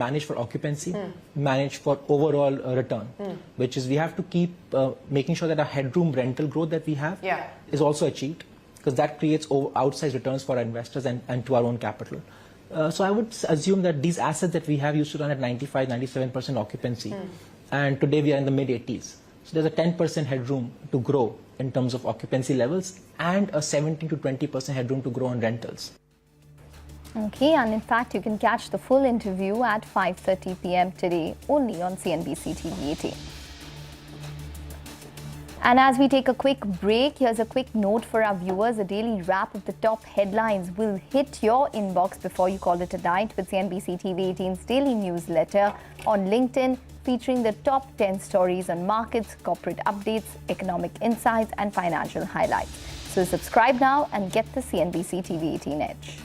manage for occupancy, manage for overall return, which is we have to keep making sure that our headroom rental growth that we have is also achieved, because that creates outsized returns for our investors and to our own capital. So I would assume that these assets that we have used to run at 95-97% occupancy, and today we are in the mid-80s. So there's a 10% headroom to grow in terms of occupancy levels and a 17 to 20% headroom to grow on rentals. Okay, and in fact, you can catch the full interview at 5:30 p.m. today only on CNBC TV18. And as we take a quick break, here's a quick note for our viewers. A daily wrap of the top headlines will hit your inbox before you call it a night with CNBC TV18's daily newsletter on LinkedIn, featuring the top 10 stories on markets, corporate updates, economic insights, and financial highlights. So subscribe now and get the CNBC TV18 edge.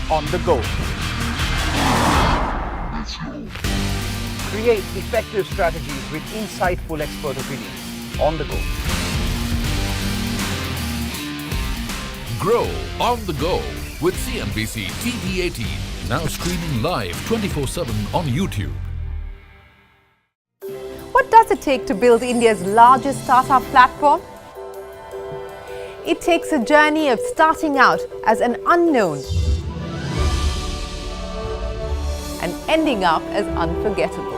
On the go. Create effective strategies with insightful expert opinions on the go. Grow on the go with CNBC TV18, now streaming live 24/7 on YouTube. What does it take to build India's largest startup platform? It takes a journey of starting out as an unknown and ending up as unforgettable.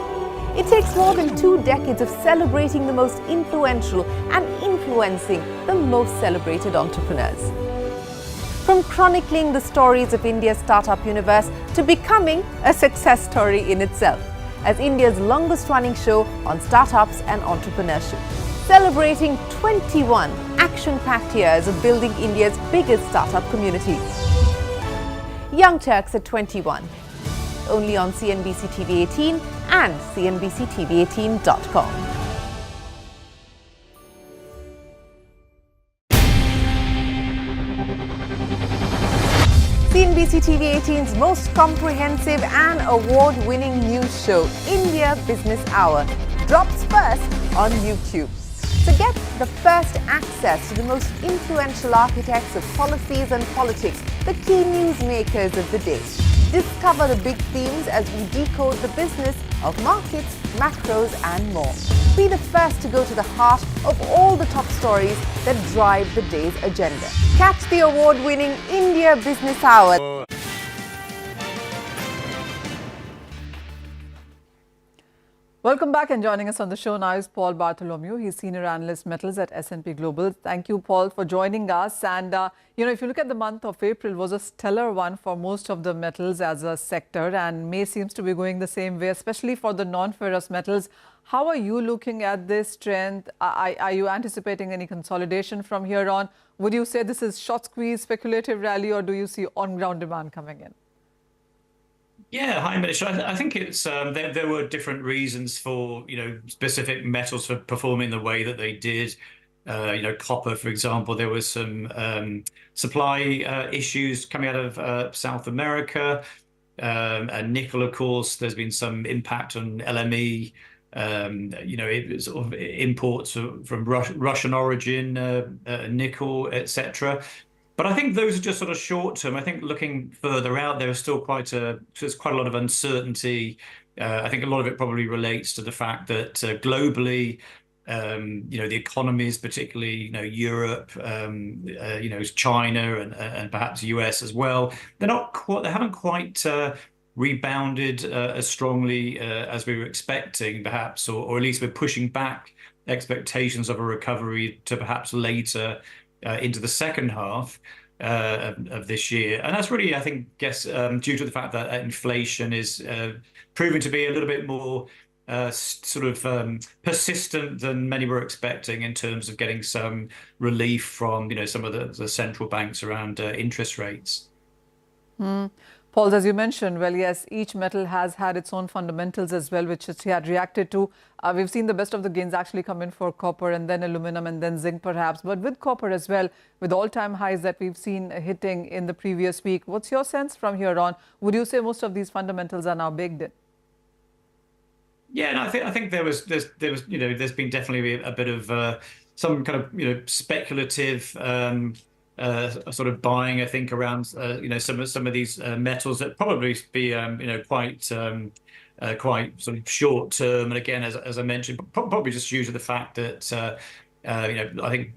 It takes more than 2 decades of celebrating the most influential and influencing the most celebrated entrepreneurs. From chronicling the stories of India's startup universe to becoming a success story in itself, as India's longest running show on startups and entrepreneurship, celebrating 21 action-packed years of building India's biggest startup community. Young Turks at 21. Only on CNBC TV18 and CNBCTV18.com. CNBC TV18's most comprehensive and award-winning news show, India Business Hour, drops first on YouTube. So get the first access to the most influential architects of policies and politics, the key newsmakers of the day. Discover the big themes as we decode the business of markets, macros, and more. Be the first to go to the heart of all the top stories that drive the day's agenda. Catch the award-winning India Business Hour. Welcome back, and joining us on the show now is Paul Bartholomew. He's Senior Analyst Metals at S&P Global. Thank you, Paul, for joining us. And, if you look at the month of April, was a stellar one for most of the metals as a sector, and May seems to be going the same way, especially for the non-ferrous metals. How are you looking at this trend? Are you anticipating any consolidation from here on? Would you say this is short squeeze, speculative rally, or do you see on-ground demand coming in? Yeah, hi, Manish. I think it's there were different reasons for specific metals for performing the way that they did. Copper, for example, there was some supply issues coming out of South America, and nickel, of course. There's been some impact on LME. Sort of imports from Russian origin, nickel, etc. But I think those are just sort of short term. I think looking further out, there's still quite a lot of uncertainty. I think a lot of it probably relates to the fact that globally, the economies, particularly Europe, China, and perhaps US as well, they haven't quite rebounded as strongly as we were expecting, perhaps, or at least we're pushing back expectations of a recovery to perhaps later into the second half of this year. And that's really, I think, due to the fact that inflation is proving to be a little bit more persistent than many were expecting in terms of getting some relief from some of the central banks around interest rates. Paul, as you mentioned, well, yes, each metal has had its own fundamentals as well, which it had reacted to. We've seen the best of the gains actually come in for copper and then aluminum and then zinc perhaps. But with copper as well, with all-time highs that we've seen hitting in the previous week, what's your sense from here on? Would you say most of these fundamentals are now baked in? Yeah, and I think there's been definitely a bit of some kind of speculative sort of buying, I think, around some of these metals that probably be quite sort of short term. And again, as I mentioned, probably just due to the fact that I think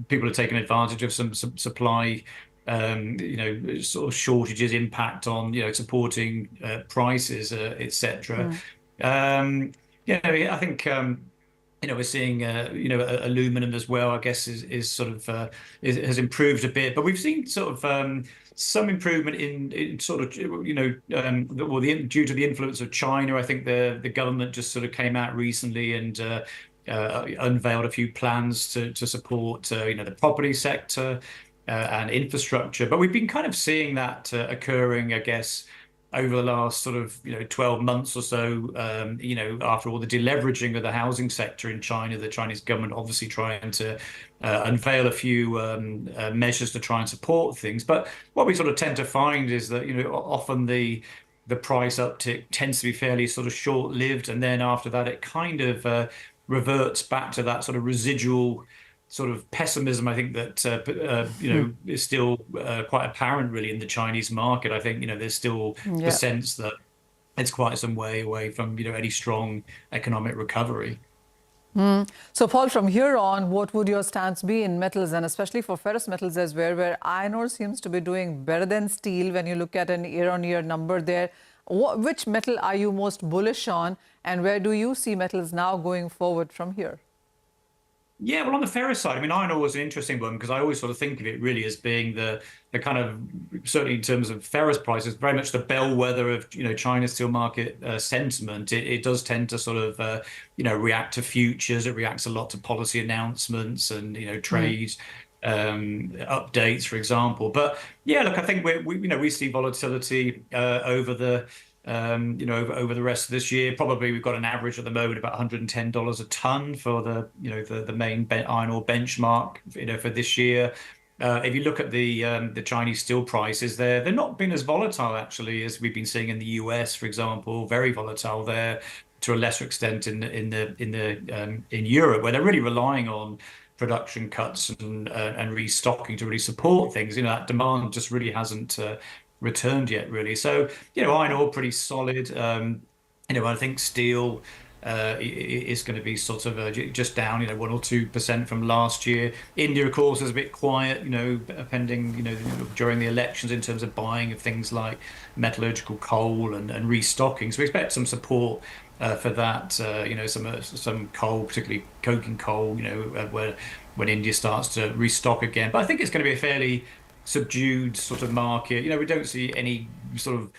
people are taking advantage of some supply sort of shortages impact on supporting prices, etc. I think we're seeing aluminum as well. I guess is sort of has improved a bit, but we've seen sort of some improvement in sort of due to the influence of China. I think the government just sort of came out recently and unveiled a few plans to support the property sector and infrastructure. But we've been kind of seeing that occurring, I guess, over the last sort of 12 months or so, after all the deleveraging of the housing sector in China, the Chinese government obviously trying to unveil a few measures to try and support things. But what we sort of tend to find is that often the price uptick tends to be fairly sort of short-lived, and then after that it kind of reverts back to that sort of residual sort of pessimism, I think, that is still quite apparent really in the Chinese market. I think there's still the sense that it's quite some way away from any strong economic recovery. So Paul, from here on, what would your stance be in metals, and especially for ferrous metals as well, where iron ore seems to be doing better than steel when you look at an year-on-year number there? Which metal are you most bullish on, and where do you see metals now going forward from here? Yeah, well, on the ferrous side, I mean, iron ore was an interesting one because I always sort of think of it really as being the kind of, certainly in terms of ferrous prices, very much the bellwether of China's steel market sentiment. It does tend to sort of react to futures. It reacts a lot to policy announcements and trade updates, for example. But yeah, look, I think we see volatility over the over the rest of this year. Probably we've got an average at the moment about $110 a ton for the main iron ore benchmark for this year. If you look at the Chinese steel prices, they're not been as volatile actually as we've been seeing in the US, for example. Very volatile there, to a lesser extent in Europe, where they're really relying on production cuts and restocking to really support things. That demand just really hasn't returned yet, really. So iron ore pretty solid. I think steel is going to be sort of just down 1 or 2% from last year. India, of course, is a bit quiet, pending during the elections in terms of buying of things like metallurgical coal and restocking. So we expect some support for that. Some coal, particularly coking coal, when India starts to restock again. But I think it's going to be a fairly subdued sort of market. We don't see any sort of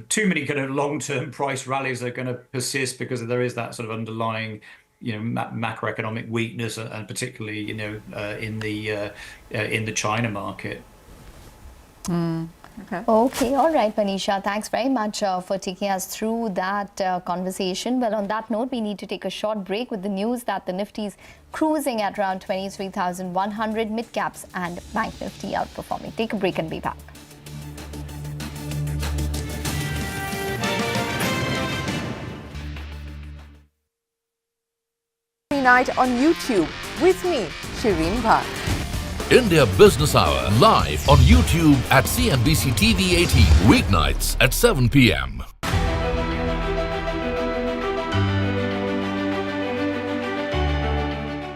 too many kind of long-term price rallies that are going to persist, because there is that sort of underlying macroeconomic weakness, and particularly in the China market. Okay, all right, Manisha, thanks very much for taking us through that conversation. Well, on that note, we need to take a short break with the news that the Nifty's cruising at around 23,100, mid-caps and Bank Nifty outperforming. Take a break and be back. Night on YouTube with me, Shireen Bhatt. India Business Hour live on YouTube at CNBC-TV18 weeknights at 7 p.m.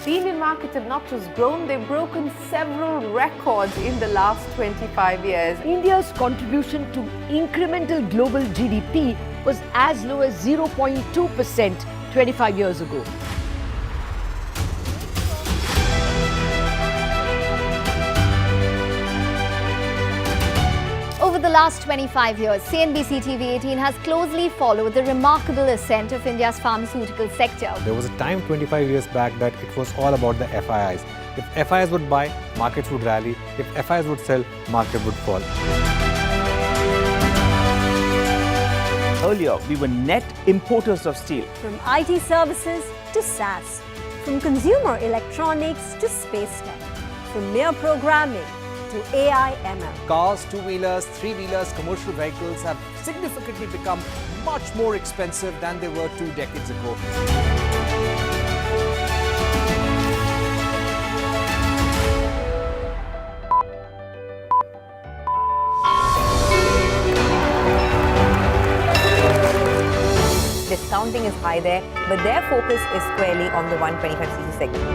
The Indian markets have not just grown, they've broken several records in the last 25 years. India's contribution to incremental global GDP was as low as 0.2% 25 years ago. Over the last 25 years, CNBC-TV18 has closely followed the remarkable ascent of India's pharmaceutical sector. There was a time 25 years back that it was all about the FIIs. If FIIs would buy, markets would rally. If FIIs would sell, market would fall. Earlier, we were net importers of steel. From IT services to SaaS, from consumer electronics to space tech, from mere programming to AI/ML. Cars, two-wheelers, three-wheelers, commercial vehicles have significantly become much more expensive than they were 2 decades ago. Discounting is high there, but their focus is squarely on the 125cc segment.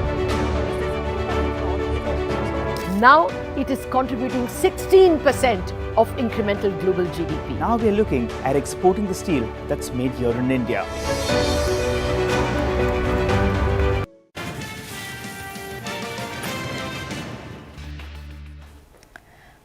Now it is contributing 16% of incremental global GDP. Now we are looking at exporting the steel that's made here in India.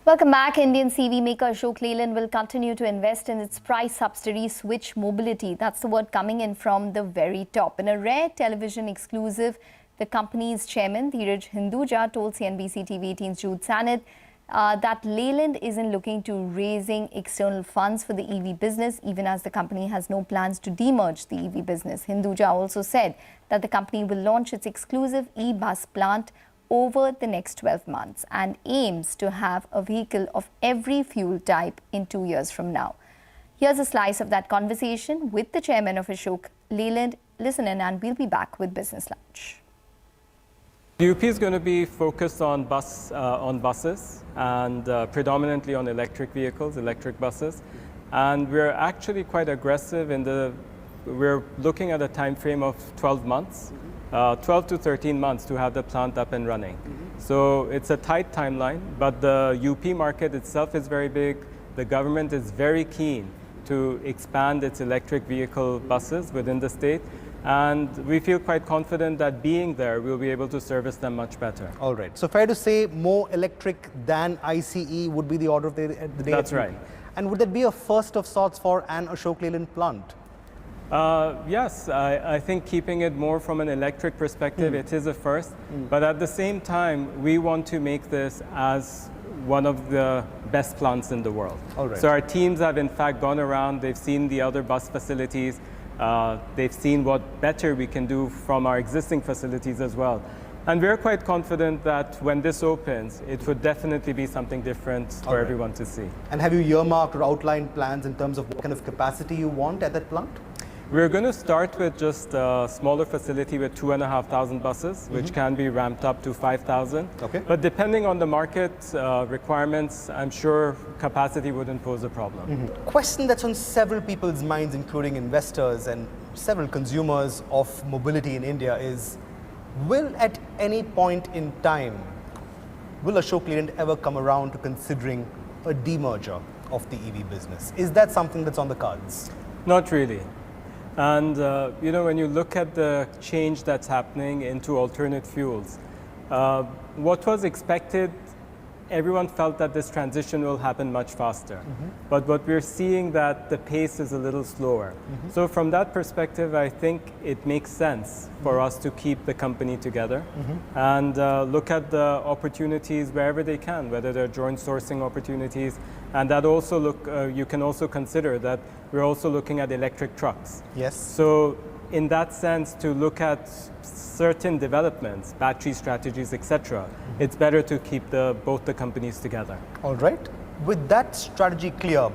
Welcome back. Indian CV maker Ashok Leyland will continue to invest in its price subsidy Switch Mobility. That's the word coming in from the very top. In a rare television exclusive, the company's chairman, Dheeraj Hinduja, told CNBC-TV18's Jude Sanit that Leyland isn't looking to raising external funds for the EV business, even as the company has no plans to demerge the EV business. Hinduja also said that the company will launch its exclusive e-bus plant over the next 12 months and aims to have a vehicle of every fuel type in 2 years from now. Here's a slice of that conversation with the chairman of Ashok Leyland. Listen in and we'll be back with Business Lunch. The UP is going to be focused on buses and predominantly on electric vehicles, electric buses. And we're actually quite aggressive we're looking at a time frame of 12 months. 12 to 13 months to have the plant up and running. So it's a tight timeline, but the UP market itself is very big. The government is very keen to expand its electric vehicle buses within the state. And we feel quite confident that being there, we'll be able to service them much better. All right. So fair to say more electric than ICE would be the order of the day? That's right. And would that be a first of sorts for an Ashok Leyland plant? Yes, I think keeping it more from an electric perspective, it is a first. But at the same time, we want to make this as one of the best plants in the world. All right. So our teams have in fact gone around, they've seen the other bus facilities, they've seen what better we can do from our existing facilities as well. And we're quite confident that when this opens, it would definitely be something different for everyone to see. And have you earmarked or outlined plans in terms of what kind of capacity you want at that plant? We're going to start with just a smaller facility with 2,500 buses, which can be ramped up to 5,000. Okay. But depending on the market requirements, I'm sure capacity wouldn't pose a problem. Question that's on several people's minds, including investors and several consumers of mobility in India is, will at any point in time, will Ashok Leyland ever come around to considering a demerger of the EV business? Is that something that's on the cards? Not really. And you know, when you look at the change that's happening into alternate fuels, what was expected, everyone felt that this transition will happen much faster. But what we're seeing that the pace is a little slower. So from that perspective, I think it makes sense for us to keep the company together and look at the opportunities wherever they can, whether they're joint sourcing opportunities. And that also you can also consider that we're also looking at electric trucks. Yes. So in that sense, to look at certain developments, battery strategies, etc., it's better to keep both the companies together. All right. With that strategy clear,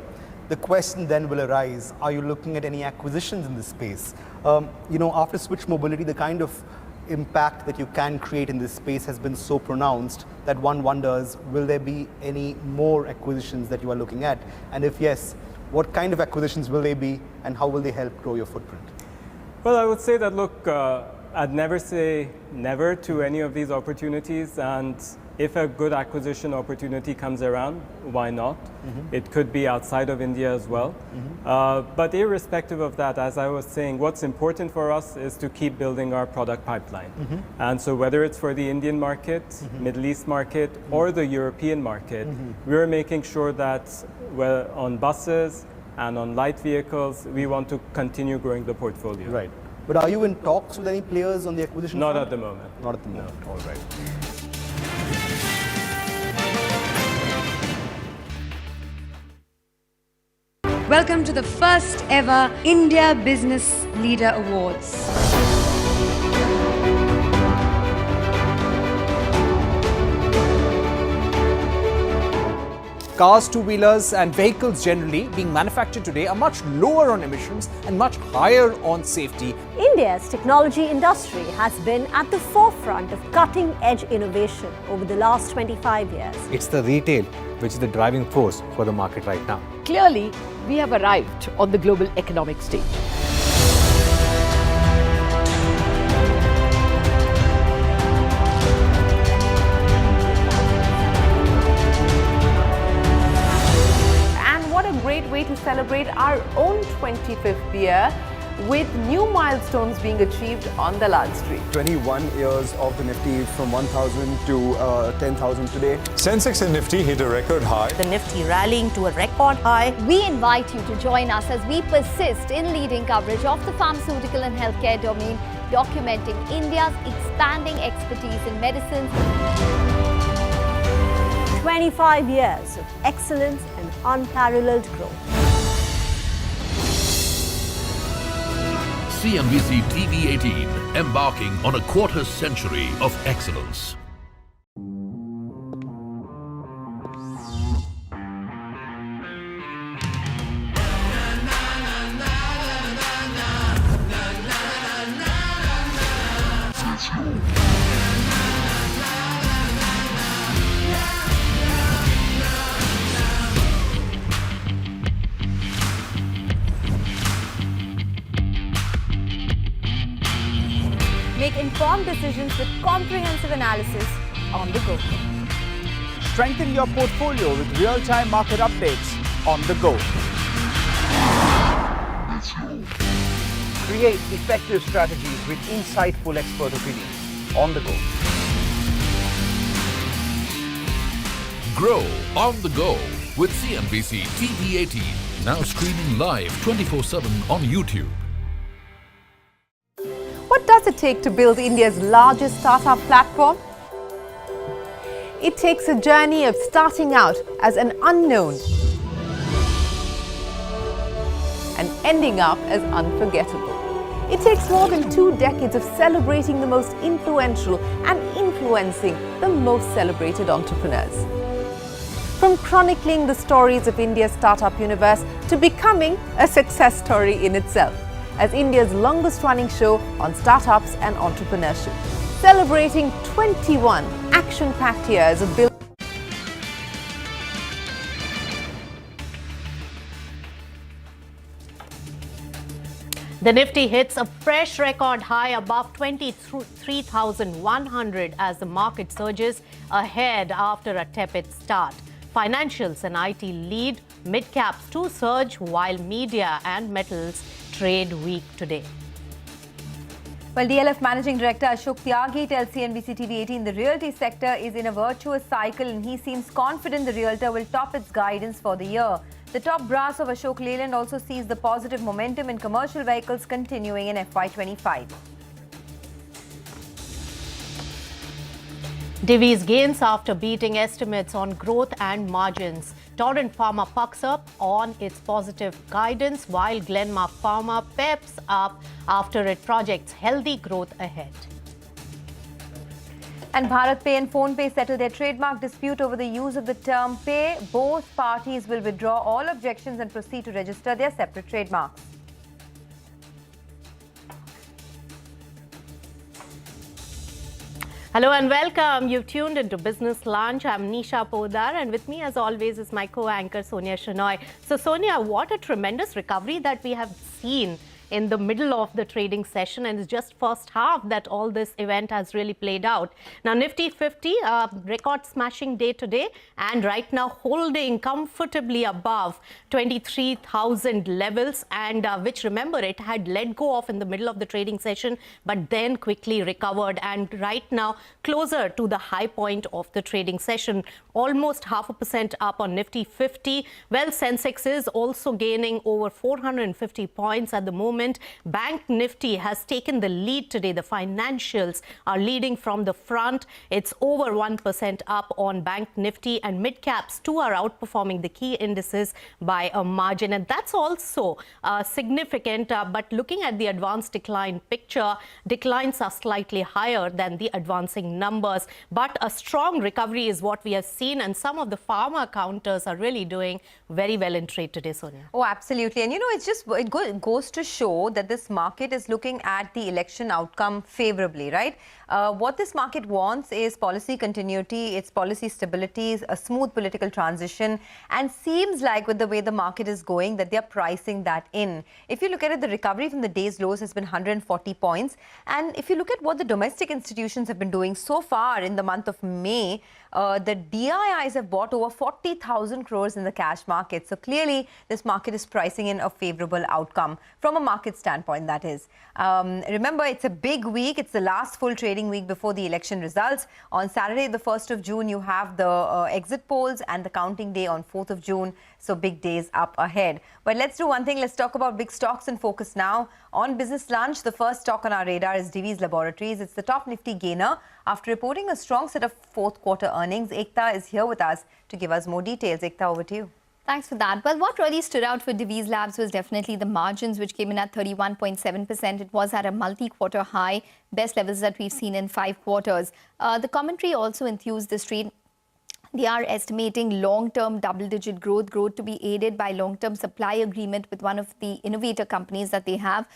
the question then will arise, are you looking at any acquisitions in this space? You know, after Switch Mobility, the kind of impact that you can create in this space has been so pronounced that one wonders, will there be any more acquisitions that you are looking at? And if yes, what kind of acquisitions will they be and how will they help grow your footprint? Well, I would say that, look, I'd never say never to any of these opportunities, and if a good acquisition opportunity comes around, why not? It could be outside of India as well. But irrespective of that, as I was saying, what's important for us is to keep building our product pipeline. And so whether it's for the Indian market, Middle East market, or the European market, we're making sure that on buses and on light vehicles, we want to continue growing the portfolio. Right. But are you in talks with any players on the acquisition Not front? at the moment. Not at the moment. No. All right. Welcome to the first ever India Business Leader Awards. cars, two-wheelers and vehicles generally being manufactured today are much lower on emissions and much higher on safety. India's technology industry has been at the forefront of cutting-edge innovation over the last 25 years. It's the retail which is the driving force for the market right now. Clearly, we have arrived on the global economic stage. Great way to celebrate our own 25th year with new milestones being achieved on Dalal Street. 21 years of the Nifty from 1,000 to 10,000 today. Sensex and Nifty hit a record high. The Nifty rallying to a record high. We invite you to join us as we persist in leading coverage of the pharmaceutical and healthcare domain, documenting India's expanding expertise in medicines. 25 years of excellence and unparalleled growth. CNBC-TV18 embarking on a quarter century of excellence. Make informed decisions with comprehensive analysis on the go. Strengthen your portfolio with real-time market updates on the go. Create effective strategies with insightful expert opinions on the go. Grow on the go with CNBC-TV18, now streaming live 24/7 on YouTube. What does it take to build India's largest startup platform? It takes a journey of starting out as an unknown and ending up as unforgettable. It takes more than 2 decades of celebrating the most influential and influencing the most celebrated entrepreneurs. From chronicling the stories of India's startup universe to becoming a success story in itself, as India's longest-running show on startups and entrepreneurship, celebrating 21 action-packed years of building. The Nifty hits a fresh record high above 23,100 as the market surges ahead after a tepid start. Financials and IT lead, midcaps too surge, while media and metals trade weak today. Well, DLF Managing Director Ashok Tyagi tells CNBC-TV18 the realty sector is in a virtuous cycle and he seems confident the realtor will top its guidance for the year. The top brass of Ashok Leyland also sees the positive momentum in commercial vehicles continuing in FY25. Divi's gains after beating estimates on growth and margins. Torrent Pharma pucks up on its positive guidance, while Glenmark Pharma peps up after it projects healthy growth ahead. And BharatPe and PhonePe settle their trademark dispute over the use of the term pay. Both parties will withdraw all objections and proceed to register their separate trademarks. Hello and welcome. You've tuned into Business Lunch. I'm Nisha Podar, and with me as always is my co-anchor Sonia Shenoy. So Sonia, what a tremendous recovery that we have seen in the middle of the trading session, and it's just first half that all this event has really played out. Now Nifty 50, record smashing day today, and right now holding comfortably above 23,000 levels, and which, remember, it had let go of in the middle of the trading session but then quickly recovered, and right now closer to the high point of the trading session, almost 0.5% up on Nifty 50. Well, Sensex is also gaining over 450 points at the moment. sentiment. Bank Nifty has taken the lead today. The financials are leading from the front. It's over 1% up on Bank Nifty, and mid-caps too are outperforming the key indices by a margin. And that's also significant. But looking at the advanced decline picture, declines are slightly higher than the advancing numbers. But a strong recovery is what we have seen, and some of the pharma counters are really doing very well in trade today, Sonia. Oh, absolutely. And it goes to show that this market is looking at the election outcome favorably, right? What this market wants is policy continuity, it's policy stability, a smooth political transition, and seems like with the way the market is going that they're pricing that in. If you look at it, the recovery from the day's lows has been 140 points. And if you look at what the domestic institutions have been doing so far in the month of May, the DIIs have bought over 40,000 crores in the cash market. So clearly, this market is pricing in a favorable outcome from a market standpoint, that is. Remember, it's a big week. It's the last full trading week before the election results. On Saturday, the 1st of June, you have the exit polls and the counting day on 4th of June. So big days up ahead. But let's do one thing. Let's talk about big stocks in focus now. On Business Lunch, the first stock on our radar is Divi's Laboratories. It's the top Nifty gainer after reporting a strong set of fourth quarter earnings. Ekta is here with us to give us more details. Ekta, over to you. Thanks for that. Well, what really stood out for Divi's Labs was definitely the margins, which came in at 31.7%. It was at a multi-quarter high, best levels that we've seen in 5 quarters. The commentary also enthused the street. They are estimating long-term double-digit growth to be aided by long-term supply agreement with one of the innovator companies that they have.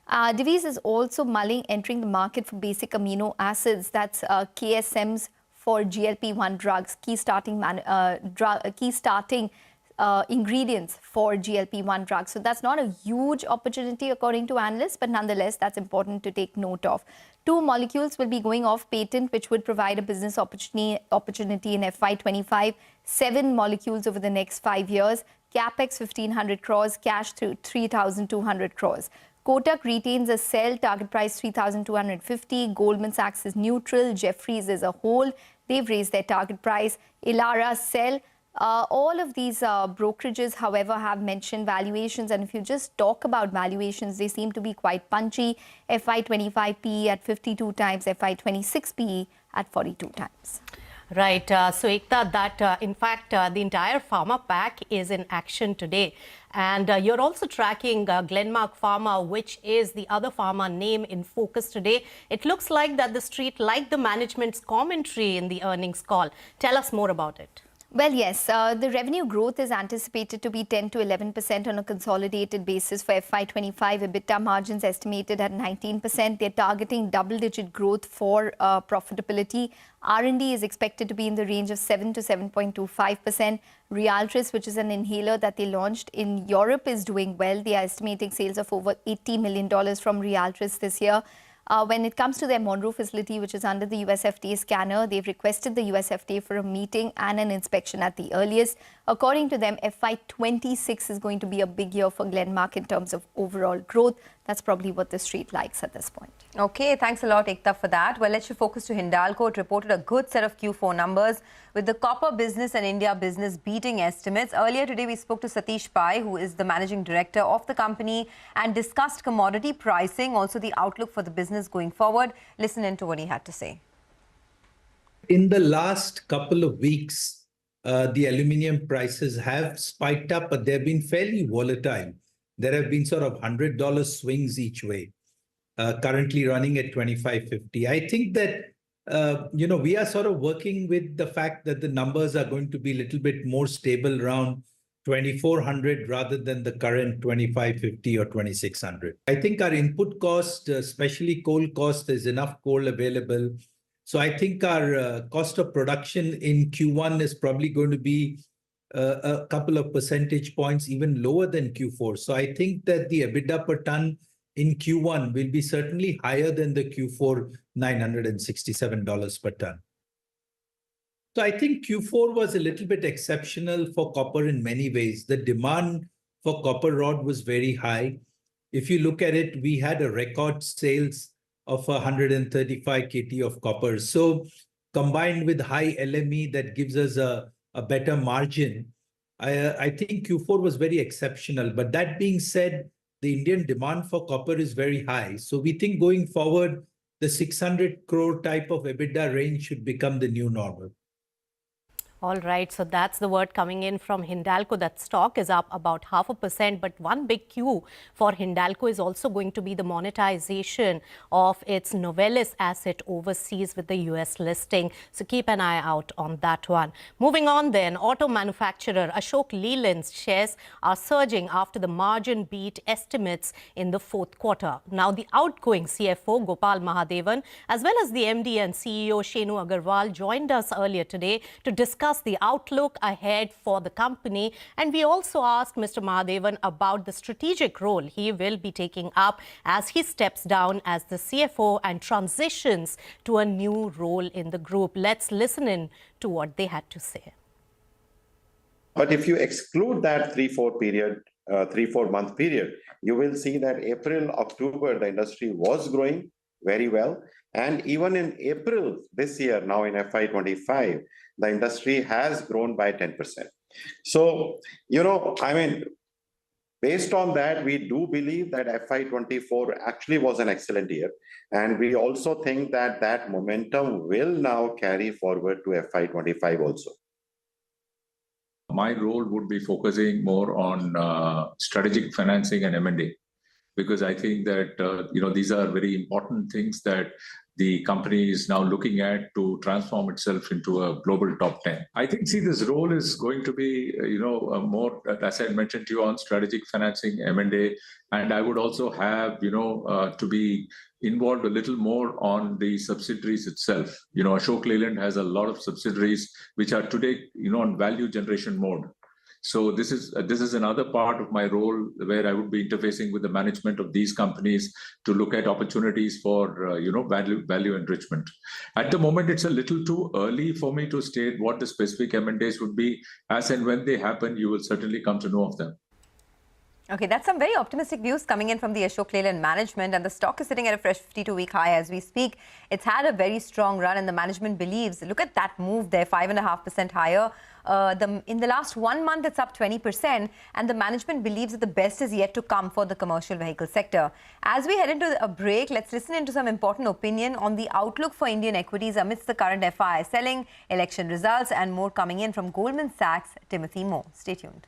Divi's is also mulling entering the market for basic amino acids. That's KSMs for GLP-1 drugs, key starting ingredients for GLP-1 drugs. So that's not a huge opportunity according to analysts, but nonetheless, that's important to take note of. 2 molecules will be going off patent, which would provide a business opportunity in FY25. 7 molecules over the next 5 years. Capex 1,500 crores, cash through 3,200 crores. Kotak retains a sell, target price 3,250. Goldman Sachs is neutral. Jefferies is a hold. They've raised their target price. Elara sell. All of these brokerages, however, have mentioned valuations. And if you just talk about valuations, they seem to be quite punchy. FY25 PE at 52 times, FY26 PE at 42 times. Right. So, Ekta, that in fact, the entire pharma pack is in action today. And you're also tracking Glenmark Pharma, which is the other pharma name in focus today. It looks like that the street liked the management's commentary in the earnings call. Tell us more about it. Well, yes, the revenue growth is anticipated to be 10 to 11% on a consolidated basis for FY25. EBITDA margins estimated at 19%. They're targeting double-digit growth for profitability. R&D is expected to be in the range of 7 to 7.25%. Ryaltris, which is an inhaler that they launched in Europe, is doing well. They are estimating sales of over $80 million from Ryaltris this year. When it comes to their Monroe facility, which is under the US FDA scanner, they've requested the US FDA for a meeting and an inspection at the earliest. According to them, FY26 is going to be a big year for Glenmark in terms of overall growth. That's probably what the street likes at this point. Okay, thanks a lot, Ekta, for that. Well, let's focus to Hindalco. It reported a good set of Q4 numbers with the copper business and India business beating estimates. Earlier today, we spoke to Satish Pai, who is the managing director of the company, and discussed commodity pricing, also the outlook for the business going forward. Listen in to what he had to say. In the last couple of weeks, the aluminium prices have spiked up, but they've been fairly volatile. There have been sort of $100 swings each way, currently running at $25.50. I think that, we are sort of working with the fact that the numbers are going to be a little bit more stable around 2,400 rather than the current 2,550 or 2,600. I think our input cost, especially coal cost, there's enough coal available. So I think our cost of production in Q1 is probably going to be a couple of percentage points even lower than Q4. So I think that the EBITDA per ton in Q1 will be certainly higher than the Q4 $967 per ton. So I think Q4 was a little bit exceptional for copper in many ways. The demand for copper rod was very high. If you look at it, we had a record sales of 135 KT of copper. So combined with high LME, that gives us a better margin. I think Q4 was very exceptional. But that being said, the Indian demand for copper is very high. So we think going forward, the 600 crore type of EBITDA range should become the new normal. All right, so that's the word coming in from Hindalco. That stock is up about 0.5%. But one big cue for Hindalco is also going to be the monetization of its Novelis asset overseas with the US listing. So keep an eye out on that one. Moving on then, auto manufacturer Ashok Leyland's shares are surging after the margin beat estimates in the fourth quarter. Now, the outgoing CFO Gopal Mahadevan as well as the MD and CEO Shenu Agarwal joined us earlier today to discuss the outlook ahead for the company. And we also asked Mr. Mahadevan about the strategic role he will be taking up as he steps down as the CFO and transitions to a new role in the group. Let's listen in to what they had to say. But if you exclude that 3-4 month period, you will see that April, October, the industry was growing very well. And even in April this year, now in FY25, the industry has grown by 10%. So, based on that, we do believe that FY24 actually was an excellent year. And we also think that that momentum will now carry forward to FY25 also. My role would be focusing more on strategic financing and M&A, because I think that, these are very important things that the company is now looking at to transform itself into a global top 10. I think, this role is going to be, more, as I mentioned to you, on strategic financing, M&A, and I would also have, to be involved a little more on the subsidiaries itself. Ashok Leyland has a lot of subsidiaries which are today, on value generation mode. So this is another part of my role where I would be interfacing with the management of these companies to look at opportunities for value enrichment. At the moment, it's a little too early for me to state what the specific M&As would be. As and when they happen, you will certainly come to know of them. Okay, that's some very optimistic views coming in from the Ashok Leyland management, and the stock is sitting at a fresh 52-week high as we speak. It's had a very strong run, and the management believes, look at that move there, 5.5% higher. In the last 1 month, it's up 20%, and the management believes that the best is yet to come for the commercial vehicle sector. As we head into a break, let's listen into some important opinion on the outlook for Indian equities amidst the current FI selling, election results, and more coming in from Goldman Sachs' Timothy Moore. Stay tuned.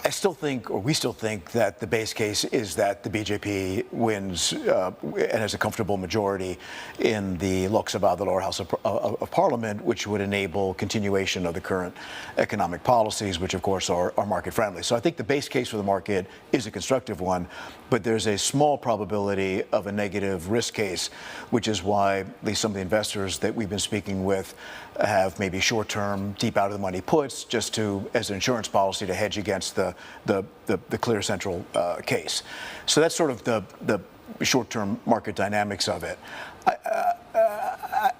I still think, or we still think, that the base case is that the BJP wins and has a comfortable majority in the Lok Sabha, the lower house of Parliament, which would enable continuation of the current economic policies, which of course are market friendly. So I think the base case for the market is a constructive one, but there's a small probability of a negative risk case, which is why at least some of the investors that we've been speaking with have maybe short-term, deep out-of-the-money puts just to, as an insurance policy, to hedge against the clear central case. So that's sort of the short-term market dynamics of it.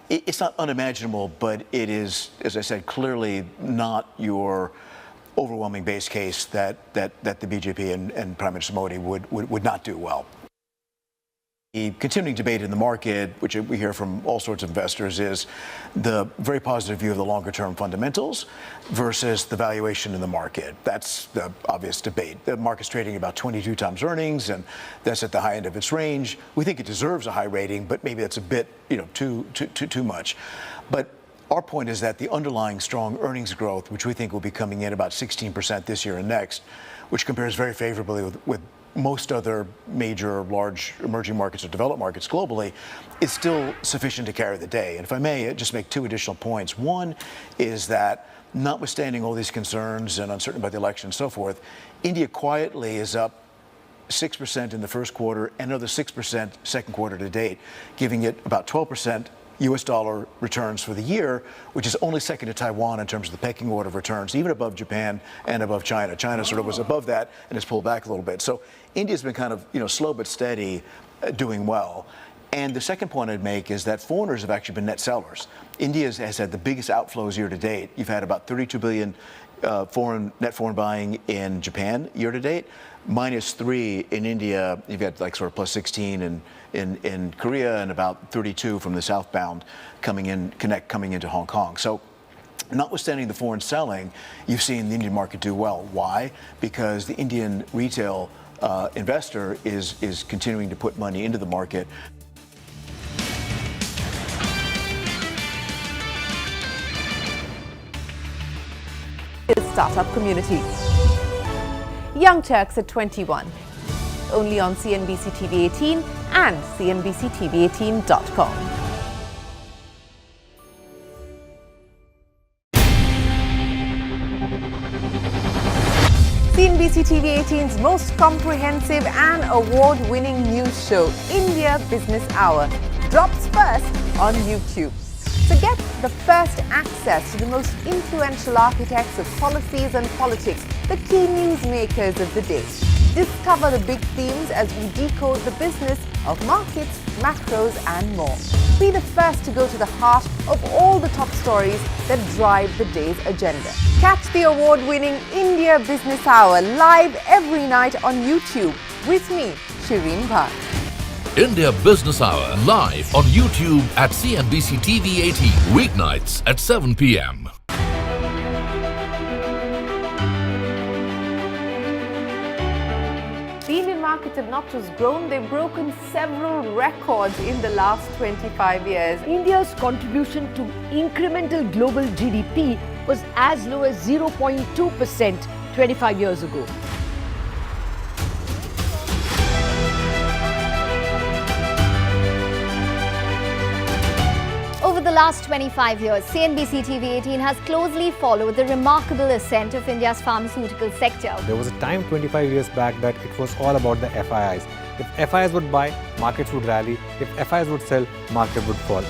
It's not unimaginable, but it is, as I said, clearly not your overwhelming base case that the BJP and Prime Minister Modi would not do well. The continuing debate in the market, which we hear from all sorts of investors, is the very positive view of the longer-term fundamentals versus the valuation in the market. That's the obvious debate. The market's trading about 22 times earnings, and that's at the high end of its range. We think it deserves a high rating, but maybe that's a bit, too much. But our point is that the underlying strong earnings growth, which we think will be coming in about 16% this year and next, which compares very favorably with most other major large emerging markets or developed markets globally, is still sufficient to carry the day. And if I may just make two additional points. One is that notwithstanding all these concerns and uncertainty about the election and so forth, India quietly is up 6% in the first quarter and another 6% second quarter to date, giving it about 12% U.S. dollar returns for the year, which is only second to Taiwan in terms of the pecking order of returns, even above Japan and above China. China sort of was above that and has pulled back a little bit. So India's been kind of, slow but steady, doing well. And the second point I'd make is that foreigners have actually been net sellers. India has had the biggest outflows year to date. You've had about 32 billion net foreign buying in Japan year to date, -3 in India. You've got like sort of plus 16 in Korea and about 32 from the southbound coming into Hong Kong. So notwithstanding the foreign selling, you've seen the Indian market do well. Why? Because the Indian retail investor is continuing to put money into the market. Startup community. Young Turks at 21. Only on CNBC TV18 and CNBCTV18.com. CNBC TV18's most comprehensive and award-winning news show, India Business Hour, drops first on YouTube. So get the first access to the most influential architects of policies and politics, the key newsmakers of the day. Discover the big themes as we decode the business of markets, macros and more. Be the first to go to the heart of all the top stories that drive the day's agenda. Catch the award-winning India Business Hour live every night on YouTube with me, Shireen Bhatt. India Business Hour live on YouTube at CNBC TV18 weeknights at 7 p.m. The Indian markets have not just grown, they've broken several records in the last 25 years. India's contribution to incremental global GDP was as low as 0.2% 25 years ago. Over the last 25 years, CNBC TV18 has closely followed the remarkable ascent of India's pharmaceutical sector. There was a time 25 years back that it was all about the FIIs. If FIIs would buy, markets would rally. If FIIs would sell, market would fall.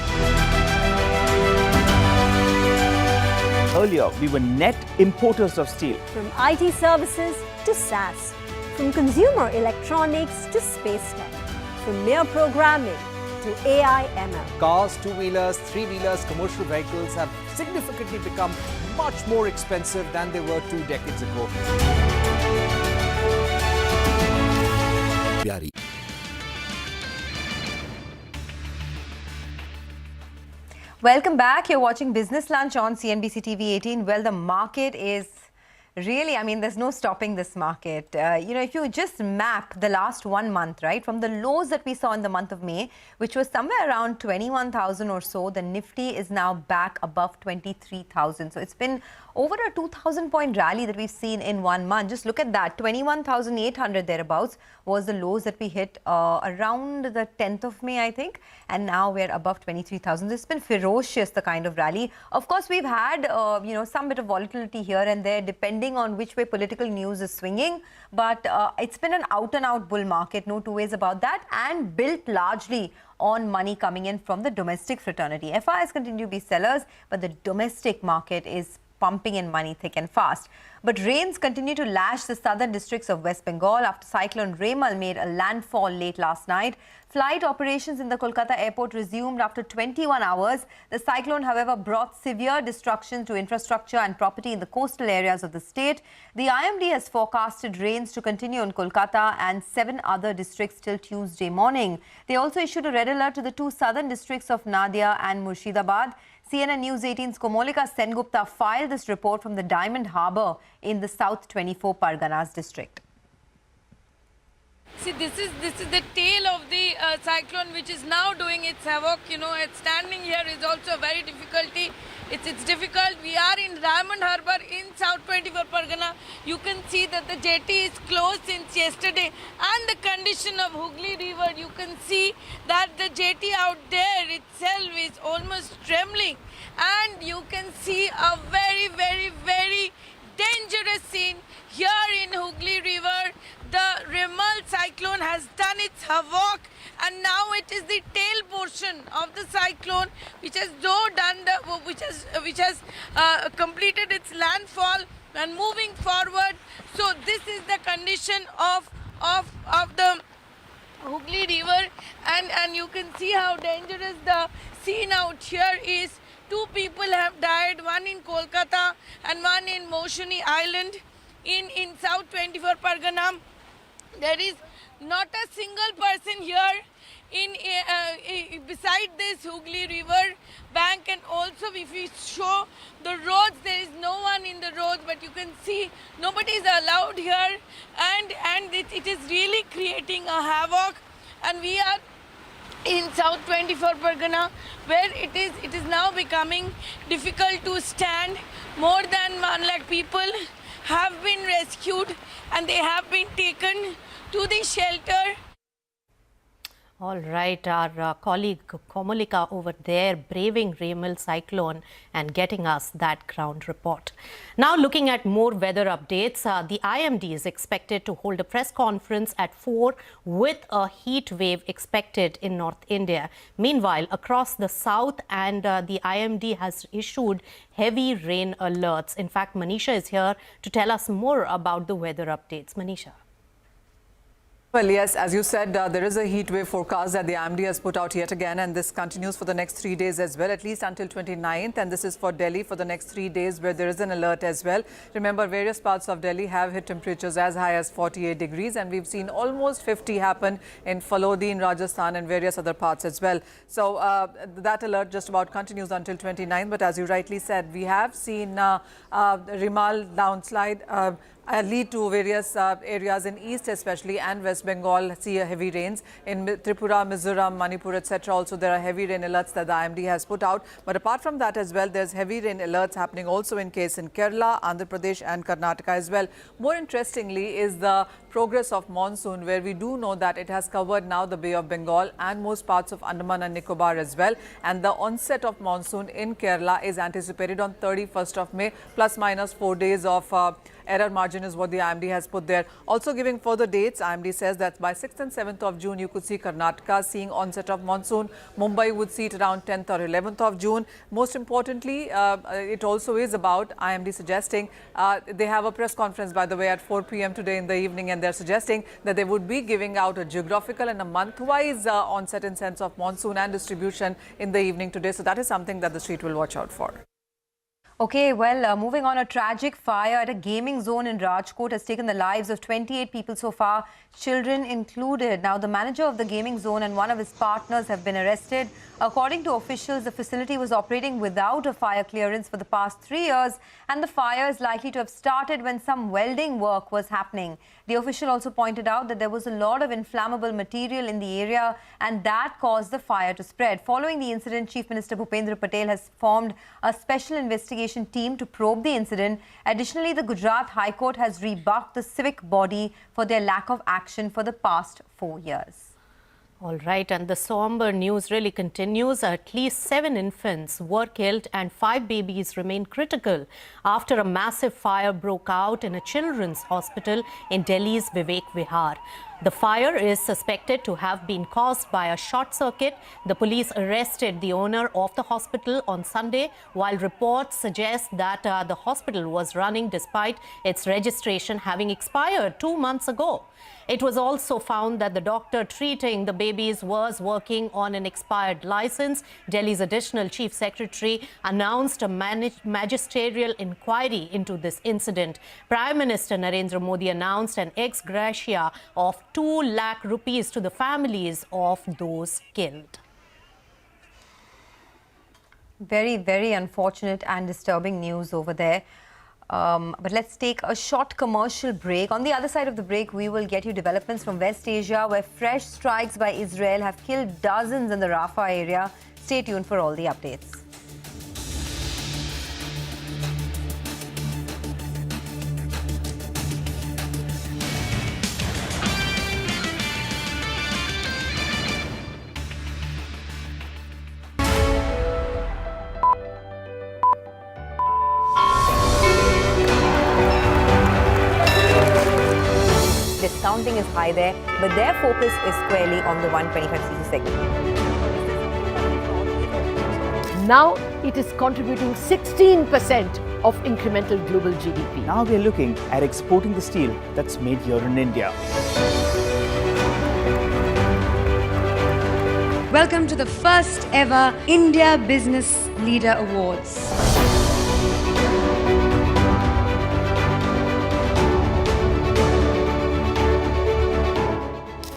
Earlier, we were net importers of steel. From IT services to SaaS, from consumer electronics to space tech, from mere programming to AI ML. Cars, two-wheelers, three-wheelers, commercial vehicles have significantly become much more expensive than they were 2 decades ago. Welcome back. You're watching Business Lunch on CNBC TV18. Well, the market is really, I mean, there's no stopping this market. If you just map the last 1 month, right, from the lows that we saw in the month of May, which was somewhere around 21,000 or so, the Nifty is now back above 23,000. So it's been over a 2,000 point rally that we've seen in 1 month. Just look at that. 21,800 thereabouts was the lows that we hit around the 10th of May, I think. And now we're above 23,000. It's been ferocious, the kind of rally. Of course, we've had, some bit of volatility here and there, depending on which way political news is swinging. But it's been an out-and-out bull market, no two ways about that, and built largely on money coming in from the domestic fraternity. FIs continue to be sellers, but the domestic market is pumping in money thick and fast. But rains continue to lash the southern districts of West Bengal after Cyclone Remal made a landfall late last night. Flight operations in the Kolkata airport resumed after 21 hours. The cyclone, however, brought severe destruction to infrastructure and property in the coastal areas of the state. The IMD has forecasted rains to continue in Kolkata and 7 other districts till Tuesday morning. They also issued a red alert to the 2 southern districts of Nadia and Murshidabad. CNN News 18's Komolika Sengupta filed this report from the Diamond Harbour in the South 24 Parganas district. See, this is the tail of the cyclone, which is now doing its havoc. Standing here is also very difficulty. It's difficult. We are in Diamond Harbour in South 24 Pargana. You can see that the jetty is closed since yesterday, and the condition of Hooghly River, you can see that the jetty out there itself is almost trembling, and you can see a very, very, very dangerous scene here in Hooghly River. The Remal cyclone has done its havoc, and now it is the tail portion of the cyclone which has completed its landfall and moving forward. So this is the condition of the Hooghly River, and you can see how dangerous the scene out here is. 2 people have died, one in Kolkata and one in Moshuni Island in South 24 Pargana. There is not a single person here beside this Hooghly River bank, and also if we show the roads, there is no one in the roads, but you can see nobody is allowed here, and it is really creating a havoc. And we are in South 24 Pargana, where it is now becoming difficult to stand. More than 1 lakh people have been rescued and they have been taken to the shelter. All right, our colleague Komalika over there braving Remal cyclone and getting us that ground report. Now looking at more weather updates, the IMD is expected to hold a press conference at 4 with a heat wave expected in North India. Meanwhile, across the south and the IMD has issued heavy rain alerts. In fact, Manisha is here to tell us more about the weather updates. Manisha. Well, yes, as you said, there is a heat wave forecast that the IMD has put out yet again, and this continues for the next 3 days as well, at least until 29th. And this is for Delhi for the next 3 days, where there is an alert as well. Remember, various parts of Delhi have hit temperatures as high as 48 degrees, and we've seen almost 50 happen in Falodi, in Rajasthan, and various other parts as well. So that alert just about continues until 29th. But as you rightly said, we have seen Remal downslide lead to various areas in East especially and West Bengal see heavy rains. In Tripura, Mizoram, Manipur, etc. also there are heavy rain alerts that the IMD has put out. But apart from that as well, there's heavy rain alerts happening also in case in Kerala, Andhra Pradesh and Karnataka as well. More interestingly is the progress of monsoon, where we do know that it has covered now the Bay of Bengal and most parts of Andaman and Nicobar as well. And the onset of monsoon in Kerala is anticipated on 31st of May, plus minus 4 days of error margin is what the IMD has put there. Also giving further dates, IMD says that by 6th and 7th of June, you could see Karnataka seeing onset of monsoon. Mumbai would see it around 10th or 11th of June. Most importantly, it also is about IMD suggesting, they have a press conference, by the way, at 4 p.m. today in the evening, and they're suggesting that they would be giving out a geographical and a month-wise onset in sense of monsoon and distribution in the evening today. So that is something that the street will watch out for. Okay, well, moving on, a tragic fire at a gaming zone in Rajkot has taken the lives of 28 people so far, children included. Now, the manager of the gaming zone and one of his partners have been arrested. According to officials, the facility was operating without a fire clearance for the past 3 years, and the fire is likely to have started when some welding work was happening. The official also pointed out that there was a lot of inflammable material in the area, and that caused the fire to spread. Following the incident, Chief Minister Bhupendra Patel has formed a special investigation team to probe the incident. Additionally, the Gujarat High Court has rebuffed the civic body for their lack of action for the past 4 years. All right, and the somber news really continues. At least 7 infants were killed and 5 babies remain critical after a massive fire broke out in a children's hospital in Delhi's Vivek Vihar. The fire is suspected to have been caused by a short circuit. The police arrested the owner of the hospital on Sunday, while reports suggest that the hospital was running despite its registration having expired 2 months ago. It was also found that the doctor treating the babies was working on an expired license. Delhi's additional chief secretary announced a magisterial inquiry into this incident. Prime Minister Narendra Modi announced an ex gratia of 2 lakh rupees to the families of those killed. Very, very unfortunate and disturbing news over there. But let's take a short commercial break. On the other side of the break, we will get you developments from West Asia, where fresh strikes by Israel have killed dozens in the Rafah area. Stay tuned for all the updates. Discounting is high there, but their focus is squarely on the 125cc segment. Now it is contributing 16% of incremental global GDP. Now we are looking at exporting the steel that's made here in India. Welcome to the first ever India Business Leader Awards.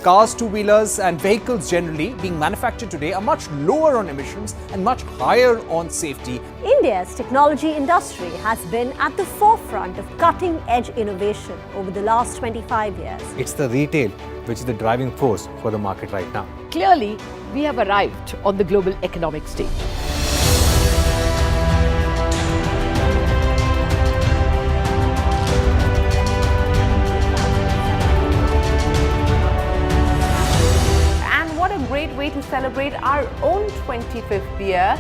Cars, two-wheelers and vehicles generally being manufactured today are much lower on emissions and much higher on safety. India's technology industry has been at the forefront of cutting-edge innovation over the last 25 years. It's the retail which is the driving force for the market right now. Clearly, we have arrived on the global economic stage. Great way to celebrate our own 25th year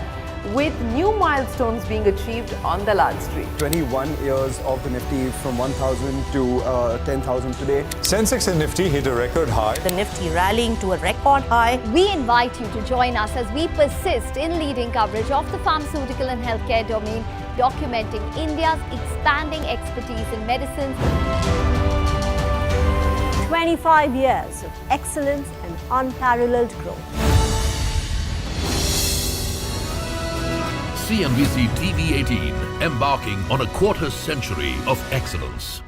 with new milestones being achieved on Dalal Street. 21 years of the Nifty from 1,000 to 10,000 today. Sensex and Nifty hit a record high. The Nifty rallying to a record high. We invite you to join us as we persist in leading coverage of the pharmaceutical and healthcare domain, documenting India's expanding expertise in medicines. 25 years of excellence and unparalleled growth. CNBC-TV18, embarking on a quarter century of excellence.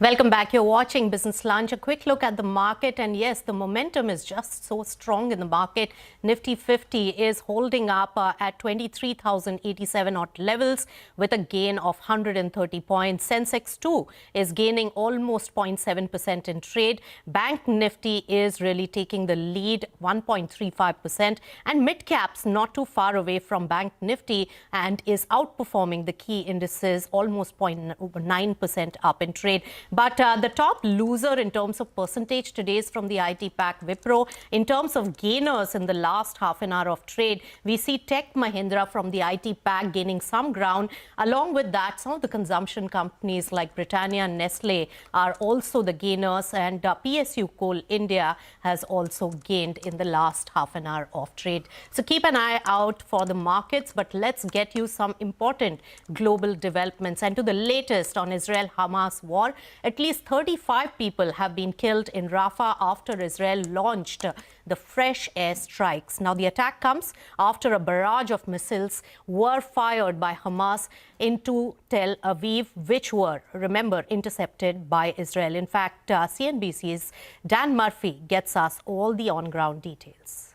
Welcome back. You're watching Business Lunch. A quick look at the market, and yes, the momentum is just so strong in the market. Nifty 50 is holding up at 23,087 odd levels with a gain of 130 points. Sensex 2 is gaining almost 0.7% in trade. Bank Nifty is really taking the lead, 1.35%, and Midcap's not too far away from Bank Nifty and is outperforming the key indices, almost 0.9% up in trade. But the top loser in terms of percentage today is from the IT pack Wipro. In terms of gainers in the last half an hour of trade, we see Tech Mahindra from the IT pack gaining some ground. Along with that, some of the consumption companies like Britannia and Nestle are also the gainers, and PSU Coal India has also gained in the last half an hour of trade. So keep an eye out for the markets, but let's get you some important global developments. And to the latest on Israel-Hamas war, at least 35 people have been killed in Rafah after Israel launched the fresh airstrikes. Now, the attack comes after a barrage of missiles were fired by Hamas into Tel Aviv, which were, remember, intercepted by Israel. In fact, CNBC's Dan Murphy gets us all the on-ground details.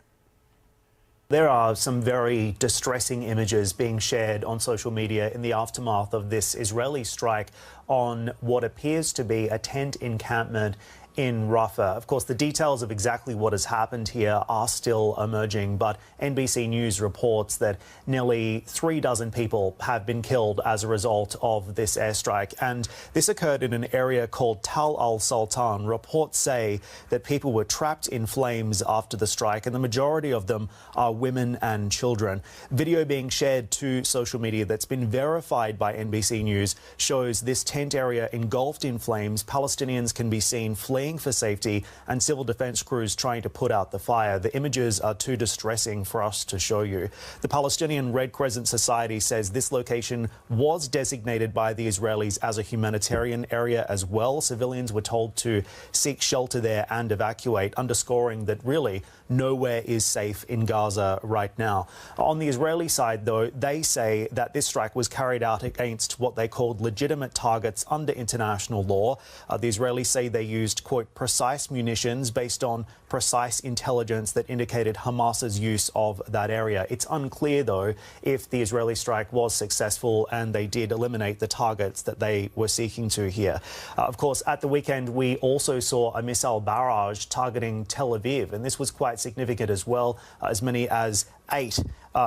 There are some very distressing images being shared on social media in the aftermath of this Israeli strike on what appears to be a tent encampment in Rafah. Of course, the details of exactly what has happened here are still emerging, but NBC News reports that nearly 36 people have been killed as a result of this airstrike. And this occurred in an area called Tal al-Sultan. Reports say that people were trapped in flames after the strike, and the majority of them are women and children. Video being shared to social media that's been verified by NBC News shows this tent area engulfed in flames. Palestinians can be seen fleeing for safety, and civil defense crews trying to put out the fire. The images are too distressing for us to show you. The Palestinian Red Crescent Society says this location was designated by the Israelis as a humanitarian area as well. Civilians were told to seek shelter there and evacuate, underscoring that really nowhere is safe in Gaza right now. On the Israeli side, though, they say that this strike was carried out against what they called legitimate targets under international law. The Israelis say they used, quote, precise munitions based on precise intelligence that indicated Hamas's use of that area. It's unclear, though, if the Israeli strike was successful and they did eliminate the targets that they were seeking to here. Of course, at the weekend, we also saw a missile barrage targeting Tel Aviv, and this was quite significant as well. As many as 8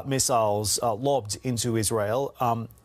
missiles lobbed into Israel.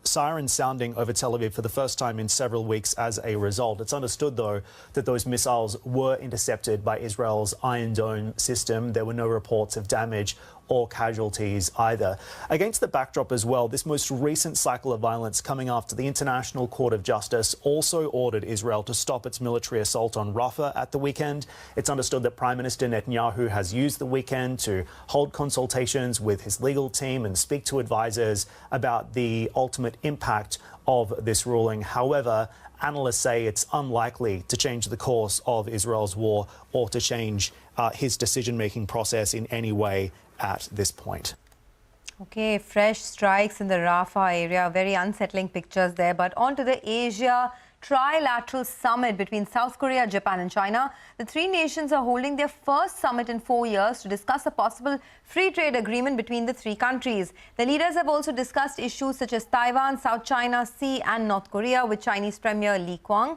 Sirens sounding over Tel Aviv for the first time in several weeks as a result. It's understood, though, that those missiles were intercepted by Israel's Iron Dome system. There were no reports of damage or casualties either. Against the backdrop as well, this most recent cycle of violence coming after the International Court of Justice also ordered Israel to stop its military assault on Rafah at the weekend. It's understood that Prime Minister Netanyahu has used the weekend to hold consultations with his legal team and speak to advisors about the ultimate impact of this ruling. However, analysts say it's unlikely to change the course of Israel's war or to change his decision-making process in any way at this point. Okay, fresh strikes in the Rafah area, very unsettling pictures there. But on to the Asia Trilateral Summit between South Korea, Japan and China. The three nations are holding their first summit in 4 years to discuss a possible free trade agreement between the three countries. The leaders have also discussed issues such as Taiwan, South China Sea and North Korea with Chinese Premier Li Qiang.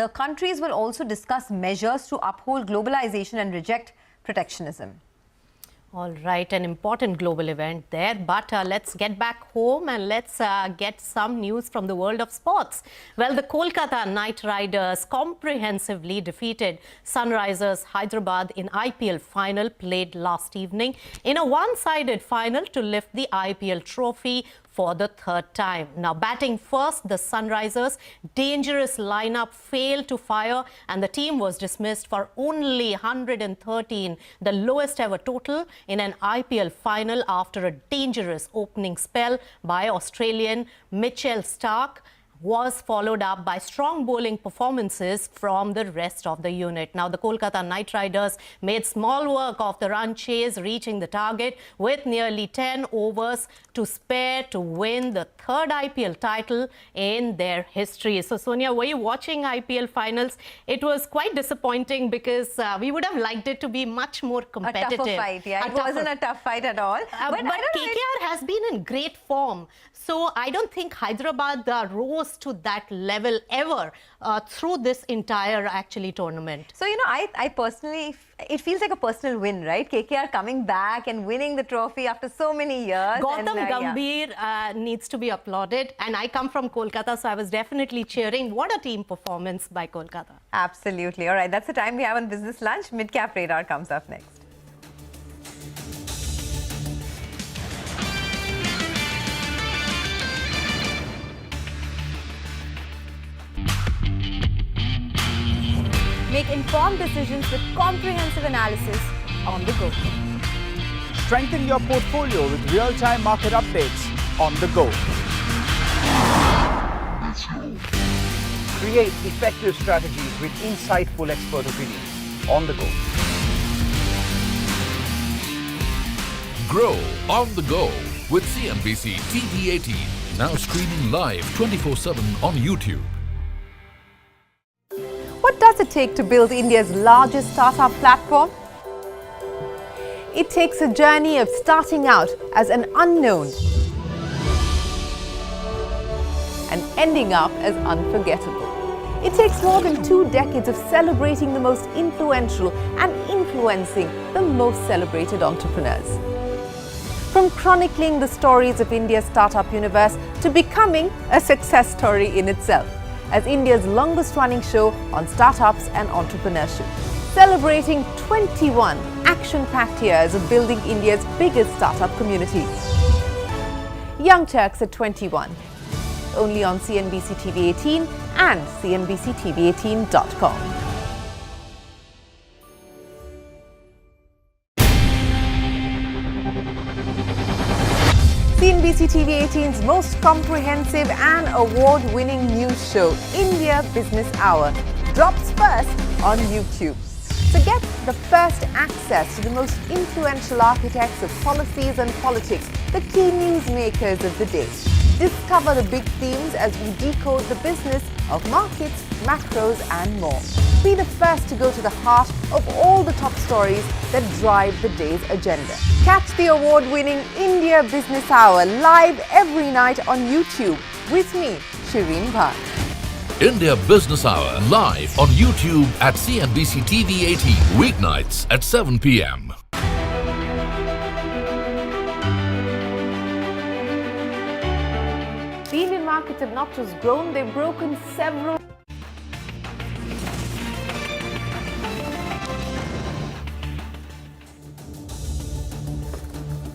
The countries will also discuss measures to uphold globalization and reject protectionism. All right, an important global event there, but let's get back home and let's get some news from the world of sports. Well, the Kolkata Knight Riders comprehensively defeated Sunrisers Hyderabad in IPL final played last evening in a one-sided final to lift the IPL trophy for the third time. Now, batting first, the Sunrisers' dangerous lineup failed to fire and the team was dismissed for only 113, the lowest ever total in an IPL final after a dangerous opening spell by Australian Mitchell Starc was followed up by strong bowling performances from the rest of the unit. Now, the Kolkata Knight Riders made small work of the run chase, reaching the target with nearly 10 overs to spare to win the third IPL title in their history. So, Sonia, were you watching IPL finals? It was quite disappointing because we would have liked it to be much more competitive. A tougher fight, yeah. It wasn't a tough fight at all. But KKR has been in great form. So I don't think Hyderabad rose to that level ever through this entire tournament. So, you know, I personally, it feels like a personal win, right? KKR coming back and winning the trophy after so many years. Gautam Gambhir needs to be applauded. And I come from Kolkata, so I was definitely cheering. What a team performance by Kolkata. Absolutely. All right, that's the time we have on Business Lunch. Midcap Radar comes up next. Make informed decisions with comprehensive analysis on the go. Strengthen your portfolio with real-time market updates on the go. Create effective strategies with insightful expert opinions on the go. Grow on the go with CNBC-TV18, now streaming live 24/7 on YouTube. What does it take to build India's largest startup platform? It takes a journey of starting out as an unknown and ending up as unforgettable. It takes more than 2 decades of celebrating the most influential and influencing the most celebrated entrepreneurs. From chronicling the stories of India's startup universe to becoming a success story in itself, as India's longest-running show on startups and entrepreneurship, celebrating 21 action-packed years of building India's biggest startup community. Young Turks at 21, only on CNBC-TV18 and CNBCTV18.com. CNBC-TV18's most comprehensive and award-winning news show, India Business Hour, drops first on YouTube. So get the first access to the most influential architects of policies and politics, the key newsmakers of the day. Discover the big themes as we decode the business of markets, macros and more. Be the first to go to the heart of all the top stories that drive the day's agenda. Catch the award-winning India Business Hour live every night on YouTube with me, Shireen Bhatt. India Business Hour live on YouTube at CNBC-TV18 weeknights at 7 p.m. The Indian markets have not just grown, they've broken several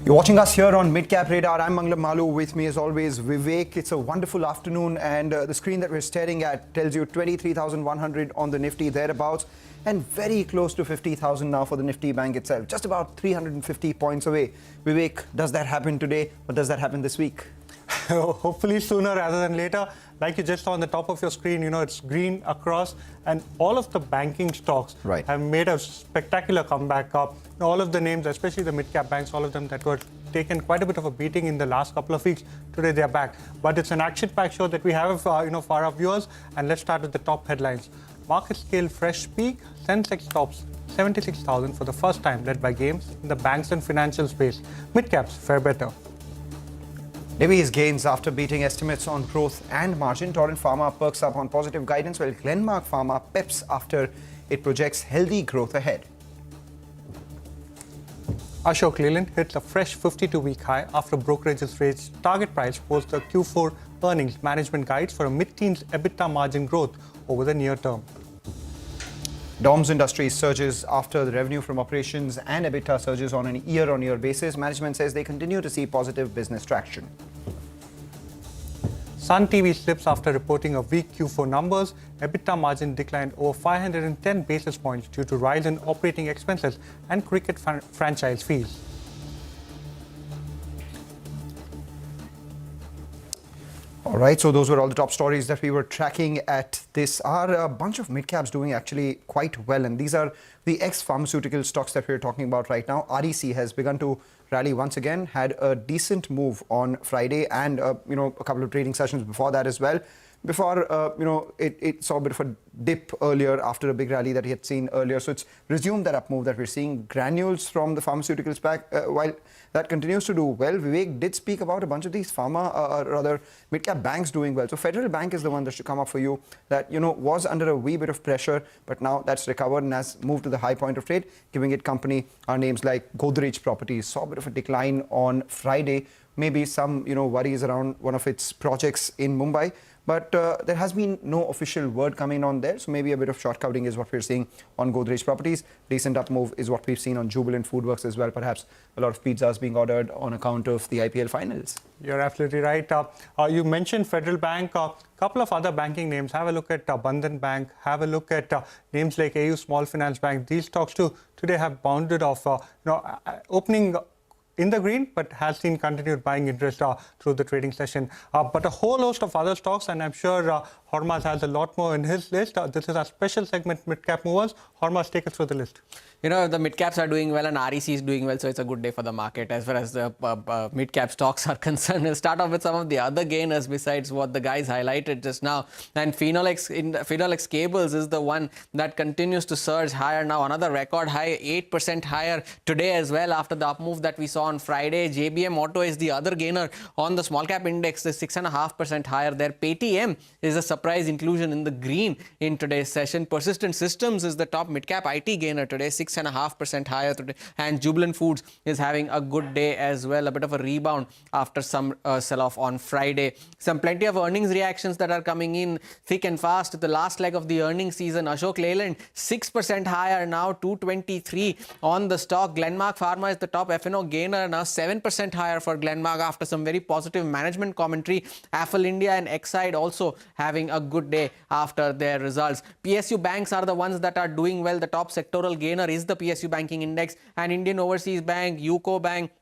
You're watching us here on Midcap Radar. I'm Manglam Malu. With me, as always, Vivek. It's a wonderful afternoon, and the screen that we're staring at tells you 23,100 on the Nifty thereabouts, and very close to 50,000 now for the Nifty Bank itself. Just about 350 points away. Vivek, does that happen today, or does that happen this week? Hopefully sooner rather than later. Like you just saw on the top of your screen, it's green across, and all of the banking stocks have made a spectacular comeback up. All of the names, especially the mid-cap banks, all of them that were taken quite a bit of a beating in the last couple of weeks, today they're back. But it's an action-packed show that we have for our viewers, and let's start with the top headlines. Market scale fresh peak, Sensex tops 76,000 for the first time, led by gains in the banks and financial space. Mid-caps fare better. Nibby's gains after beating estimates on growth and margin. Torrent Pharma perks up on positive guidance, while Glenmark Pharma peps after it projects healthy growth ahead. Ashok Leyland hits a fresh 52-week high after brokerages raised target price post the Q4 earnings. Management guides for a mid-teens EBITDA margin growth over the near term. DOMS Industries surges after the revenue from operations and EBITDA surges on a year-on-year basis. Management says they continue to see positive business traction. Sun TV slips after reporting a weak Q4 numbers. EBITDA margin declined over 510 basis points due to rise in operating expenses and cricket franchise fees. All right, so those were all the top stories that we were tracking at this hour. A bunch of mid-caps doing actually quite well, and these are the ex-pharmaceutical stocks that we're talking about right now. REC has begun to rally once again, had a decent move on Friday and, a couple of trading sessions before that as well. Before, it saw a bit of a dip earlier after a big rally that he had seen earlier. So it's resumed that up move that we're seeing. Granules from the pharmaceuticals pack, while that continues to do well. Vivek did speak about a bunch of these rather mid-cap banks doing well. So Federal Bank is the one that should come up for you that, was under a wee bit of pressure, but now that's recovered and has moved to the high point of trade, giving it company. Names like Godrej Properties saw a bit of a decline on Friday. Maybe some, worries around one of its projects in Mumbai. But there has been no official word coming on there. So maybe a bit of short covering is what we're seeing on Godrej Properties. Decent up move is what we've seen on Jubilant Foodworks as well. Perhaps a lot of pizzas being ordered on account of the IPL finals. You're absolutely right. You mentioned Federal Bank. A couple of other banking names. Have a look at Bandhan Bank. Have a look at names like AU Small Finance Bank. These stocks too today have bounded off, opening in the green, but has seen continued buying interest through the trading session. But a whole host of other stocks, and I'm sure Hormaz has a lot more in his list. This is our special segment, Midcap Movers. Hormaz, take us through the list. The mid-caps are doing well and REC is doing well, so it's a good day for the market as far as the mid-cap stocks are concerned. We'll start off with some of the other gainers besides what the guys highlighted just now. And Phenolics Cables is the one that continues to surge higher now. Another record high, 8% higher today as well after the up move that we saw on Friday. JBM Auto is the other gainer on the small cap index, is 6.5% higher there. Paytm is a surprise inclusion in the green in today's session. Persistent Systems is the top mid-cap IT gainer today, 6.5% higher today. And Jubilant Foods is having a good day as well, a bit of a rebound after some sell-off on Friday. Plenty of earnings reactions that are coming in thick and fast. The last leg of the earnings season, Ashok Leyland 6% higher now, 223 on the stock. Glenmark Pharma is the top F&O gainer now, 7% higher for Glenmark after some very positive management commentary. Affle India and Exide also having a good day after their results. PSU banks are the ones that are doing well. The top sectoral gainer is the PSU banking index, and Indian Overseas Bank, UCO Bank,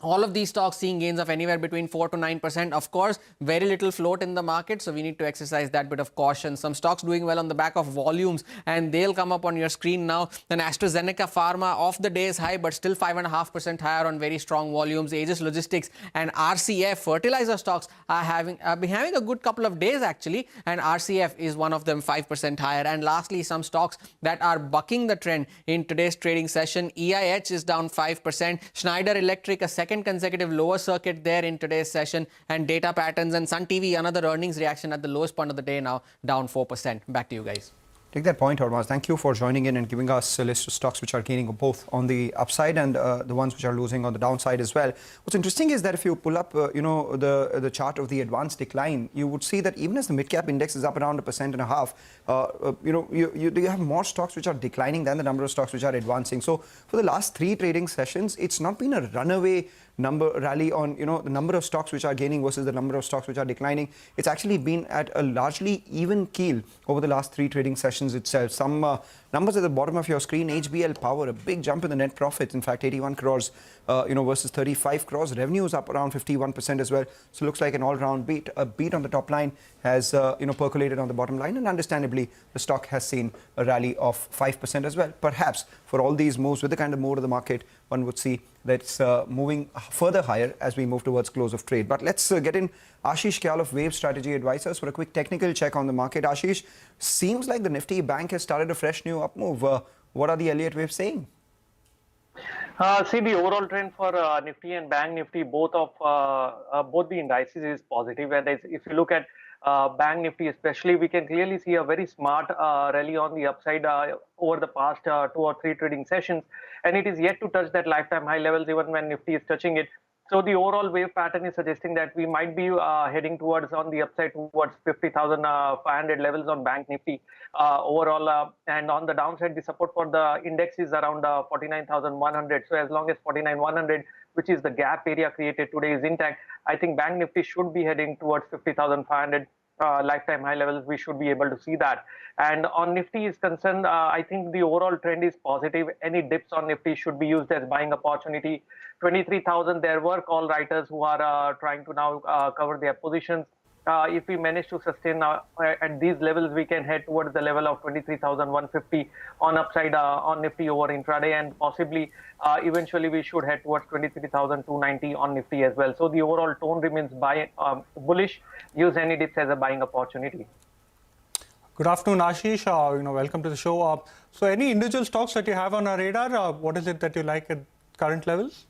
all of these stocks seeing gains of anywhere between 4 to 9%. Of course, very little float in the market, so we need to exercise that bit of caution. Some stocks doing well on the back of volumes, and they'll come up on your screen now. Then AstraZeneca Pharma off the day's high, but still 5.5% higher on very strong volumes. Aegis Logistics and RCF fertilizer stocks have been having a good couple of days actually, and RCF is one of them, 5% higher. And lastly, some stocks that are bucking the trend in today's trading session. EIH is down 5%. Schneider Electric, a second consecutive lower circuit there in today's session, and Data Patterns and Sun TV, another earnings reaction at the lowest point of the day now, down 4%. Back to you guys. Take that point, Hormaz. Thank you for joining in and giving us a list of stocks which are gaining both on the upside and the ones which are losing on the downside as well. What's interesting is that if you pull up, the chart of the advanced decline, you would see that even as the mid-cap index is up around 1.5%, you have more stocks which are declining than the number of stocks which are advancing. So for the last 3 trading sessions, it's not been a runaway rally on, the number of stocks which are gaining versus the number of stocks which are declining. It's actually been at a largely even keel over the last 3 trading sessions itself. Some numbers at the bottom of your screen. HBL Power, a big jump in the net profits. In fact, 81 crores, versus 35 crores. Revenues up around 51% as well. So looks like an all-round beat. A beat on the top line has, percolated on the bottom line. And understandably, the stock has seen a rally of 5% as well. Perhaps for all these moves, with the kind of mode of the market, one would see that it's moving further higher as we move towards close of trade. But let's get in Ashish Kyal of Wave Strategy Advisors for a quick technical check on the market. Ashish, seems like the Nifty Bank has started a fresh new up move. What are the Elliott Waves saying? See, the overall trend for Nifty and Bank Nifty, both the indices is positive. And if you look at Bank Nifty especially, we can clearly see a very smart rally on the upside over the past 2 or 3 trading sessions. And it is yet to touch that lifetime high levels even when Nifty is touching it. So the overall wave pattern is suggesting that we might be heading towards on the upside towards 50,500 levels on Bank Nifty overall. And on the downside, the support for the index is around 49,100. So as long as 49,100, which is the gap area created today, is intact, I think Bank Nifty should be heading towards 50,500 lifetime high levels. We should be able to see that. And on Nifty is concerned, I think the overall trend is positive. Any dips on Nifty should be used as buying opportunity. 23,000, there were call writers who are trying to now cover their positions. If we manage to sustain at these levels, we can head towards the level of 23,150 on upside on Nifty over intraday, and possibly eventually we should head towards 23,290 on Nifty as well. So the overall tone remains bullish. Use any dips as a buying opportunity. Good afternoon, Ashish. Welcome to the show. So any individual stocks that you have on our radar, what is it that you like at current levels?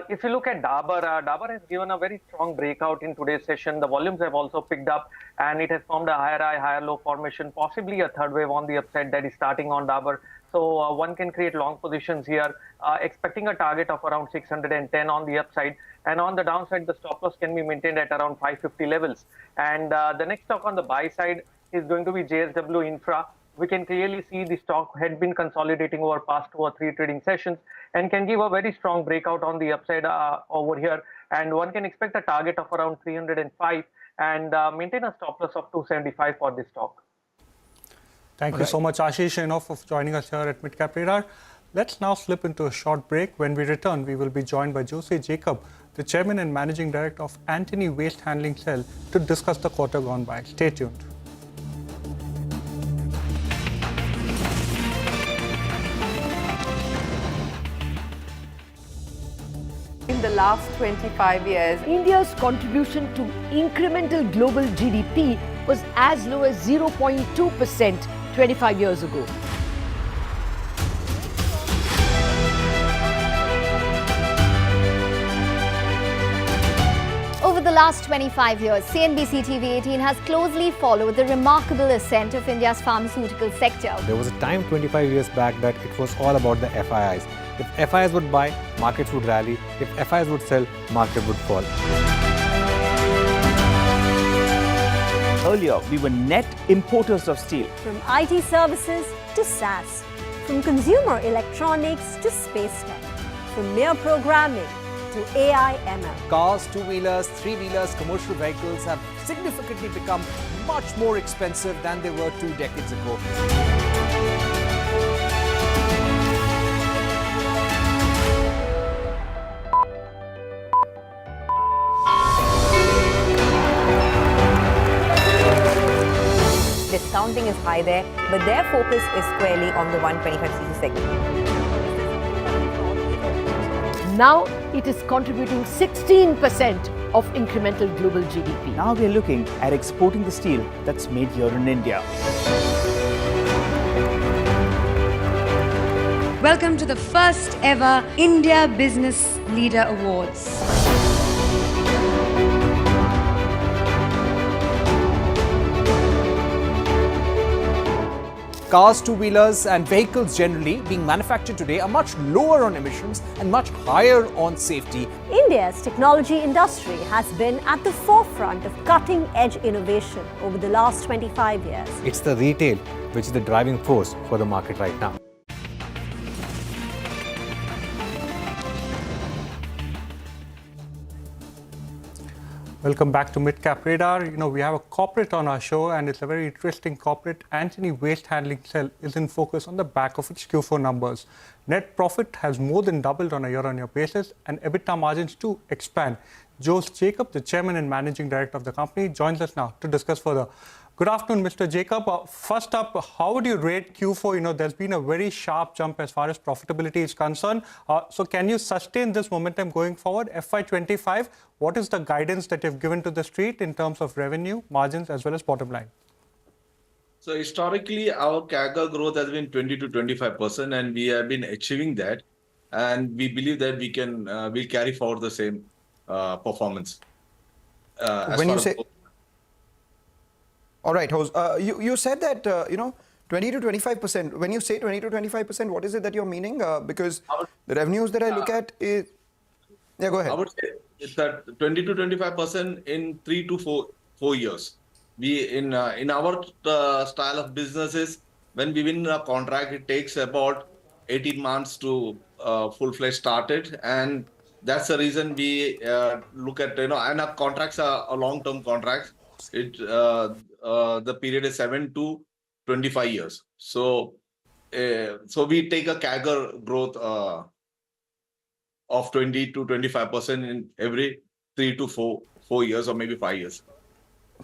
If you look at Dabur, Dabur has given a very strong breakout in today's session. The volumes have also picked up and it has formed a higher high, higher low formation, possibly a third wave on the upside that is starting on Dabur. So one can create long positions here, expecting a target of around 610 on the upside. And on the downside, the stop loss can be maintained at around 550 levels. And the next stock on the buy side is going to be JSW Infra. We can clearly see the stock had been consolidating over past 2 or 3 trading sessions and can give a very strong breakout on the upside over here. And one can expect a target of around 305 and maintain a stop loss of 275 for this stock. Thank you so much, Ashish, for joining us here at Midcap Radar. Let's now slip into a short break. When we return, we will be joined by Jose Jacob, the Chairman and Managing Director of Antony Waste Handling Cell, to discuss the quarter gone by. Stay tuned. In the last 25 years, India's contribution to incremental global GDP was as low as 0.2% 25 years ago. Over the last 25 years, CNBC-TV18 has closely followed the remarkable ascent of India's pharmaceutical sector. There was a time 25 years back that it was all about the FIIs. If FIIs would buy, markets would rally. If FIIs would sell, market would fall. Earlier, we were net importers of steel. From IT services to SaaS, from consumer electronics to space tech, from mere programming to AI ML. Cars, two-wheelers, three-wheelers, commercial vehicles have significantly become much more expensive than they were 2 decades ago. Discounting is high there, but their focus is squarely on the 125cc segment. Now it is contributing 16% of incremental global GDP. Now we are looking at exporting the steel that's made here in India. Welcome to the first ever India Business Leader Awards. Cars, two-wheelers and vehicles generally being manufactured today are much lower on emissions and much higher on safety. India's technology industry has been at the forefront of cutting-edge innovation over the last 25 years. It's the retail which is the driving force for the market right now. Welcome back to Midcap Radar. We have a corporate on our show, and it's a very interesting corporate. Antony Waste Handling Cell is in focus on the back of its Q4 numbers. Net profit has more than doubled on a year-on-year basis, and EBITDA margins too expand. Jose Jacob, the chairman and managing director of the company, joins us now to discuss further. Good afternoon, Mr. Jacob. First up, how would you rate Q4? There's been a very sharp jump as far as profitability is concerned. So can you sustain this momentum going forward? FY25, what is the guidance that you've given to the street in terms of revenue, margins, as well as bottom line? So historically, our CAGR growth has been 20 to 25%, and we have been achieving that. And we believe that we'll carry forward the same performance. When you say... All right, Jose. You said that, 20 to 25%. When you say 20 to 25%, what is it that you're meaning? Because the revenues that I look at is... Yeah, go ahead. I would say it's that 20 to 25% in 3 to 4 years. In our style of businesses, when we win a contract, it takes about 18 months to full-fledged start it. And that's the reason we look at, and our contracts are long-term contracts. The period is 7 to 25 years. So we take a CAGR growth of 20 to 25% in every 3 to 4 years or maybe 5 years.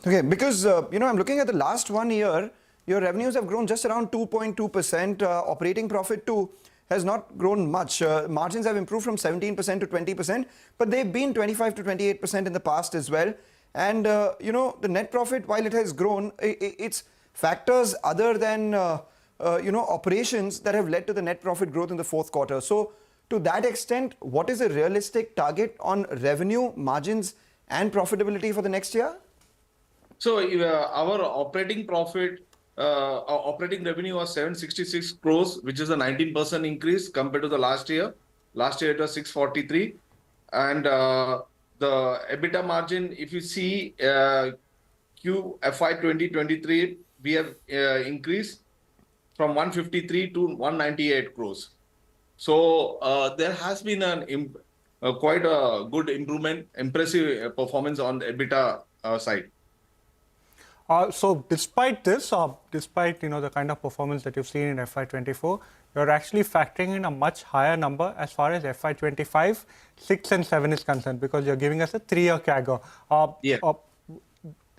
Okay, because, I'm looking at the last 1 year, your revenues have grown just around 2.2%. Operating profit too has not grown much. Margins have improved from 17% to 20%, but they've been 25 to 28% in the past as well. And, the net profit, while it has grown, it's factors other than, operations that have led to the net profit growth in the fourth quarter. So, to that extent, what is a realistic target on revenue, margins and profitability for the next year? So, our operating profit, our operating revenue was 766 crores, which is a 19% increase compared to the last year. Last year, it was 643. And the EBITDA margin, if you see FY 2023, we have increased from 153 to 198 crores. So there has been quite a good improvement, impressive performance on the EBITDA side. So despite this, despite the kind of performance that you've seen in FY24, you're actually factoring in a much higher number as far as FY25, 6 and 7 is concerned, because you're giving us a 3-year CAGR.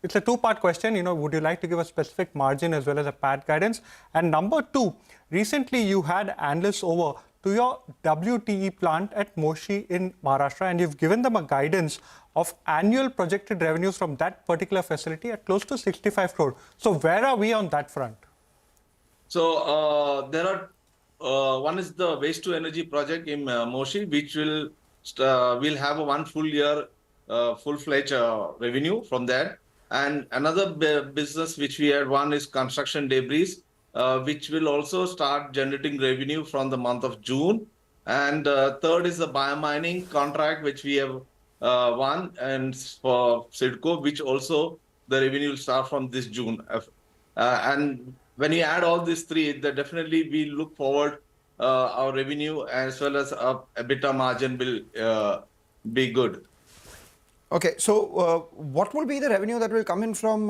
It's a two-part question. Would you like to give a specific margin as well as a PAT guidance? And number 2, recently you had analysts over to your WTE plant at Moshi in Maharashtra, and you've given them a guidance of annual projected revenues from that particular facility at close to 65 crore. So where are we on that front? So there are, one is the waste to energy project in Moshi, which will have a 1 full year full-fledged revenue from that. And another business which we had, one is construction debris, which will also start generating revenue from the month of June. And third is the biomining contract, which we have won, and for CIDCO, which also the revenue will start from this June. And when you add all these three, then definitely we look forward our revenue as well as our EBITDA margin will be good. Okay, so what will be the revenue that will come in from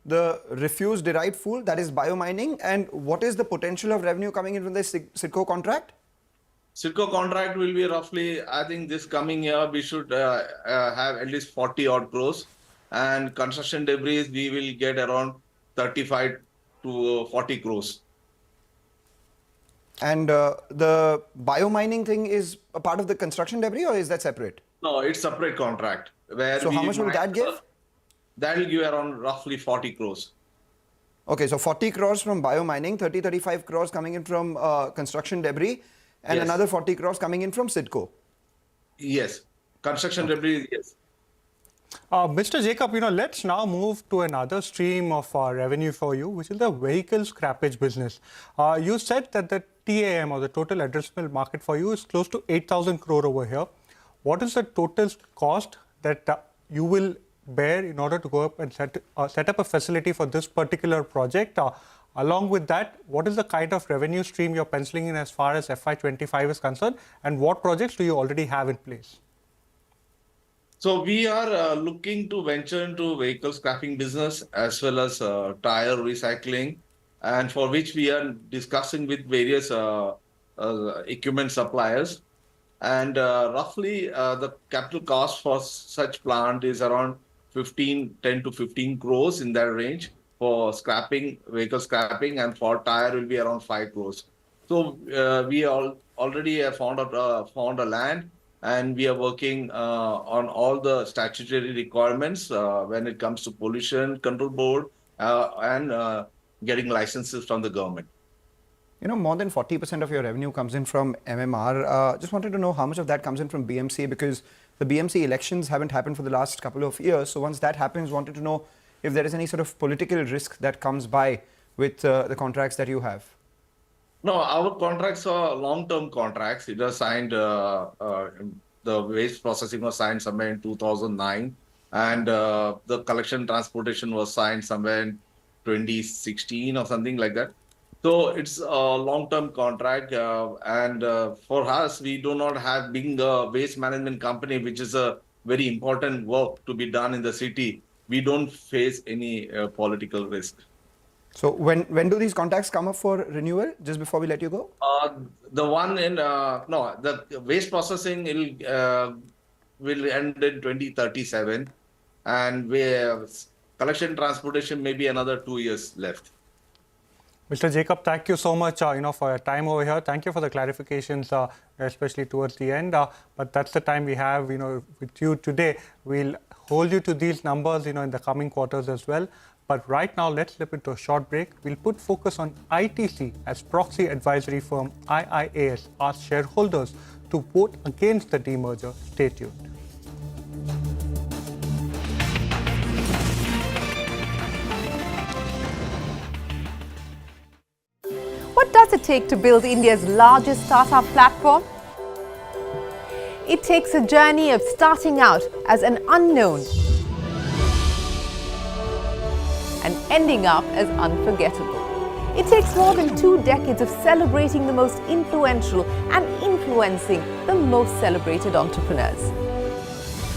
the refuse derived fuel, that is biomining, and what is the potential of revenue coming in from the CIDCO contract? CIDCO contract will be roughly, I think this coming year, we should have at least 40 odd crores. And construction debris, we will get around 35 to 40 crores. And the biomining thing is a part of the construction debris, or is that separate? No, it's separate contract. So how much will that give? That will give around roughly 40 crores. Okay, so 40 crores from biomining, 35 crores coming in from construction debris, and another 40 crores coming in from CIDCO. Yes, construction debris, yes. Mr. Jacob, let's now move to another stream of revenue for you, which is the vehicle scrappage business. You said that the TAM, or the total addressable market for you, is close to 8,000 crore over here. What is the total cost that you will bear in order to go up and set up a facility for this particular project? Along with that, what is the kind of revenue stream you're penciling in as far as FY25 is concerned, and what projects do you already have in place? So we are looking to venture into vehicle scrapping business as well as tire recycling, and for which we are discussing with various equipment suppliers. And roughly the capital cost for such plant is around 10 to 15 crores in that range for scrapping, vehicle scrapping, and for tire will be around 5 crores. So we already have found a land, and we are working on all the statutory requirements when it comes to pollution control board and getting licenses from the government. You know, more than 40% of your revenue comes in from MMR. Just wanted to know how much of that comes in from BMC, because the BMC elections haven't happened for the last couple of years. So once that happens, wanted to know if there is any sort of political risk that comes by with the contracts that you have. No, our contracts are long-term contracts. It was signed, the waste processing was signed somewhere in 2009, and the collection transportation was signed somewhere in 2016 or something like that. So it's a long-term contract, and for us, we do not have, being a waste management company, which is a very important work to be done in the city, we don't face any political risk. So when do these contracts come up for renewal, just before we let you go? The one in, no, the waste processing will end in 2037, and collection transportation maybe another 2 years left. Mr. Jacob, thank you so much for your time over here. Thank you for the clarifications, especially towards the end. But that's the time we have with you today. We'll hold you to these numbers in the coming quarters as well. But right now, let's slip into a short break. We'll put focus on ITC as proxy advisory firm IIAS asked shareholders to vote against the demerger. Stay tuned. What does it take to build India's largest startup platform? It takes a journey of starting out as an unknown and ending up as unforgettable. It takes more than 2 decades of celebrating the most influential and influencing the most celebrated entrepreneurs.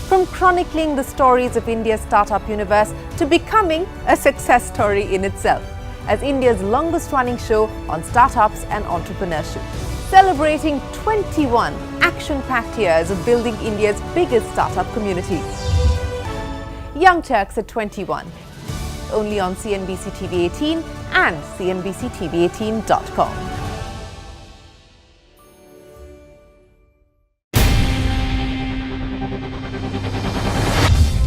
From chronicling the stories of India's startup universe to becoming a success story in itself, as India's longest running show on startups and entrepreneurship, celebrating 21 action-packed years of building India's biggest startup community. Young Turks at 21, only on CNBC-TV18 and CNBCTV18.com.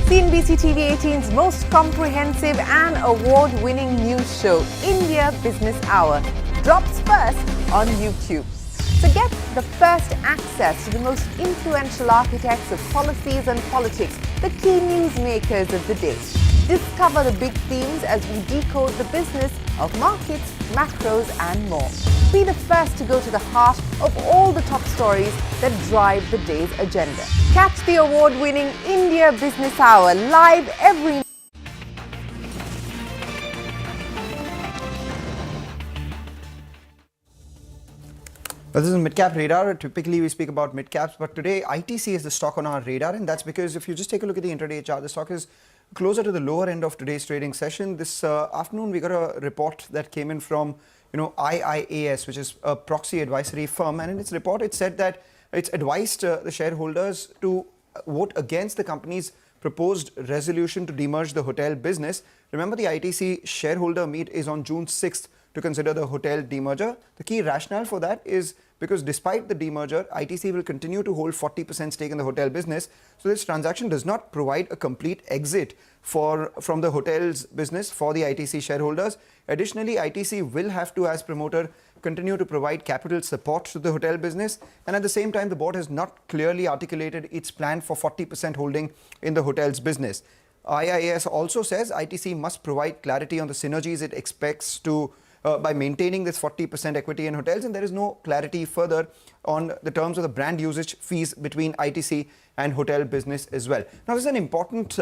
CNBC-TV18's most comprehensive and award-winning news show, India Business Hour, drops first on YouTube. So get the first access to the most influential architects of policies and politics, the key newsmakers of the day. Discover the big themes as we decode the business of markets, macros, and more. Be the first to go to the heart of all the top stories that drive the day's agenda. Catch the award-winning India Business Hour live every This is Midcap Radar. Typically, we speak about midcaps, but today ITC is the stock on our radar, and that's because if you just take a look at the intraday chart, the stock is closer to the lower end of today's trading session. This afternoon, we got a report that came in from IIAS, which is a proxy advisory firm, and in its report, it said that it's advised the shareholders to vote against the company's proposed resolution to demerge the hotel business. Remember, the ITC shareholder meet is on June 6th to consider the hotel demerger. The key rationale for that is because despite the demerger, ITC will continue to hold 40% stake in the hotel business. So this transaction does not provide a complete exit from the hotel's business for the ITC shareholders. Additionally, ITC will have to, as promoter, continue to provide capital support to the hotel business. And at the same time, the board has not clearly articulated its plan for 40% holding in the hotel's business. IIAS also says ITC must provide clarity on the synergies it expects to by maintaining this 40% equity in hotels, and there is no clarity further on the terms of the brand usage fees between ITC and hotel business as well. Now, this is an important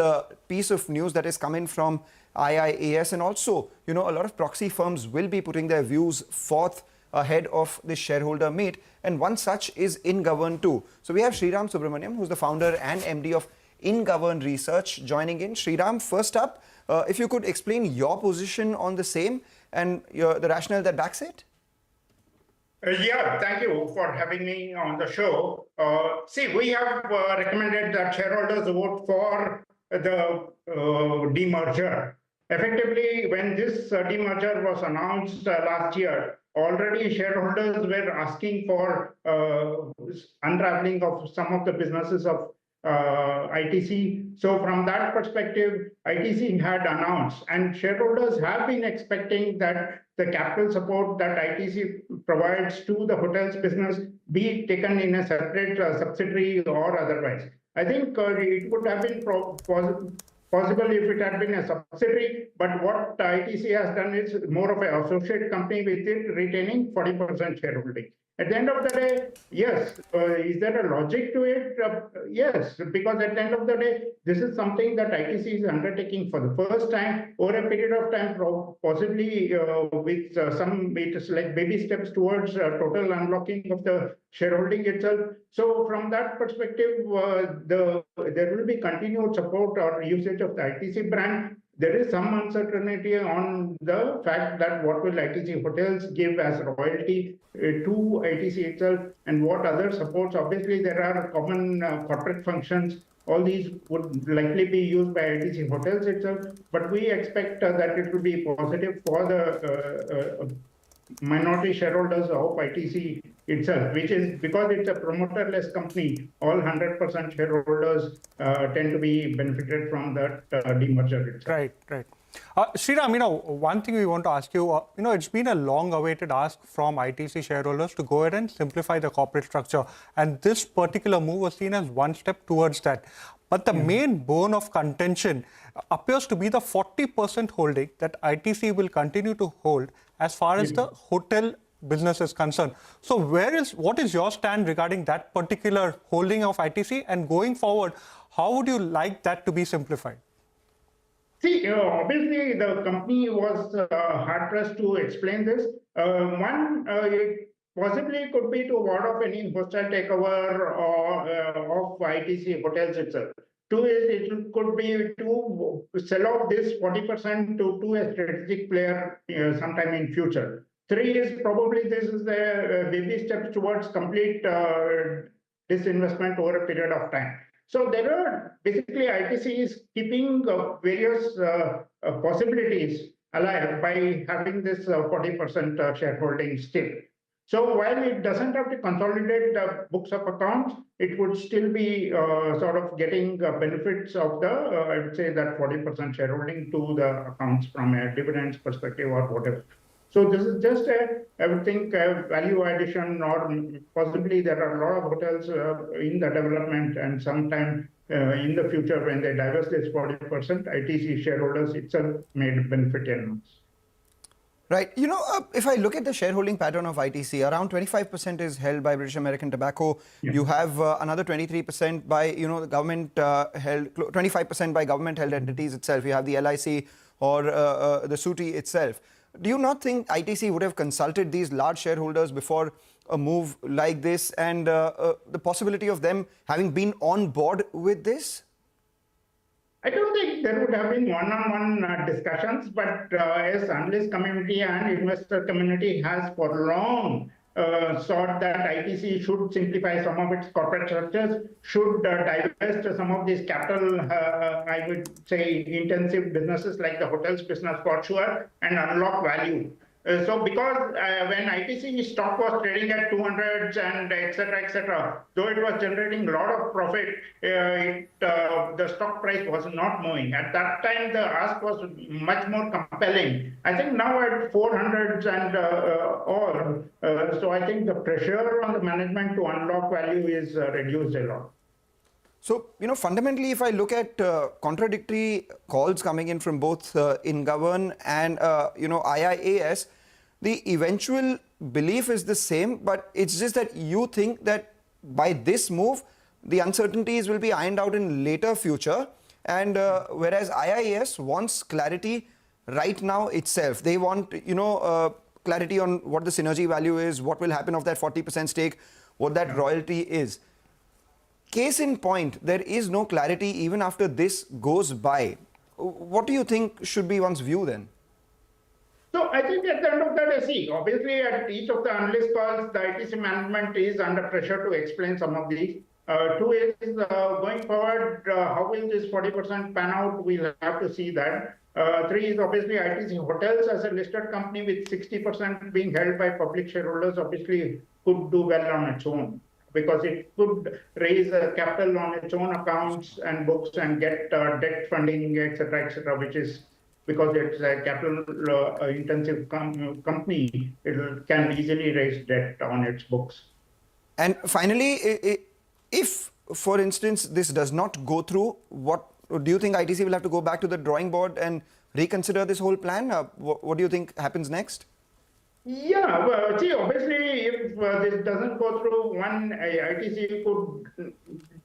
piece of news that is coming from IIAS, and also, a lot of proxy firms will be putting their views forth ahead of the shareholder meet, and one such is InGovern too. So we have Sriram Subramaniam, who's the founder and MD of InGovern Research, joining in. Sriram, first up, if you could explain your position on the same and the rationale that backs it. Yeah, thank you for having me on the show. See, we have recommended that shareholders vote for the demerger. Effectively, when this demerger was announced last year, already shareholders were asking for unraveling of some of the businesses of ITC. So from that perspective, ITC had announced, and shareholders have been expecting that the capital support that ITC provides to the hotels business be taken in a separate subsidiary or otherwise. I think it would have been possible if it had been a subsidiary, but what ITC has done is more of an associate company with it retaining 40% shareholding. At the end of the day, yes, is there a logic to it? Yes, because at the end of the day, this is something that ITC is undertaking for the first time over a period of time, possibly with some, it is like baby steps towards total unlocking of the shareholding itself. So from that perspective, there will be continued support or usage of the ITC brand. There is some uncertainty on the fact that what will ITC Hotels give as royalty to ITC itself and what other supports. Obviously, there are common corporate functions. All these would likely be used by ITC Hotels itself, but we expect that it will be positive for the minority shareholders of ITC itself, which is because it's a promoter-less company, all 100% shareholders tend to be benefited from that demerger itself. Right. Sriram, one thing we want to ask you, it's been a long-awaited ask from ITC shareholders to go ahead and simplify the corporate structure. And this particular move was seen as one step towards that. But the main bone of contention appears to be the 40% holding that ITC will continue to hold as far as the hotel business is concerned. So what is your stand regarding that particular holding of ITC, and going forward, how would you like that to be simplified? See, obviously the company was hard-pressed to explain this. It possibly could be to ward off any hostile takeover of ITC Hotels itself. Two is it could be to sell off this 40% to a strategic player sometime in future. Three is probably this is the baby steps towards complete disinvestment over a period of time. So there are basically ITC is keeping various possibilities alive by having this 40% shareholding still. So while it doesn't have to consolidate the books of accounts, it would still be sort of getting benefits of the, I would say that 40% shareholding to the accounts from a dividends perspective or whatever. So this is just I would think, a value addition, or possibly there are a lot of hotels in the development, and sometime in the future when they divest this 40%, ITC shareholders itself may benefit enormously. Right. If I look at the shareholding pattern of ITC, around 25% is held by British American Tobacco. Yeah. You have another 23% by, the government held, 25% by government held entities itself. You have the LIC or the SUTI itself. Do you not think ITC would have consulted these large shareholders before a move like this, and the possibility of them having been on board with this? I don't think there would have been one-on-one discussions, but as analyst community and investor community has for long sought that ITC should simplify some of its corporate structures, should divest some of these capital, I would say, intensive businesses like the hotels business for sure, and unlock value. So because when ITC stock was trading at 200s and etc., though it was generating a lot of profit, the stock price was not moving. At that time, the ask was much more compelling. I think now at 400s and all, so I think the pressure on the management to unlock value is reduced a lot. So, fundamentally, if I look at contradictory calls coming in from both InGovern and, IIAS, the eventual belief is the same, but it's just that you think that by this move, the uncertainties will be ironed out in later future. And whereas IIAS wants clarity right now itself. They want, clarity on what the synergy value is, what will happen of that 40% stake, what that royalty is. case in point, there is no clarity even after this goes by. What do you think should be one's view then? So I think at the end of the day, see, obviously at each of the analyst calls, the ITC management is under pressure to explain some of these. Two is going forward, how will this 40% pan out? We'll have to see that. Three is obviously ITC Hotels as a listed company with 60% being held by public shareholders obviously could do well on its own, because it could raise capital on its own accounts and books and get debt funding, etc., which is, because it's a capital intensive company, it can easily raise debt on its books. And finally, if, for instance, this does not go through, what do you think ITC will have to go back to the drawing board and reconsider this whole plan? What do you think happens next? Yeah, well, see, obviously, if this doesn't go through, ITC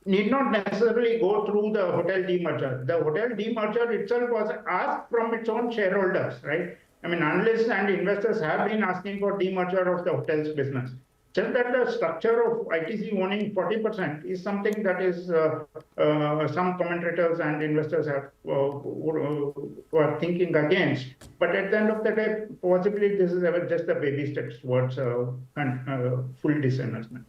need not necessarily go through the hotel demerger. The hotel demerger itself was asked from its own shareholders, right? I mean, analysts and investors have been asking for demerger of the hotels business. Just that the structure of ITC owning 40% is something that is some commentators and investors were thinking against. But at the end of the day, possibly this is just a baby steps towards full disinvestment.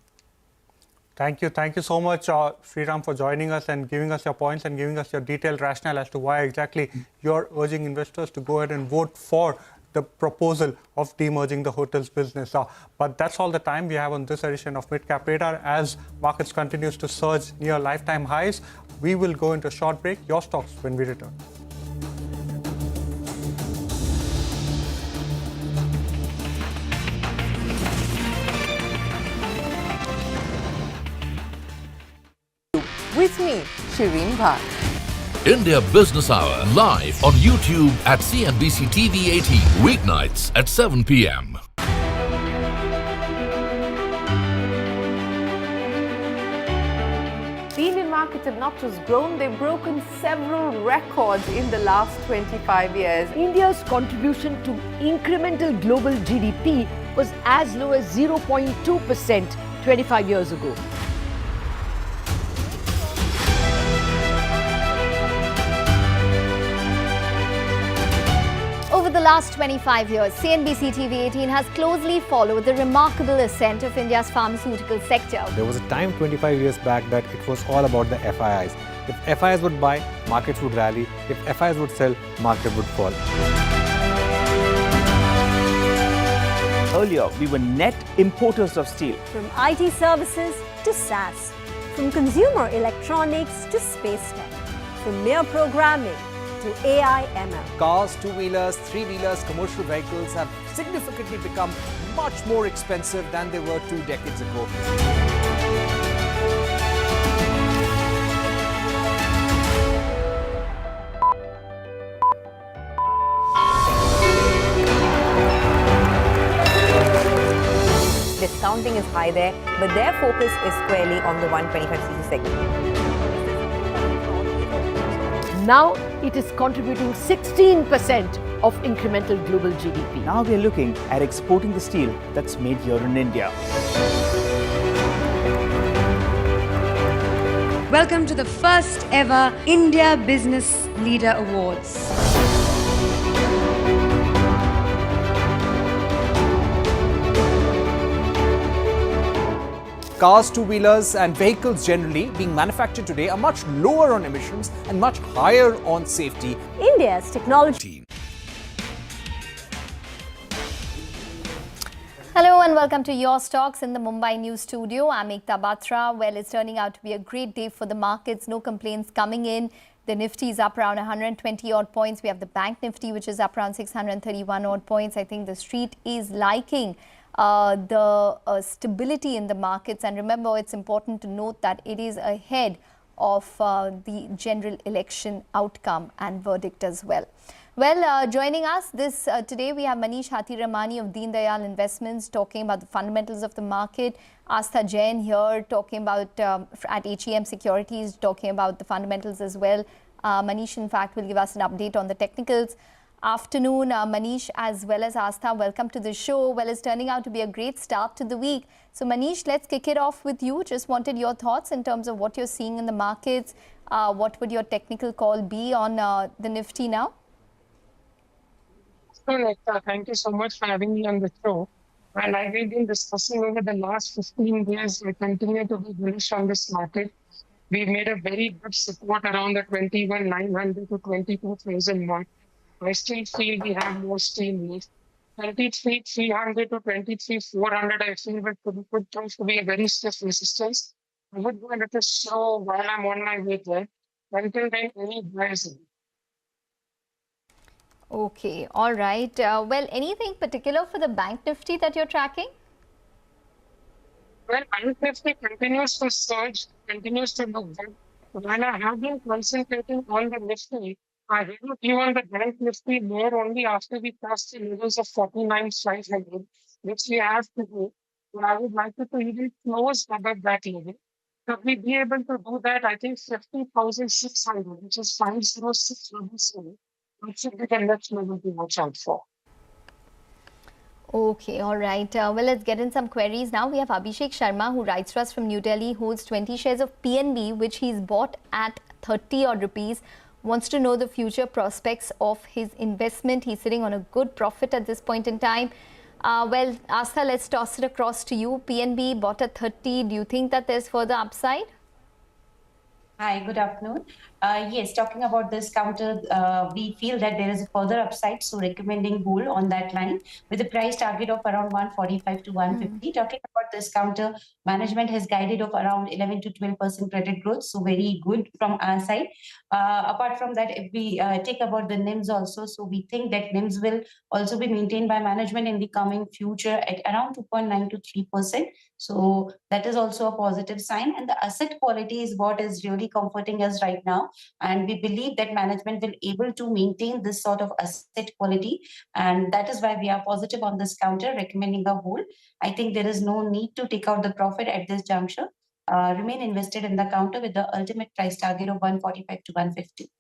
Thank you so much, Sriram, for joining us and giving us your points and giving us your detailed rationale as to why exactly you're urging investors to go ahead and vote for the proposal of demerging the hotels business. But that's all the time we have on this edition of Midcap Radar. As markets continues to surge near lifetime highs, we will go into a short break. Your stocks when we return. With me, Shireen Bhat. India Business Hour live on YouTube at CNBC-TV18 weeknights at 7 p.m. The Indian markets have not just grown, they've broken several records in the last 25 years. India's contribution to incremental global GDP was as low as 0.2% 25 years ago. Over the last 25 years, CNBC-TV18 has closely followed the remarkable ascent of India's pharmaceutical sector. There was a time 25 years back that it was all about the FIIs. If FIIs would buy, markets would rally. If FIIs would sell, market would fall. Earlier, we were net importers of steel. From IT services to SaaS, from consumer electronics to space tech, from mere programming to AI ML. Cars, two-wheelers, three-wheelers, commercial vehicles have significantly become much more expensive than they were 2 decades ago. Discounting is high there, but their focus is squarely on the 125cc segment. Now it is contributing 16% of incremental global GDP. Now we are looking at exporting the steel that's made here in India. Welcome to the first ever India Business Leader Awards. Cars, two-wheelers and vehicles generally being manufactured today are much lower on emissions and much higher on safety. India's technology. Hello and welcome to Your Stocks in the Mumbai News Studio. I'm Ekta Batra. Well, it's turning out to be a great day for the markets. No complaints coming in. The Nifty is up around 120 odd points. We have the Bank Nifty, which is up around 631 odd points. I think the street is liking the stability in the markets, and remember, it's important to note that it is ahead of the general election outcome and verdict as well. Well, joining us today we have Manish Hathi-Ramani of Deen Dayal Investments talking about the fundamentals of the market. Astha Jain here talking about at HEM Securities talking about the fundamentals as well. Manish, in fact, will give us an update on the technicals. afternoon, Manish as well as Astha. Welcome to the show. Well, it's turning out to be a great start to the week. So, Manish, let's kick it off with you. Just wanted your thoughts in terms of what you're seeing in the markets. What would your technical call be on the Nifty now? So, thank you so much for having me on the show. And I've been discussing over the last 15 days, we continue to be bullish on this market. We've made a very good support around the 21,900 to 22,000 mark. I still feel we have more steam left. 23,300 to 23,400, I feel could prove to be a very stiff resistance. I would go a little slow while I'm on my way there. Until then, any buyers in. Okay, all right. Well, anything particular for the Bank Nifty that you're tracking? Well, Bank Nifty continues to surge, continues to look good. When I have been concentrating on the Nifty, I have a view on the Bank Nifty more only after we pass the levels of 49,500, which we have to do. But I would like it to even close above that level. So if we be able to do that, I think 50,600, which is 506.77. That should be the next level to watch out for. Okay, all right. Well, let's get in some queries now. We have Abhishek Sharma, who writes to us from New Delhi, holds 20 shares of PNB, which he's bought at 30 odd rupees. Wants to know the future prospects of his investment. He's sitting on a good profit at this point in time. Well, Astha, let's toss it across to you. PNB bought at 30. Do you think that there's further upside? Hi, good afternoon. Yes, talking about this counter, we feel that there is a further upside, so recommending hold on that line with a price target of around 145 to 150. Talking about this counter, management has guided of around 11 to 12% credit growth, so very good from our side. Apart from that, if we take about the NIMs also, so we think that NIMs will also be maintained by management in the coming future at around 2.9 to 3%. So that is also a positive sign, and the asset quality is what is really comforting us right now. And we believe that management will able to maintain this sort of asset quality. And that is why we are positive on this counter, recommending a hold. I think there is no need to take out the profit at this juncture. Remain invested in the counter with the ultimate price target of 145 to 150.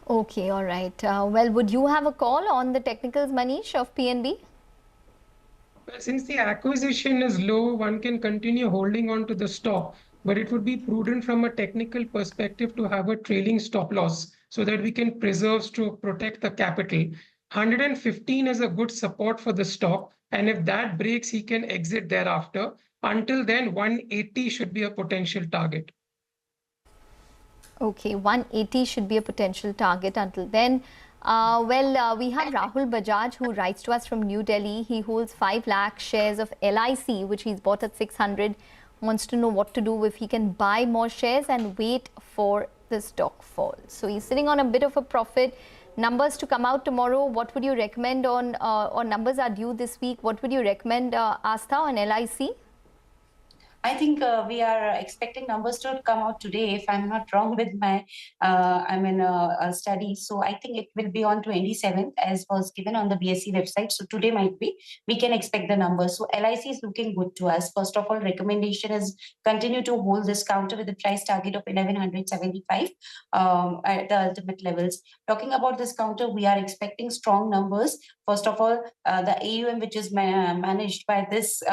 Okay, all right. Well, would you have a call on the technicals, Manish, of PNB? Well, since the acquisition is low, one can continue holding on to the stock. But it would be prudent from a technical perspective to have a trailing stop loss so that we can protect the capital. 115 is a good support for the stock, and if that breaks, he can exit thereafter. Until then, 180 should be a potential target. Okay, 180 should be a potential target until then. We have Rahul Bajaj, who writes to us from New Delhi. He holds 5 lakh shares of LIC, which he's bought at 600. Wants to know what to do, if he can buy more shares and wait for the stock fall. So he's sitting on a bit of a profit. Numbers to come out tomorrow. What would you recommend on, or numbers are due this week? What would you recommend, Astha, on LIC? I think we are expecting numbers to come out today, if I'm not wrong with my study. So I think it will be on 27th, as was given on the BSE website. So today might be, we can expect the numbers. So LIC is looking good to us. First of all, recommendation is continue to hold this counter with a price target of 1175 at the ultimate levels. Talking about this counter, we are expecting strong numbers. First of all, the AUM, which is managed by this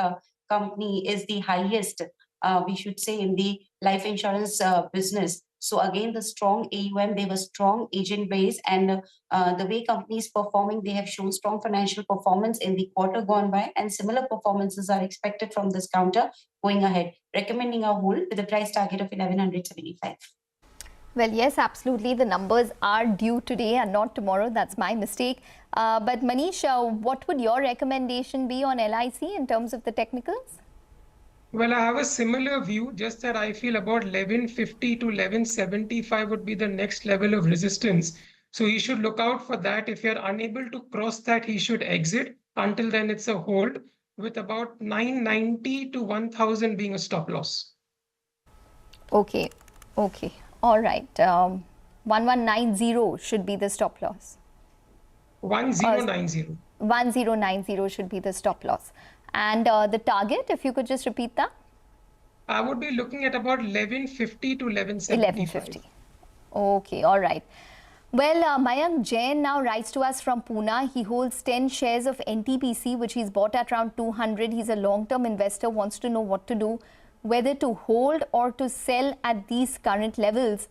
company, is the highest, we should say, in the life insurance business. So again, the strong AUM, they have a strong agent base, and the way companies performing, they have shown strong financial performance in the quarter gone by, and similar performances are expected from this counter going ahead. Recommending a hold with a price target of 1175. Well, yes, absolutely. The numbers are due today and not tomorrow. That's my mistake. But Manish, what would your recommendation be on LIC in terms of the technicals? Well, I have a similar view, just that I feel about 1150 to 1175 would be the next level of resistance. So he should look out for that. If you're unable to cross that, he should exit. Until then, it's a hold, with about 990 to 1000 being a stop loss. Okay. Okay. All right. 1190 should be the stop loss. 1090. 1090 should be the stop loss. And the target, if you could just repeat that? I would be looking at about 1150 to 1175. 1150. Okay, all right. Well, Mayank Jain now writes to us from Pune. He holds 10 shares of NTPC, which he's bought at around 200. He's a long-term investor, wants to know what to do, whether to hold or to sell at these current levels.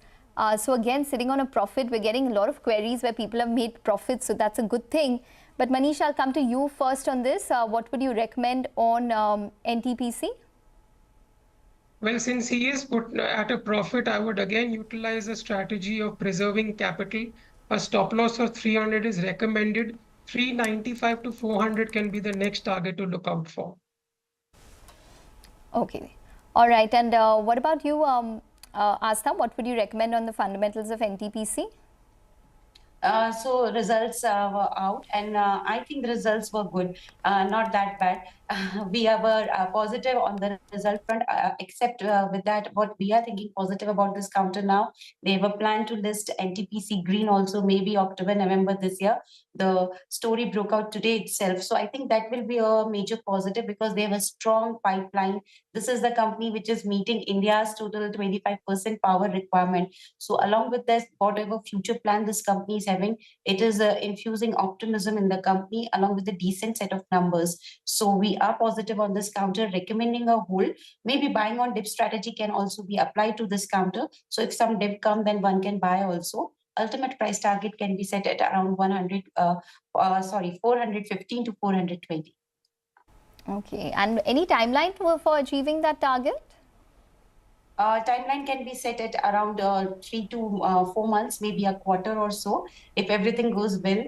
So again, sitting on a profit, we're getting a lot of queries where people have made profits, so that's a good thing. But Manish, I'll come to you first on this. What would you recommend on NTPC? Well, since he is put at a profit, I would again utilize a strategy of preserving capital. A stop loss of 300 is recommended. 395 to 400 can be the next target to look out for. Okay. All right. And what about you, Astha? What would you recommend on the fundamentals of NTPC? So results were out, and I think the results were good, not that bad. We were positive on the result front, except with that, what we are thinking positive about this counter now. They have a plan to list NTPC Green also, maybe October, November this year. The story broke out today itself. So I think that will be a major positive because they have a strong pipeline. This is the company which is meeting India's total 25% power requirement. So along with this, whatever future plan this company is having, it is infusing optimism in the company along with a decent set of numbers. So we are positive on this counter, recommending a hold. Maybe buying on dip strategy can also be applied to this counter. So if some dip come, then one can buy also. Ultimate price target can be set at around 415 to 420. Okay. And any timeline for achieving that target? Timeline can be set at around 3 to 4 months, maybe a quarter or so, if everything goes well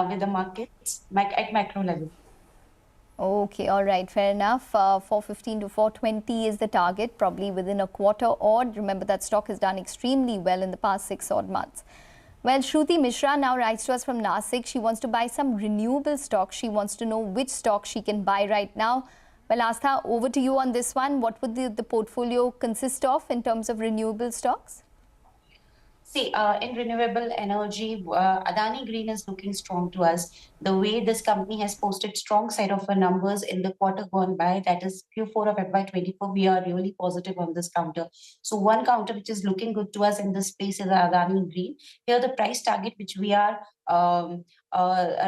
with the markets at macro level. Okay, all right, fair enough. 415 to 420 is the target, probably within a quarter odd. Remember that stock has done extremely well in the past 6 odd months. Well, Shruti Mishra now writes to us from Nasik. She wants to buy some renewable stock. She wants to know which stock she can buy right now. Well, Astha, over to you on this one. What would the portfolio consist of in terms of renewable stocks? See, in renewable energy, Adani Green is looking strong to us. The way this company has posted strong set of numbers in the quarter gone by, that is Q4 of FY24, we are really positive on this counter. So one counter which is looking good to us in this space is Adani Green. Here the price target which we are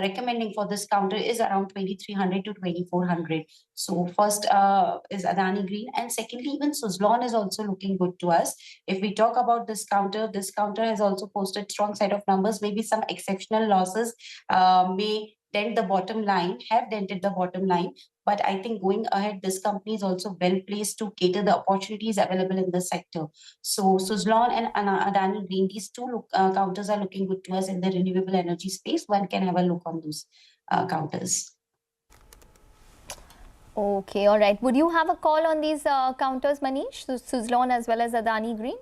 recommending for this counter is around 2300 to 2400. So first is Adani Green, and secondly even Suzlon is also looking good to us. If we talk about this counter has also posted strong set of numbers. Maybe some exceptional losses may dent the bottom line, have dented the bottom line. But I think going ahead, this company is also well placed to cater the opportunities available in the sector. So Suzlon and Adani Green, these two counters are looking good to us in the renewable energy space. One can have a look on those counters. Okay, all right. Would you have a call on these counters, Manish, Suzlon as well as Adani Green?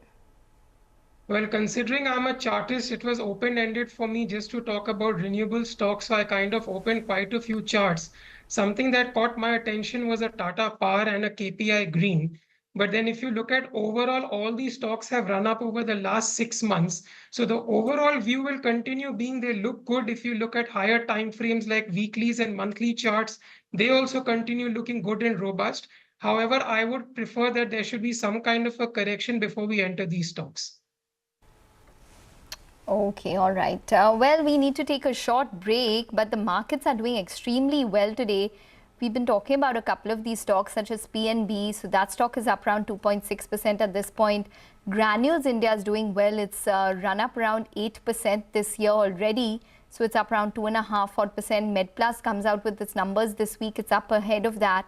Well, considering I'm a chartist, it was open-ended for me just to talk about renewable stocks. So I kind of opened quite a few charts. Something that caught my attention was a Tata Power and a KPI Green. But then if you look at overall, all these stocks have run up over the last 6 months. So the overall view will continue being they look good. If you look at higher time frames like weeklies and monthly charts, they also continue looking good and robust. However, I would prefer that there should be some kind of a correction before we enter these stocks. Okay, all right. Well, we need to take a short break, but the markets are doing extremely well today. We've been talking about a couple of these stocks such as PNB. So that stock is up around 2.6% at this point. Granules India is doing well. It's run up around 8% this year already. So it's up around 2.5%. MedPlus comes out with its numbers this week. It's up ahead of that.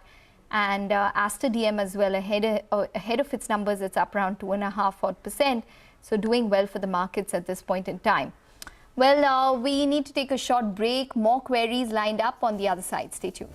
And Aster DM as well, ahead of its numbers, it's up around 2.5%. So doing well for the markets at this point in time. Well, we need to take a short break. More queries lined up on the other side. Stay tuned.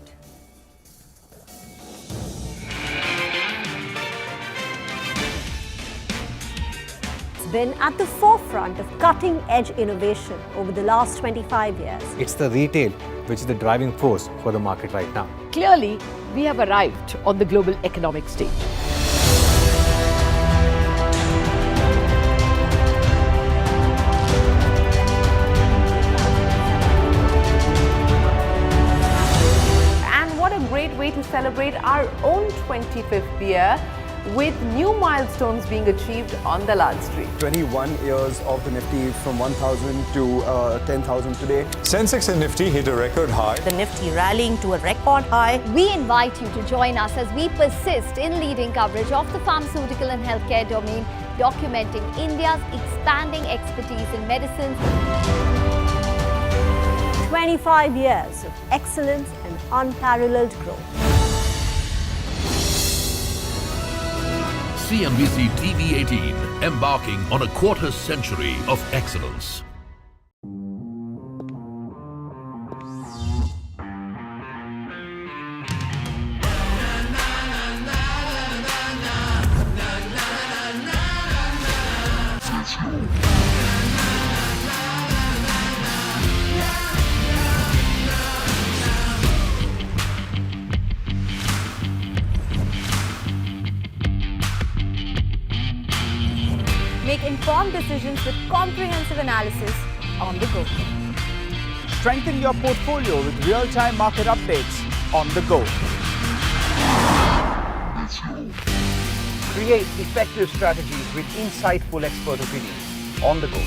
It's been at the forefront of cutting-edge innovation over the last 25 years. It's the retail which is the driving force for the market right now. Clearly, we have arrived on the global economic stage. Great way to celebrate our own 25th year. with new milestones being achieved on Dalal Street. 21 years of the Nifty from 1,000 to 10,000 today. Sensex and Nifty hit a record high. The Nifty rallying to a record high. We invite you to join us as we persist in leading coverage of the pharmaceutical and healthcare domain, documenting India's expanding expertise in medicines. 25 years of excellence and unparalleled growth. CNBC-TV18, embarking on a quarter-century of excellence. Make informed decisions with comprehensive analysis on the go. Strengthen your portfolio with real-time market updates on the go. Create effective strategies with insightful expert opinions on the go.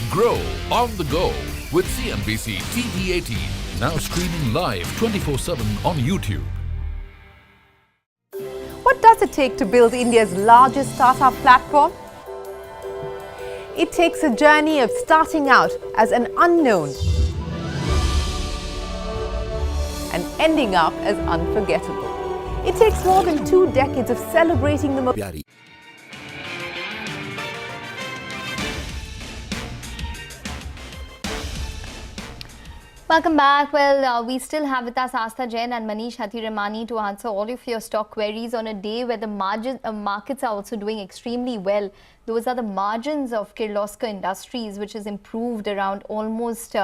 Grow on the go with CNBC-TV18, now streaming live 24/7 on YouTube. What does it take to build India's largest startup platform? It takes a journey of starting out as an unknown and ending up as unforgettable. It takes more than 2 decades of celebrating the most. Welcome back. Well, we still have with us Astha Jain and Manish Hathiramani to answer all of your stock queries on a day where the markets are also doing extremely well. Those are the margins of Kirloskar Industries, which has improved around almost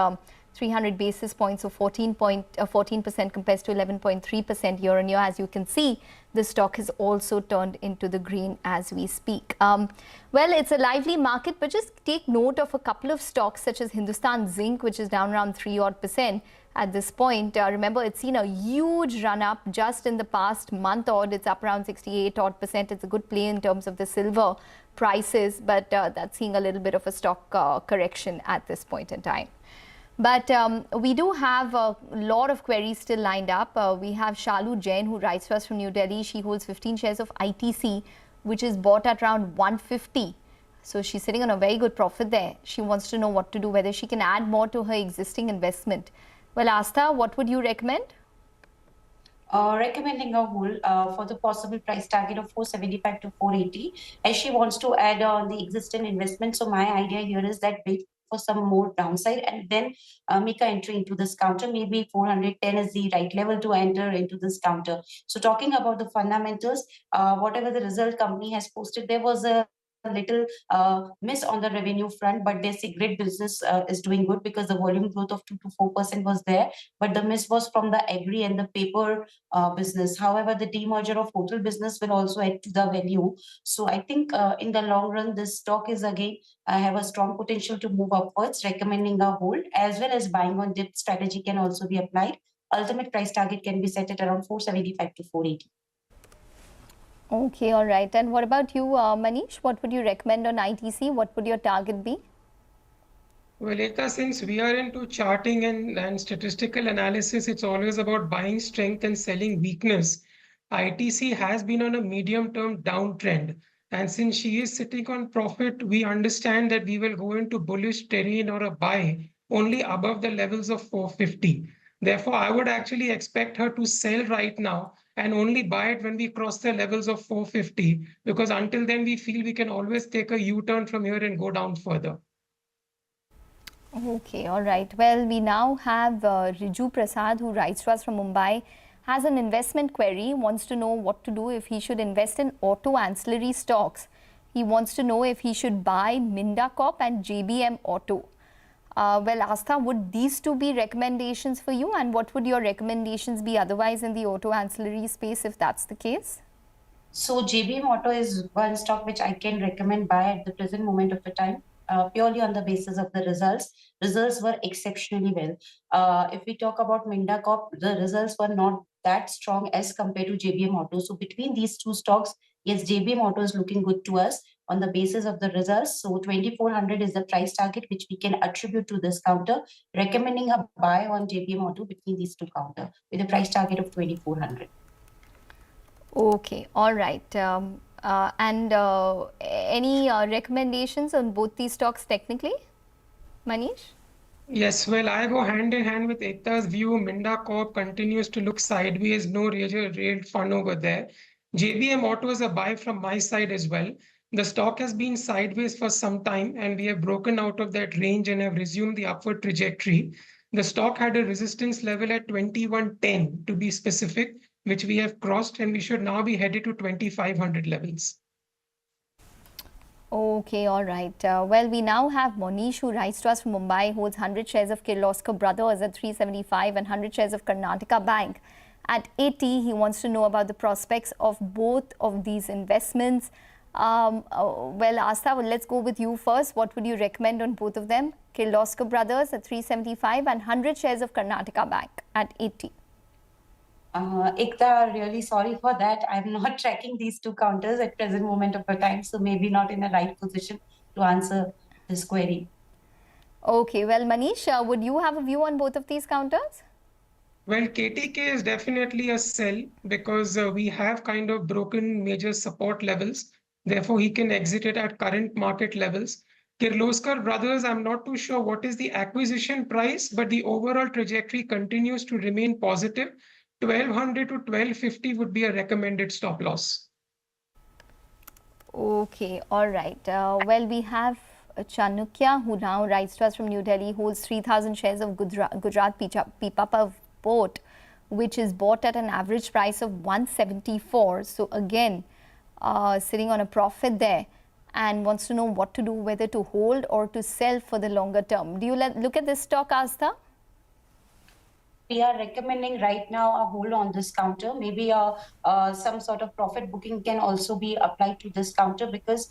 300 basis points, so 14% compared to 11.3% year on year. As you can see, the stock has also turned into the green as we speak. Well, it's a lively market, but just take note of a couple of stocks such as Hindustan Zinc, which is down around 3% at this point. Remember, it's seen a huge run up just in the past month odd. It's up around 68%. It's a good play in terms of the silver prices, but that's seeing a little bit of a stock correction at this point in time. But we do have a lot of queries still lined up. We have Shalu Jain, who writes to us from New Delhi. She holds 15 shares of ITC, which is bought at around 150. So she's sitting on a very good profit there. She wants to know what to do, whether she can add more to her existing investment. Well, Astha, what would you recommend? Recommending a hold for the possible price target of 475 to 480, as she wants to add on the existing investment. So my idea here is that wait for some more downside and then make an entry into this counter. Maybe 410 is the right level to enter into this counter. So talking about the fundamentals, whatever the result company has posted, there was a little miss on the revenue front, but they see great business is doing good because the volume growth of 2 to 4% was there, but the miss was from the agri and the paper business. However, the demerger of hotel business will also add to the value. So I think in the long run, this stock is again have a strong potential to move upwards. Recommending a hold as well as buying on dip strategy can also be applied. Ultimate price target can be set at around 475 to 480. Okay, all right. And what about you, Manish? What would you recommend on ITC? What would your target be? Well, Ekta, since we are into charting and statistical analysis, it's always about buying strength and selling weakness. ITC has been on a medium-term downtrend. And since she is sitting on profit, we understand that we will go into bullish terrain or a buy only above the levels of 450. Therefore, I would actually expect her to sell right now and only buy it when we cross the levels of 450, because until then we feel we can always take a U-turn from here and go down further. Okay, all right. Well, we now have Riju Prasad, who writes to us from Mumbai, has an investment query, wants to know what to do if he should invest in auto ancillary stocks. He wants to know if he should buy Minda Corp and JBM Auto. Well, Astha, would these two be recommendations for you, and what would your recommendations be otherwise in the auto ancillary space if that's the case? So JBM Auto is one stock which I can recommend buy at the present moment of the time, purely on the basis of the results. Results were exceptionally well. If we talk about Minda Corp, the results were not that strong as compared to JBM Auto. So between these two stocks, yes, JBM Auto is looking good to us on the basis of the results. So 2400 is the price target which we can attribute to this counter, recommending a buy on JBM Auto between these two counter with a price target of 2400. Okay, all right. Any recommendations on both these stocks technically, Manish? Yes, well, I go hand in hand with Ekta's view. Minda Corp continues to look sideways, no real fun over there. JBM Auto is a buy from my side as well. The stock has been sideways for some time and we have broken out of that range and have resumed the upward trajectory. The stock had a resistance level at 2110 to be specific, which we have crossed, and we should now be headed to 2500 levels. Okay, all right. Well, we now have Monish, who writes to us from Mumbai, holds 100 shares of Kirloskar Brothers at 375 and 100 shares of Karnataka Bank at 80. He wants to know about the prospects of both of these investments. Well, Asta, let's go with you first. What would you recommend on both of them? Kirloskar Brothers at 375 and 100 shares of Karnataka Bank at 80. Ekta, really sorry for that. I'm not tracking these two counters at present moment of the time, so maybe not in the right position to answer this query. Okay, well, Manish, would you have a view on both of these counters? Well, KTK is definitely a sell because we have kind of broken major support levels. Therefore, he can exit it at current market levels. Kirloskar Brothers, I'm not too sure what is the acquisition price, but the overall trajectory continues to remain positive. 1200 to 1250 would be a recommended stop loss. Okay, all right. Well, we have Chanukya, who now writes to us from New Delhi, holds 3,000 shares of Gujarat Pipapa Port, which is bought at an average price of 174. So again, sitting on a profit there, and wants to know what to do, whether to hold or to sell for the longer term. Do you look at this stock, Asta? We are recommending right now a hold on this counter. Maybe some sort of profit booking can also be applied to this counter, because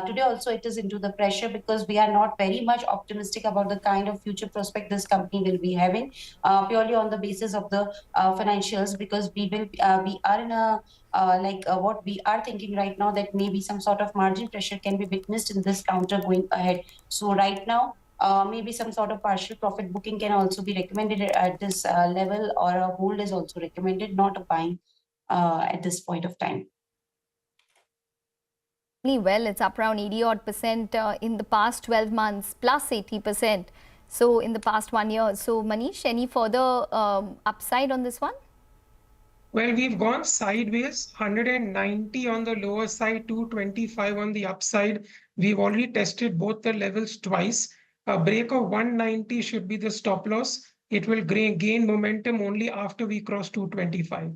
today also it is into the pressure, because we are not very much optimistic about the kind of future prospect this company will be having, purely on the basis of the financials, because we are in a what we are thinking right now, that maybe some sort of margin pressure can be witnessed in this counter going ahead. So right now, maybe some sort of partial profit booking can also be recommended at this level, or a hold is also recommended, not a buying at this point of time. Well, it's up around 80% in the past 12 months, plus 80%. So in the past 1 year. So Manish, any further upside on this one? Well, we've gone sideways, 190 on the lower side, 225 on the upside. We've already tested both the levels twice. A break of 190 should be the stop loss. It will gain momentum only after we cross 225.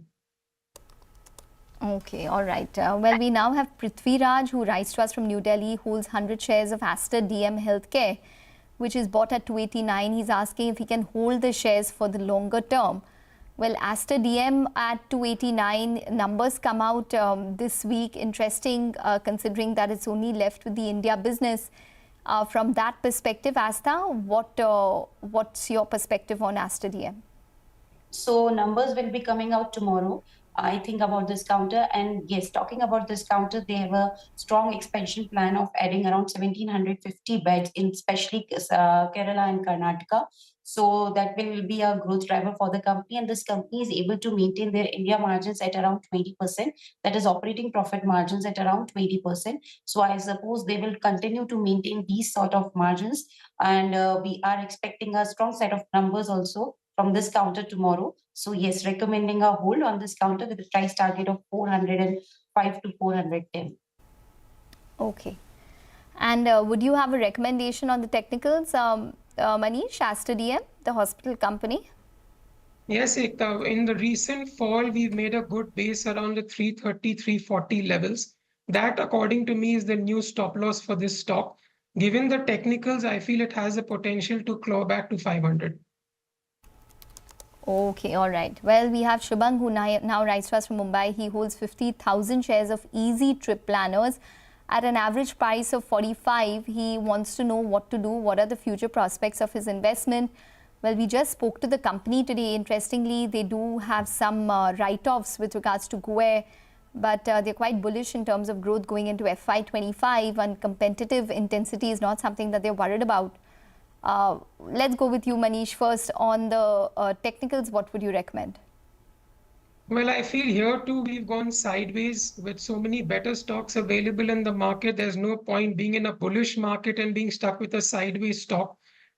Okay, all right. Well, we now have Prithviraj, who writes to us from New Delhi, holds 100 shares of Aster DM Healthcare, which is bought at 289. He's asking if he can hold the shares for the longer term. Well, Aster DM at 289, numbers come out this week. Interesting, considering that it's only left with the India business. From that perspective, Asta, what's your perspective on Aster DM? So numbers will be coming out tomorrow, I think, about this counter. And yes, talking about this counter, they have a strong expansion plan of adding around 1,750 beds in especially Kerala and Karnataka. So that will be a growth driver for the company. And this company is able to maintain their India margins at around 20%. That is operating profit margins at around 20%. So I suppose they will continue to maintain these sort of margins. And we are expecting a strong set of numbers also from this counter tomorrow. So yes, recommending a hold on this counter with a price target of 405 to 410. Okay. And would you have a recommendation on the technicals, Manish, Aster DM, the hospital company? Yes, Ekta. In the recent fall, we've made a good base around the 330, 340 levels. That, according to me, is the new stop loss for this stock. Given the technicals, I feel it has the potential to claw back to 500. Okay, all right. Well, we have Shubhang, who now writes to us from Mumbai. He holds 50,000 shares of Easy Trip Planners at an average price of 45. He wants to know what to do. What are the future prospects of his investment? Well, we just spoke to the company today. Interestingly, they do have some write-offs with regards to GUE, but they're quite bullish in terms of growth going into FY25, and competitive intensity is not something that they're worried about. Let's go with you, Manish, first. On the technicals, what would you recommend? Well, I feel here too we've gone sideways with so many better stocks available in the market. There's no point being in a bullish market and being stuck with a sideways stock.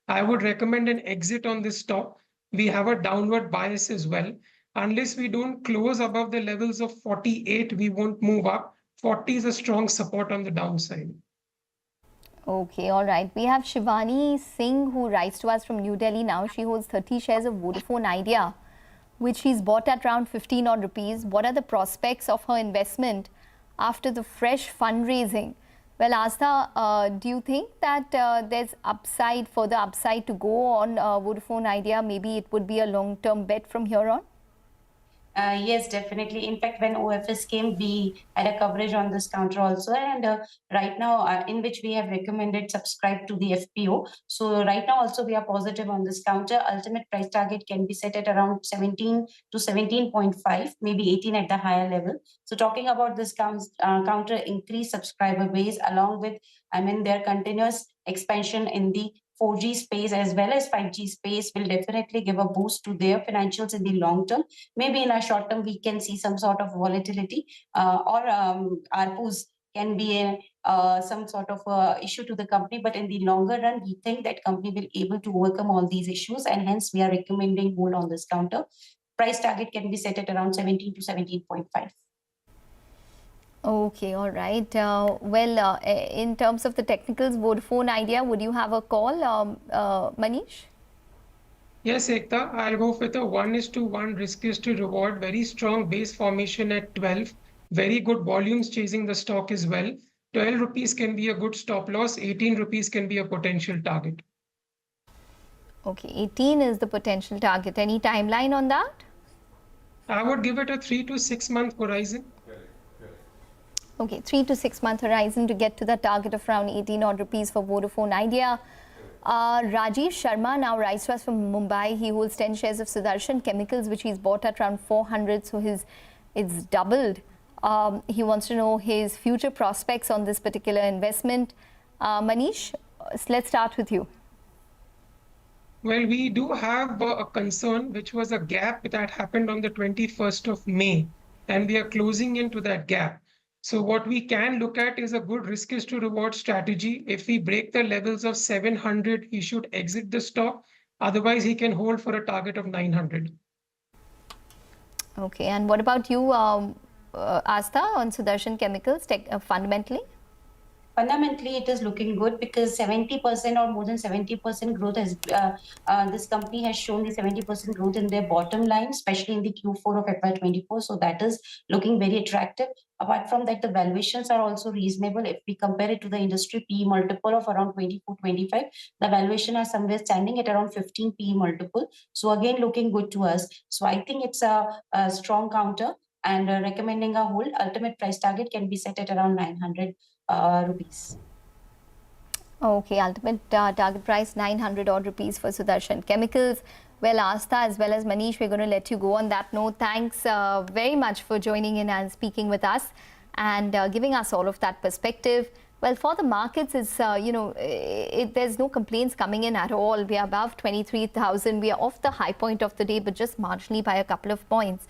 I would recommend an exit on this stock. We have a downward bias as well. Unless we don't close above the levels of 48, we won't move up. 40 is a strong support on the downside. Okay, all right. We have Shivani Singh, who writes to us from New Delhi now. She holds 30 shares of Vodafone Idea, which she's bought at around 15 odd rupees. What are the prospects of her investment after the fresh fundraising? Well, Astha, do you think that there's upside, further upside to go on Vodafone Idea? Maybe it would be a long-term bet from here on? Yes, definitely. In fact, when OFS came, we had a coverage on this counter also. And right now, in which we have recommended subscribe to the FPO. So right now also we are positive on this counter. Ultimate price target can be set at around 17 to 17.5, maybe 18 at the higher level. So talking about this counter increased subscriber base along with, their continuous expansion in the 4G space as well as 5G space will definitely give a boost to their financials in the long term. Maybe in a short term, we can see some sort of volatility or ARPUs can be some sort of issue to the company. But in the longer run, we think that company will be able to overcome all these issues. And hence, we are recommending hold on this counter. Price target can be set at around 17 to 17.5. Okay, all right. In terms of the technicals, Vodafone Idea, would you have a call, Manish? Yes, Ekta, I'll go with a 1:1 risk is to reward. Very strong base formation at 12. Very good volumes chasing the stock as well. 12 rupees can be a good stop loss. 18 rupees can be a potential target. Okay, 18 is the potential target. Any timeline on that? I would give it a 3 to 6 month horizon. Okay, 3 to 6 month horizon to get to the target of around 18 odd rupees for Vodafone Idea. Rajiv Sharma now writes to us from Mumbai. He holds 10 shares of Sudarshan Chemicals, which he's bought at around 400, so it's doubled. He wants to know his future prospects on this particular investment. Manish, let's start with you. Well, we do have a concern, which was a gap that happened on the 21st of May, and we are closing into that gap. So what we can look at is a good risk is to reward strategy. If we break the levels of 700, he should exit the stock. Otherwise, he can hold for a target of 900. Okay, and what about you, Astha, on Sudarshan Chemicals, fundamentally? Fundamentally, it is looking good because 70% or more than 70% growth has, this company has shown the 70% growth in their bottom line, especially in the Q4 of FY24. So that is looking very attractive. Apart from that, the valuations are also reasonable. If we compare it to the industry PE multiple of around 24-25, the valuation are somewhere standing at around 15 PE multiple. So again, looking good to us. So I think it's a strong counter and recommending a hold. Ultimate price target can be set at around 900 rupees. Okay, ultimate target price 900 odd rupees for Sudarshan Chemicals. Well, Astha as well as Manish, we're going to let you go on that note. Thanks very much for joining in and speaking with us and giving us all of that perspective. Well, for the markets, it's there's no complaints coming in at all. We are above 23,000. We are off the high point of the day, but just marginally by a couple of points.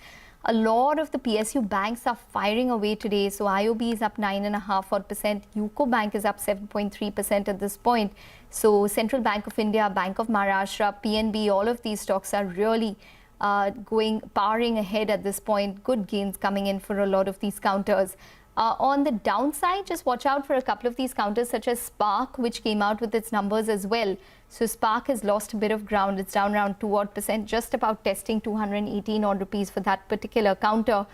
A lot of the PSU banks are firing away today. So IOB is up 9.5%. UCO Bank is up 7.3% at this point. So Central Bank of India, Bank of Maharashtra, PNB, all of these stocks are really powering ahead at this point. Good gains coming in for a lot of these counters. On the downside, just watch out for a couple of these counters such as Spark, which came out with its numbers as well. So Spark has lost a bit of ground. It's down around 2%, just about testing 218 odd rupees for that particular counter.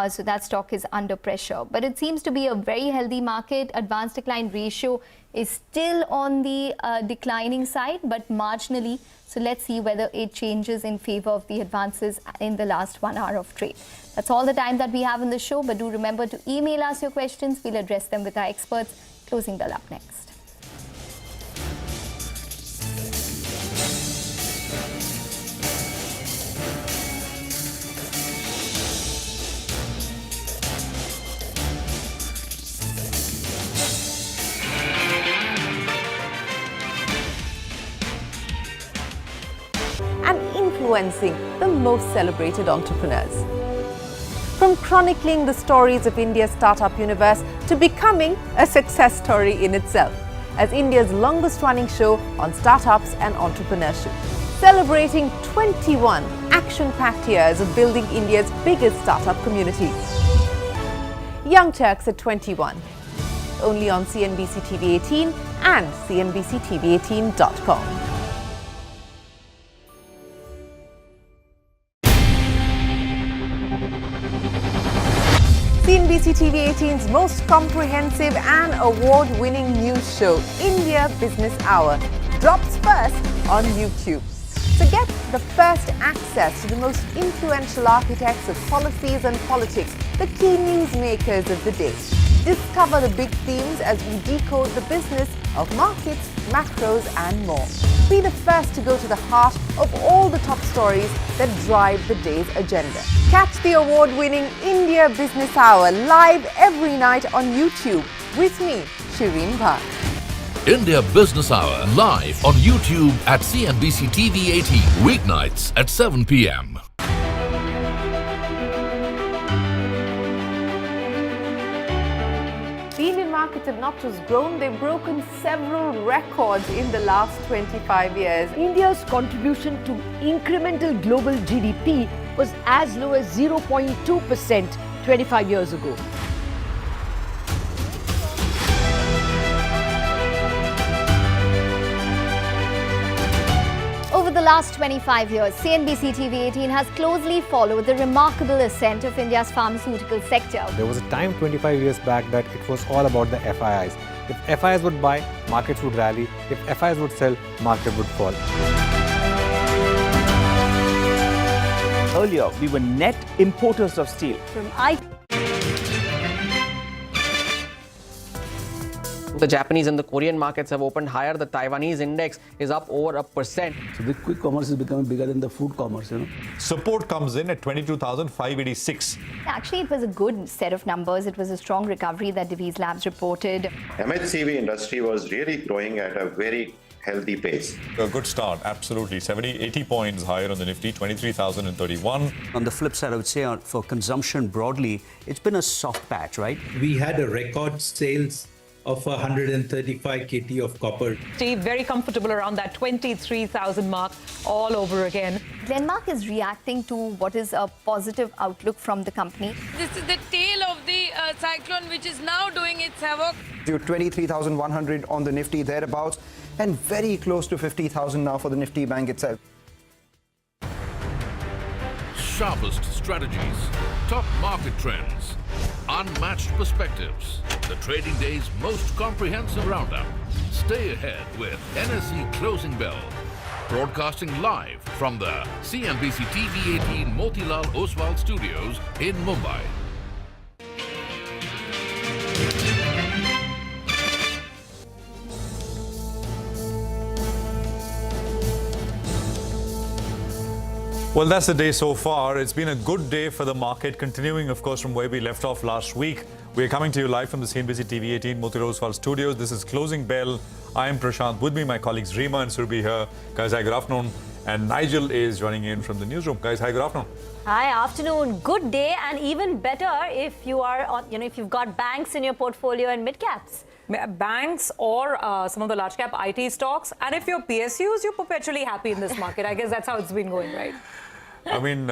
So that stock is under pressure. But it seems to be a very healthy market. Advanced decline ratio is still on the declining side, but marginally. So let's see whether it changes in favor of the advances in the last 1 hour of trade. That's all the time that we have in the show, but do remember to email us your questions. We'll address them with our experts. Closing bell up next. and influencing the most celebrated entrepreneurs. From chronicling the stories of India's startup universe to becoming a success story in itself, as India's longest-running show on startups and entrepreneurship, celebrating 21 action-packed years of building India's biggest startup community. Young Turks at 21, only on CNBC-TV18 and CNBCTV18.com. CNBC-TV18's most comprehensive and award-winning news show, India Business Hour, drops first on YouTube. So get the first access to the most influential architects of policies and politics, the key newsmakers of the day. Discover the big themes as we decode the business of markets, macros and more. Be the first to go to the heart of all the top stories that drive the day's agenda. Catch the award-winning India Business Hour live every night on YouTube with me, Shireen Bhat. India Business Hour live on YouTube at CNBC-TV18 weeknights at 7 p.m. The Indian markets have not just grown, they've broken several records in the last 25 years. India's contribution to incremental global GDP was as low as 0.2% 25 years ago. Over the last 25 years, CNBC-TV18 has closely followed the remarkable ascent of India's pharmaceutical sector. There was a time 25 years back that it was all about the FIIs. If FIIs would buy, markets would rally. If FIIs would sell, market would fall. Earlier, we were net importers of steel. The Japanese and the Korean markets have opened higher. The Taiwanese index is up over 1%. So the quick commerce is becoming bigger than the food commerce, you know. Support comes in at 22,586. Actually, it was a good set of numbers. It was a strong recovery that Divi's Labs reported. MHCV industry was really growing at a very healthy pace. A good start, absolutely. 80 points higher on the Nifty, 23,031. On the flip side, I would say for consumption broadly, it's been a soft patch, right? We had a record sales of 135 KT of copper. Steve, very comfortable around that 23,000 mark all over again. Glenmark is reacting to what is a positive outlook from the company. This is the tail of the cyclone which is now doing its havoc. 23,100 on the Nifty thereabouts and very close to 50,000 now for the Nifty Bank itself. Sharpest strategies, top market trends, unmatched perspectives. The trading day's most comprehensive roundup. Stay ahead with NSE Closing Bell. Broadcasting live from the CNBC-TV18 Motilal Oswal studios in Mumbai. Well, that's the day so far. It's been a good day for the market, continuing, of course, from where we left off last week. We're coming to you live from the CNBC-TV18 Motilal Oswal studios. This is Closing Bell. I am Prashant. With me, my colleagues Rima and Surabhi here. Guys, hi, good afternoon. And Nigel is joining in from the newsroom. Guys, hi, good afternoon. Hi, afternoon. Good day, and even better if you are on, if you've got banks in your portfolio and mid-caps. Banks or some of the large cap IT stocks. And if you're PSUs, you're perpetually happy in this market. I guess that's how it's been going, right? I mean,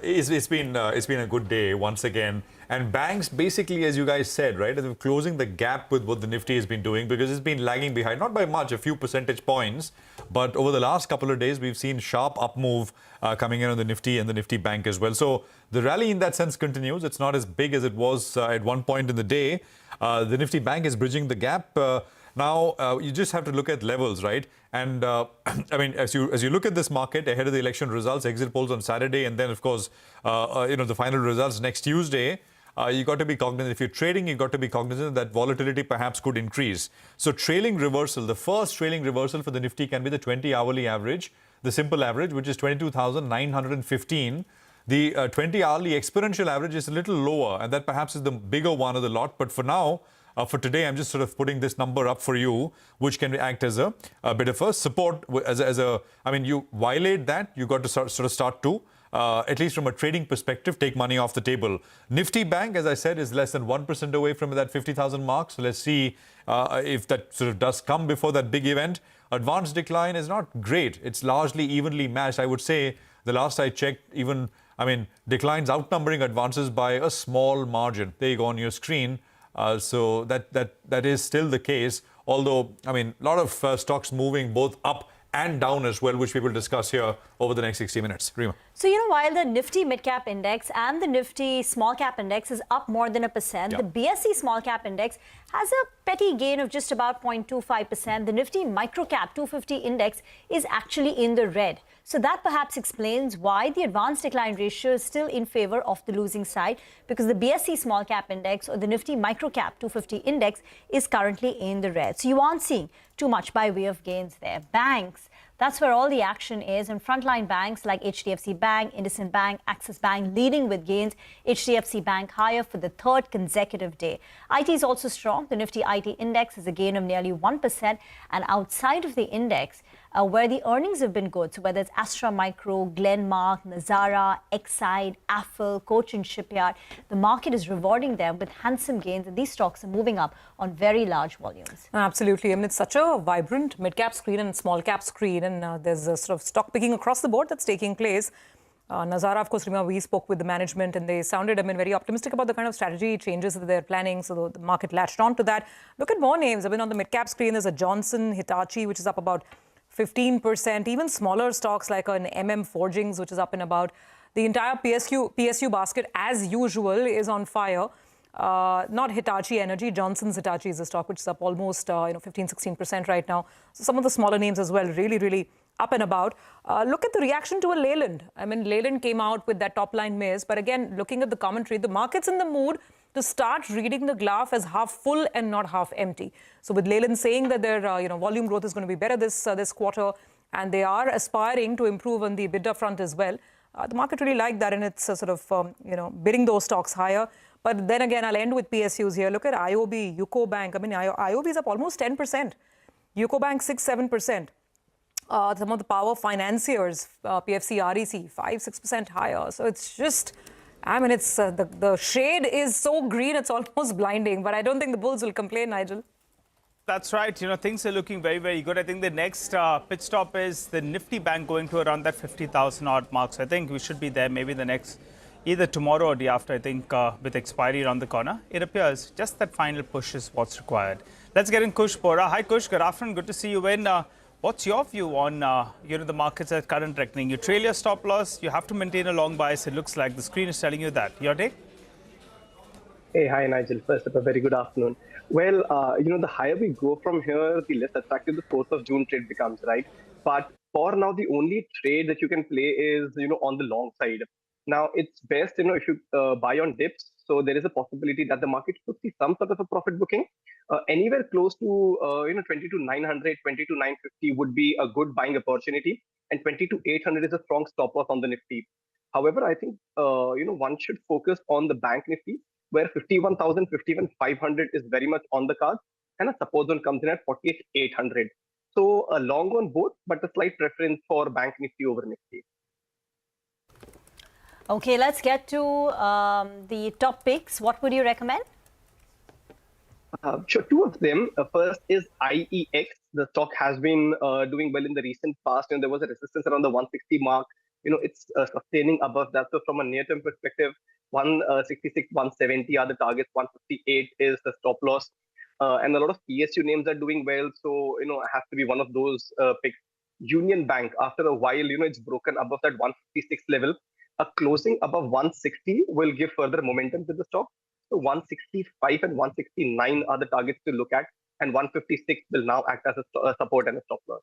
it's been a good day once again. And banks, basically, as you guys said, right, are closing the gap with what the Nifty has been doing because it's been lagging behind, not by much, a few percentage points. But over the last couple of days, we've seen sharp up move coming in on the Nifty and the Nifty Bank as well. So the rally in that sense continues. It's not as big as it was at one point in the day. The Nifty Bank is bridging the gap. Now, you just have to look at levels, right? And I mean, as you look at this market ahead of the election results, exit polls on Saturday, and then, of course, the final results next Tuesday, you got to be cognizant. If you're trading, you got to be cognizant that volatility perhaps could increase. So trailing reversal, the first trailing reversal for the Nifty can be the 20-hourly average, the simple average, which is 22,915. The 20-hourly exponential average is a little lower, and that perhaps is the bigger one of the lot. But for now, for today, I'm just sort of putting this number up for you, which can act as a bit of a support. I mean, you violate that, you got to sort of start to, at least from a trading perspective, take money off the table. Nifty Bank, as I said, is less than 1% away from that 50,000 mark. So let's see if that sort of does come before that big event. Advanced decline is not great. It's largely evenly matched. I would say the last I checked, even, I mean, declines outnumbering advances by a small margin. There you go on your screen. So that is still the case. Although, I mean, a lot of stocks moving both up and down as well, which we will discuss here over the next 60 minutes. Rima. So, while the Nifty Midcap Index and the Nifty Small Cap Index is up more than 1%, the BSE Small Cap Index has a petty gain of just about 0.25%. The Nifty Microcap 250 Index is actually in the red. So that perhaps explains why the advanced decline ratio is still in favor of the losing side, because the BSE Small Cap Index or the Nifty Microcap 250 Index is currently in the red. So you aren't seeing too much by way of gains there. Banks, that's where all the action is. And frontline banks like HDFC Bank, IndusInd Bank, Axis Bank leading with gains. HDFC Bank higher for the third consecutive day. IT is also strong. The Nifty IT Index is a gain of nearly 1%. And outside of the index, where the earnings have been good, so whether it's Astra Micro, Glenmark, Nazara, Exide, Affle, Cochin Shipyard, the market is rewarding them with handsome gains, and these stocks are moving up on very large volumes. Absolutely. I mean, it's such a vibrant mid-cap screen and small-cap screen, and there's a sort of stock picking across the board that's taking place. Nazara, of course, Rima, we spoke with the management and they sounded, very optimistic about the kind of strategy changes that they're planning. So the market latched on to that. Look at more names. On the mid-cap screen, there's a Johnson, Hitachi, which is up about 15%, even smaller stocks like an Forgings, which is up in about the entire PSU basket, as usual, is on fire. Not Hitachi Energy, Johnson's Hitachi is a stock which is up almost 15-16% right now. So some of the smaller names as well, really up and about. Look at the reaction to a Leyland. Leyland came out with that top line miss, but again, looking at the commentary, the market's in the mood to start reading the glass as half full and not half empty. So with Leyland saying that their volume growth is going to be better this quarter, and they are aspiring to improve on the EBITDA front as well, the market really liked that, and it's sort of bidding those stocks higher. But then again, I'll end with PSUs here. Look at IOB, UCO Bank. IOB is up almost 10%. UCO Bank 6-7%. Some of the power financiers, PFC, REC, 5-6% higher. So it's just, it's the shade is so green, it's almost blinding. But I don't think the bulls will complain, Nigel. That's right. Things are looking very good. I think the next pit stop is the Nifty Bank going to around that 50,000 odd mark. So I think we should be there maybe the next, either tomorrow or the after, I think, with expiry around the corner. It appears just that final push is what's required. Let's get in Kush Bora. Hi Kush, good afternoon. Good to see you in. What's your view on the markets at current reckoning? You trail your stop loss, you have to maintain a long bias. It looks like the screen is telling you that. Your take? Hey, hi Nigel. First up, a very good afternoon. Well, the higher we go from here, the less attractive the 4th of June trade becomes, right? But for now, the only trade that you can play is, on the long side. Now, it's best, if you buy on dips. So there is a possibility that the market could see some sort of a profit booking. Anywhere close to, 22,900, 22,950 would be a good buying opportunity. And 22,800 is a strong stop loss on the Nifty. However, I think, one should focus on the bank Nifty, where 51,000, 51,500 is very much on the cards. And a support zone comes in at 48,800. So a long on both, but a slight preference for bank Nifty over Nifty. Okay, let's get to the top picks. What would you recommend? Sure, two of them. First is IEX. The stock has been doing well in the recent past, and there was a resistance around the 160 mark. It's sustaining above that. So from a near-term perspective, 166, 170 are the targets. 158 is the stop loss. And a lot of PSU names are doing well. So, it has to be one of those picks. Union Bank, after a while, it's broken above that 156 level. A closing above 160 will give further momentum to the stock. So 165 and 169 are the targets to look at. And 156 will now act as a support and a stop loss.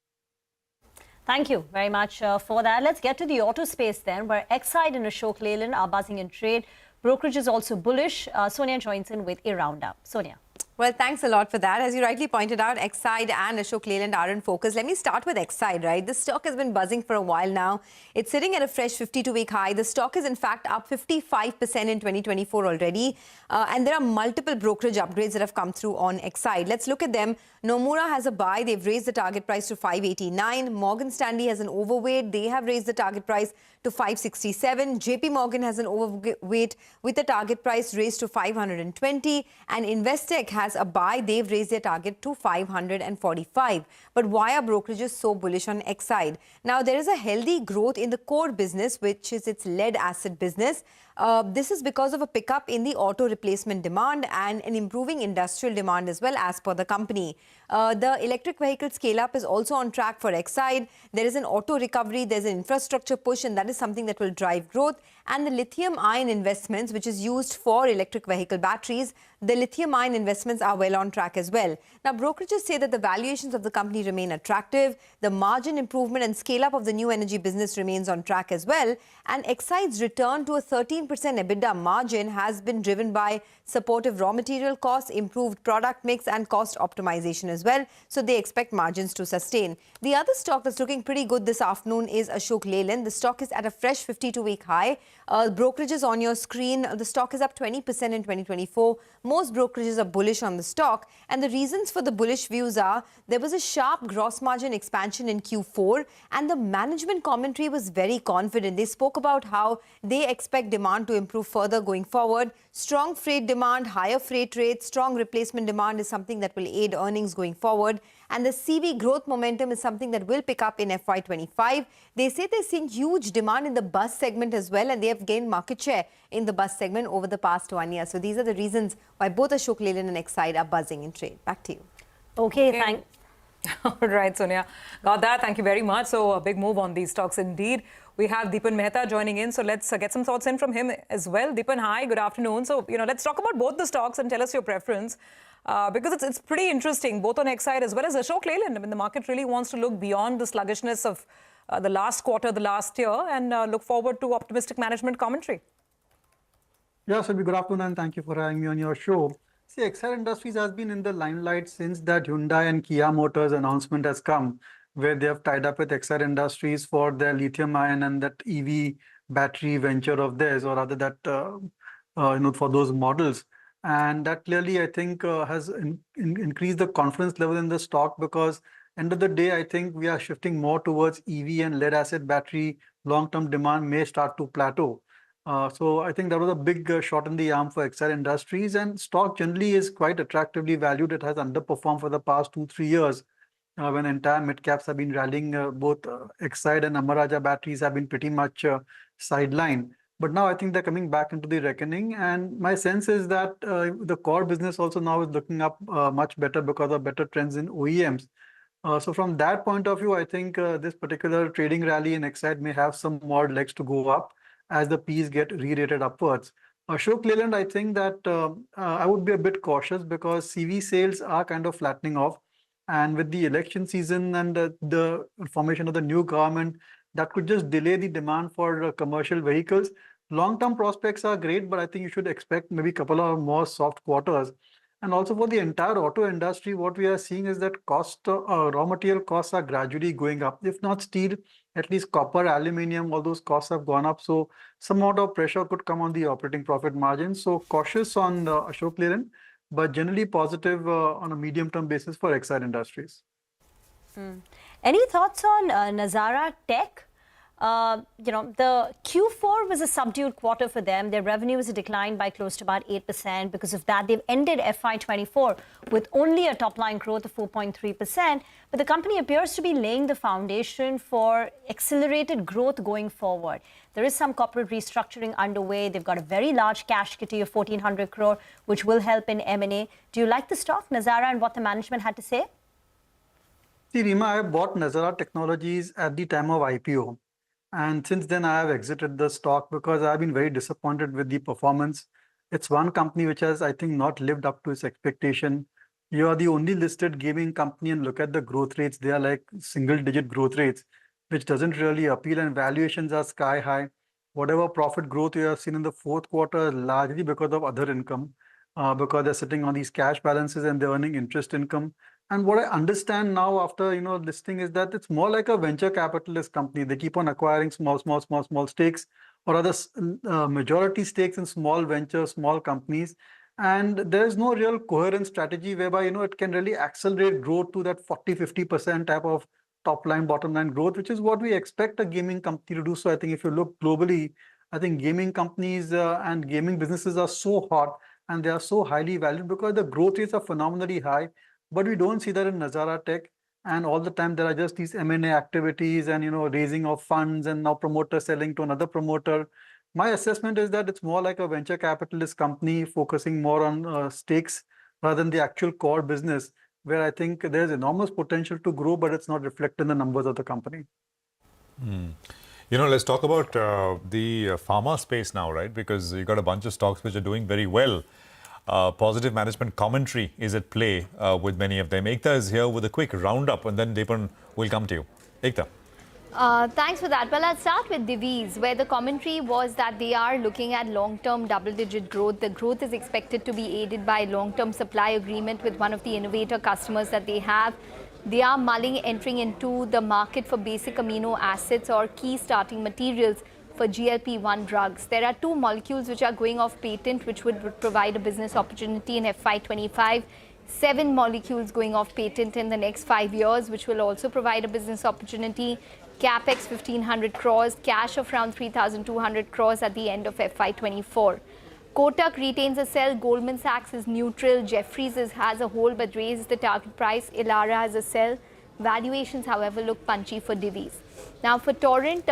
Thank you very much for that. Let's get to the auto space then, where Exide and Ashok Leyland are buzzing in trade. Brokerage is also bullish. Sonia joins in with a roundup. Sonia. Well, thanks a lot for that. As you rightly pointed out, Exide and Ashok Leyland are in focus. Let me start with Exide, right? The stock has been buzzing for a while now. It's sitting at a fresh 52-week high. The stock is, in fact, up 55% in 2024 already. And there are multiple brokerage upgrades that have come through on Exide. Let's look at them. Nomura has a buy. They've raised the target price to 589. Morgan Stanley has an overweight. They have raised the target price to 567. JP Morgan has an overweight with the target price raised to 520. And Investec has a buy. They've raised their target to 545. But why are brokerages so bullish on Exide? Now, there is a healthy growth in the core business, which is its lead acid business. This is because of a pickup in the auto replacement demand and an improving industrial demand as well, as per the company. The electric vehicle scale-up is also on track for Exide. There is an auto recovery, there's an infrastructure push, and that is something that will drive growth. And the lithium-ion investments, which is used for electric vehicle batteries, the lithium-ion investments are well on track as well. Now, brokerages say that the valuations of the company remain attractive. The margin improvement and scale-up of the new energy business remains on track as well. And Exide's return to a 13% EBITDA margin has been driven by supportive raw material costs, improved product mix, and cost optimization as well. So they expect margins to sustain. The other stock that's looking pretty good this afternoon is Ashok Leyland. The stock is at a fresh 52-week high. Brokerages on your screen, the stock is up 20% in 2024. Most brokerages are bullish on the stock. And the reasons for the bullish views are there was a sharp gross margin expansion in Q4 and the management commentary was very confident. They spoke about how they expect demand to improve further going forward. Strong freight demand, higher freight rates, strong replacement demand is something that will aid earnings going forward. And the CV growth momentum is something that will pick up in FY25. They say they're seeing huge demand in the bus segment as well, and they have gained market share in the bus segment over the past 1 year. So these are the reasons why both Ashok Leyland and Exide are buzzing in trade. Back to you. Okay, thank. All right, Sonia. Got that. Thank you very much. So a big move on these stocks indeed. We have Deepan Mehta joining in. So let's get some thoughts in from him as well. Deepan, hi. Good afternoon. So, let's talk about both the stocks and tell us your preference. Because it's pretty interesting, both on Exide as well as Ashok Leyland. I mean, the market really wants to look beyond the sluggishness of the last quarter, the last year, and look forward to optimistic management commentary. Yeah, Selvi, good afternoon, and thank you for having me on your show. See, Exide Industries has been in the limelight since that Hyundai and Kia Motors announcement has come, where they have tied up with Exide Industries for their lithium-ion and that EV battery venture of theirs, or rather that, for those models. And that clearly, I think, has increased the confidence level in the stock because end of the day, I think we are shifting more towards EV and lead acid battery. Long-term demand may start to plateau. So I think that was a big shot in the arm for Exide Industries, and stock generally is quite attractively valued. It has underperformed for the past 2-3 years when entire mid-caps have been rallying. Both Exide and Amara batteries have been pretty much sidelined. But now I think they're coming back into the reckoning. And my sense is that the core business also now is looking up much better because of better trends in OEMs. So from that point of view, I think this particular trading rally in Exide may have some more legs to go up as the Ps get re-rated upwards. Ashok Leyland, I think that I would be a bit cautious because CV sales are kind of flattening off. And with the election season and the formation of the new government, that could just delay the demand for commercial vehicles. Long-term prospects are great, but I think you should expect maybe a couple of more soft quarters. And also for the entire auto industry, what we are seeing is that raw material costs are gradually going up. If not steel, at least copper, aluminium, all those costs have gone up. So some amount of pressure could come on the operating profit margin. So cautious on Ashok Leyland, but generally positive on a medium-term basis for Exide Industries. Any thoughts on Nazara Tech? The Q4 was a subdued quarter for them. Their revenue was declined by close to about 8%. Because of that, they've ended FY24 with only a top-line growth of 4.3%. But the company appears to be laying the foundation for accelerated growth going forward. There is some corporate restructuring underway. They've got a very large cash kitty of 1,400 crore, which will help in M&A. Do you like the stock, Nazara, and what the management had to say? See, Rima, I bought Nazara Technologies at the time of IPO. And since then, I have exited the stock because I've been very disappointed with the performance. It's one company which has, I think, not lived up to its expectation. You are the only listed gaming company and look at the growth rates. They are like single-digit growth rates, which doesn't really appeal, and valuations are sky high. Whatever profit growth you have seen in the fourth quarter, largely because of other income. because they're sitting on these cash balances and they're earning interest income. And what I understand now after listing is that it's more like a venture capitalist company. They keep on acquiring small stakes, or other majority stakes in small ventures, small companies. And there's no real coherent strategy whereby it can really accelerate growth to that 40-50% type of top line, bottom line growth, which is what we expect a gaming company to do. So I think if you look globally, I think gaming companies and gaming businesses are so hot and they are so highly valued because the growth rates are phenomenally high. But we don't see that in Nazara Tech. And all the time there are just these M&A activities and raising of funds and now promoter selling to another promoter. My assessment is that it's more like a venture capitalist company focusing more on stakes rather than the actual core business, where I think there's enormous potential to grow, but it's not reflected in the numbers of the company. Let's talk about the pharma space now, right? Because you got a bunch of stocks which are doing very well. Positive management commentary is at play with many of them. Ekta is here with a quick roundup, and then Deepan will come to you. Ekta. Thanks for that. Well, I'll start with Divi's, where the commentary was that they are looking at long-term double-digit growth. The growth is expected to be aided by long-term supply agreement with one of the innovator customers that they have. They are mulling entering into the market for basic amino acids or key starting materials for GLP-1 drugs. There are 2 molecules which are going off patent, which would provide a business opportunity in FY25. 7 molecules going off patent in the next 5 years, which will also provide a business opportunity. Capex 1,500 crores, cash of around 3,200 crores at the end of FY24. Kotak retains a sell, Goldman Sachs is neutral, Jefferies has a hold but raises the target price, Elara has a sell. Valuations, however, look punchy for Divi's. Now for Torrent,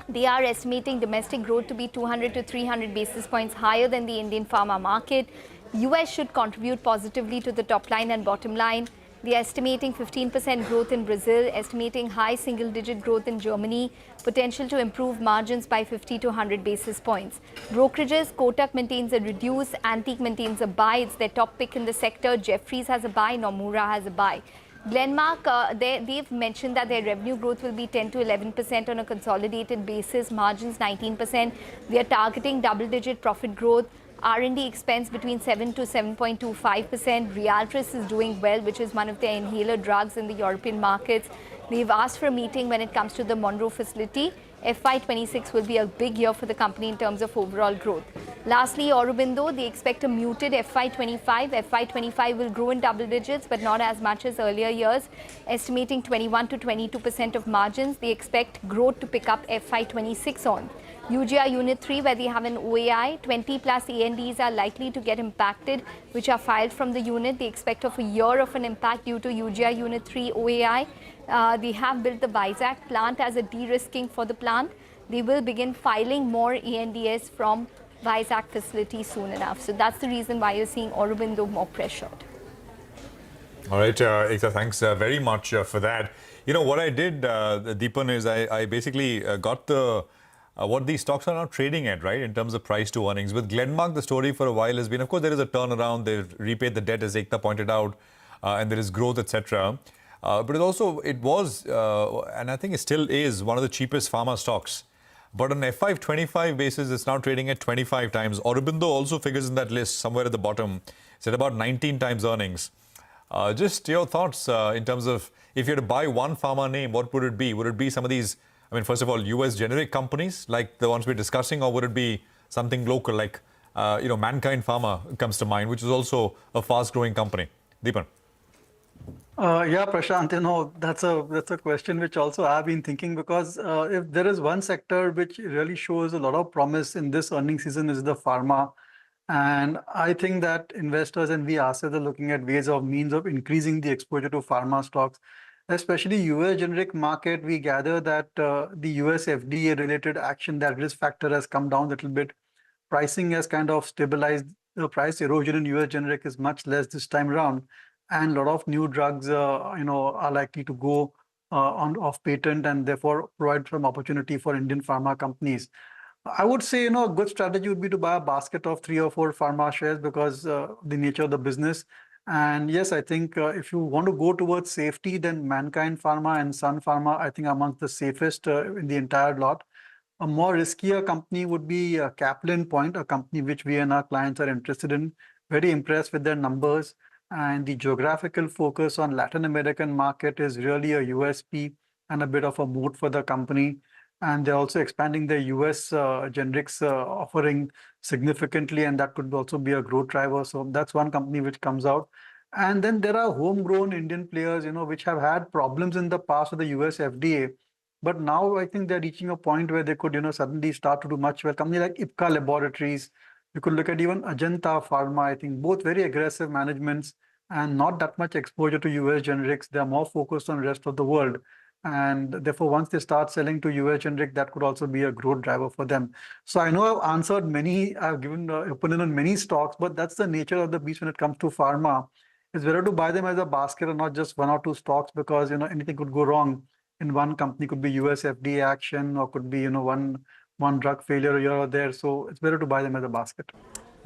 they are estimating domestic growth to be 200 to 300 basis points higher than the Indian pharma market. US should contribute positively to the top line and bottom line. They are estimating 15% growth in Brazil, estimating high single-digit growth in Germany, potential to improve margins by 50 to 100 basis points. Brokerages, Kotak maintains a reduce, Antique maintains a buy. It's their top pick in the sector. Jefferies has a buy, Nomura has a buy. Glenmark, they've mentioned that their revenue growth will be 10 to 11% on a consolidated basis, margins 19%. They are targeting double-digit profit growth. R&D expense between 7 to 7.25%. Rialtris is doing well, which is one of their inhaler drugs in the European markets. They've asked for a meeting when it comes to the Monroe facility. FY26 will be a big year for the company in terms of overall growth. Lastly, Aurobindo, they expect a muted FY25. FY25 will grow in double digits, but not as much as earlier years, estimating 21 to 22% of margins. They expect growth to pick up FY26 on. UGR Unit 3, where they have an OAI, 20 plus ANDs are likely to get impacted, which are filed from the unit. They expect of a year of an impact due to UGR Unit 3 OAI. They have built the Vizag plant as a de-risking for the plant. They will begin filing more ANDS from Vizag facility soon enough. So that's the reason why you're seeing Aurobindo more pressured. All right, Ekta, thanks very much for that. What I did, Deepan, is I basically got the what these stocks are now trading at, right, in terms of price to earnings. With Glenmark, the story for a while has been, of course, there is a turnaround. They've repaid the debt, as Ekta pointed out, and there is growth, etc. But it was, and I think it still is, one of the cheapest pharma stocks. But on FY25 basis, it's now trading at 25 times. Aurobindo also figures in that list somewhere at the bottom. It's at about 19 times earnings. Just your thoughts in terms of, if you had to buy one pharma name, what would it be? Would it be some of these, first of all, US generic companies like the ones we're discussing, or would it be something local like, Mankind Pharma comes to mind, which is also a fast-growing company? Deepan. Yeah, Prashant, that's a question which also I've been thinking, because if there is one sector which really shows a lot of promise in this earnings season is the pharma. And I think that investors and we ourselves are looking at means of increasing the exposure to pharma stocks, especially US generic market. We gather that the US FDA related action, that risk factor has come down a little bit. Pricing has kind of stabilized. The price erosion in US generic is much less this time around. And a lot of new drugs, are likely to go off patent and therefore provide some opportunity for Indian pharma companies. I would say, a good strategy would be to buy a basket of 3 or 4 pharma shares because the nature of the business. And yes, I think if you want to go towards safety, then Mankind Pharma and Sun Pharma, I think, are amongst the safest in the entire lot. A more riskier company would be Kaplan Point, a company which we and our clients are interested in. Very impressed with their numbers, and the geographical focus on Latin American market is really a USP and a bit of a moat for the company. And they're also expanding their US generics offering significantly, and that could also be a growth driver. So that's one company which comes out. And then there are homegrown Indian players, which have had problems in the past with the US FDA. But now I think they're reaching a point where they could, suddenly start to do much well. Company like Ipca Laboratories, you could look at even Ajanta Pharma. I think both very aggressive managements and not that much exposure to US generics. They're more focused on the rest of the world. And therefore, once they start selling to US generic, that could also be a growth driver for them. So I know I've answered I've given opinion on many stocks, but that's the nature of the beast when it comes to pharma. It's better to buy them as a basket and not just one or two stocks, because anything could go wrong in one company. Could be US FDA action, or could be one drug failure here or there. So it's better to buy them as a basket.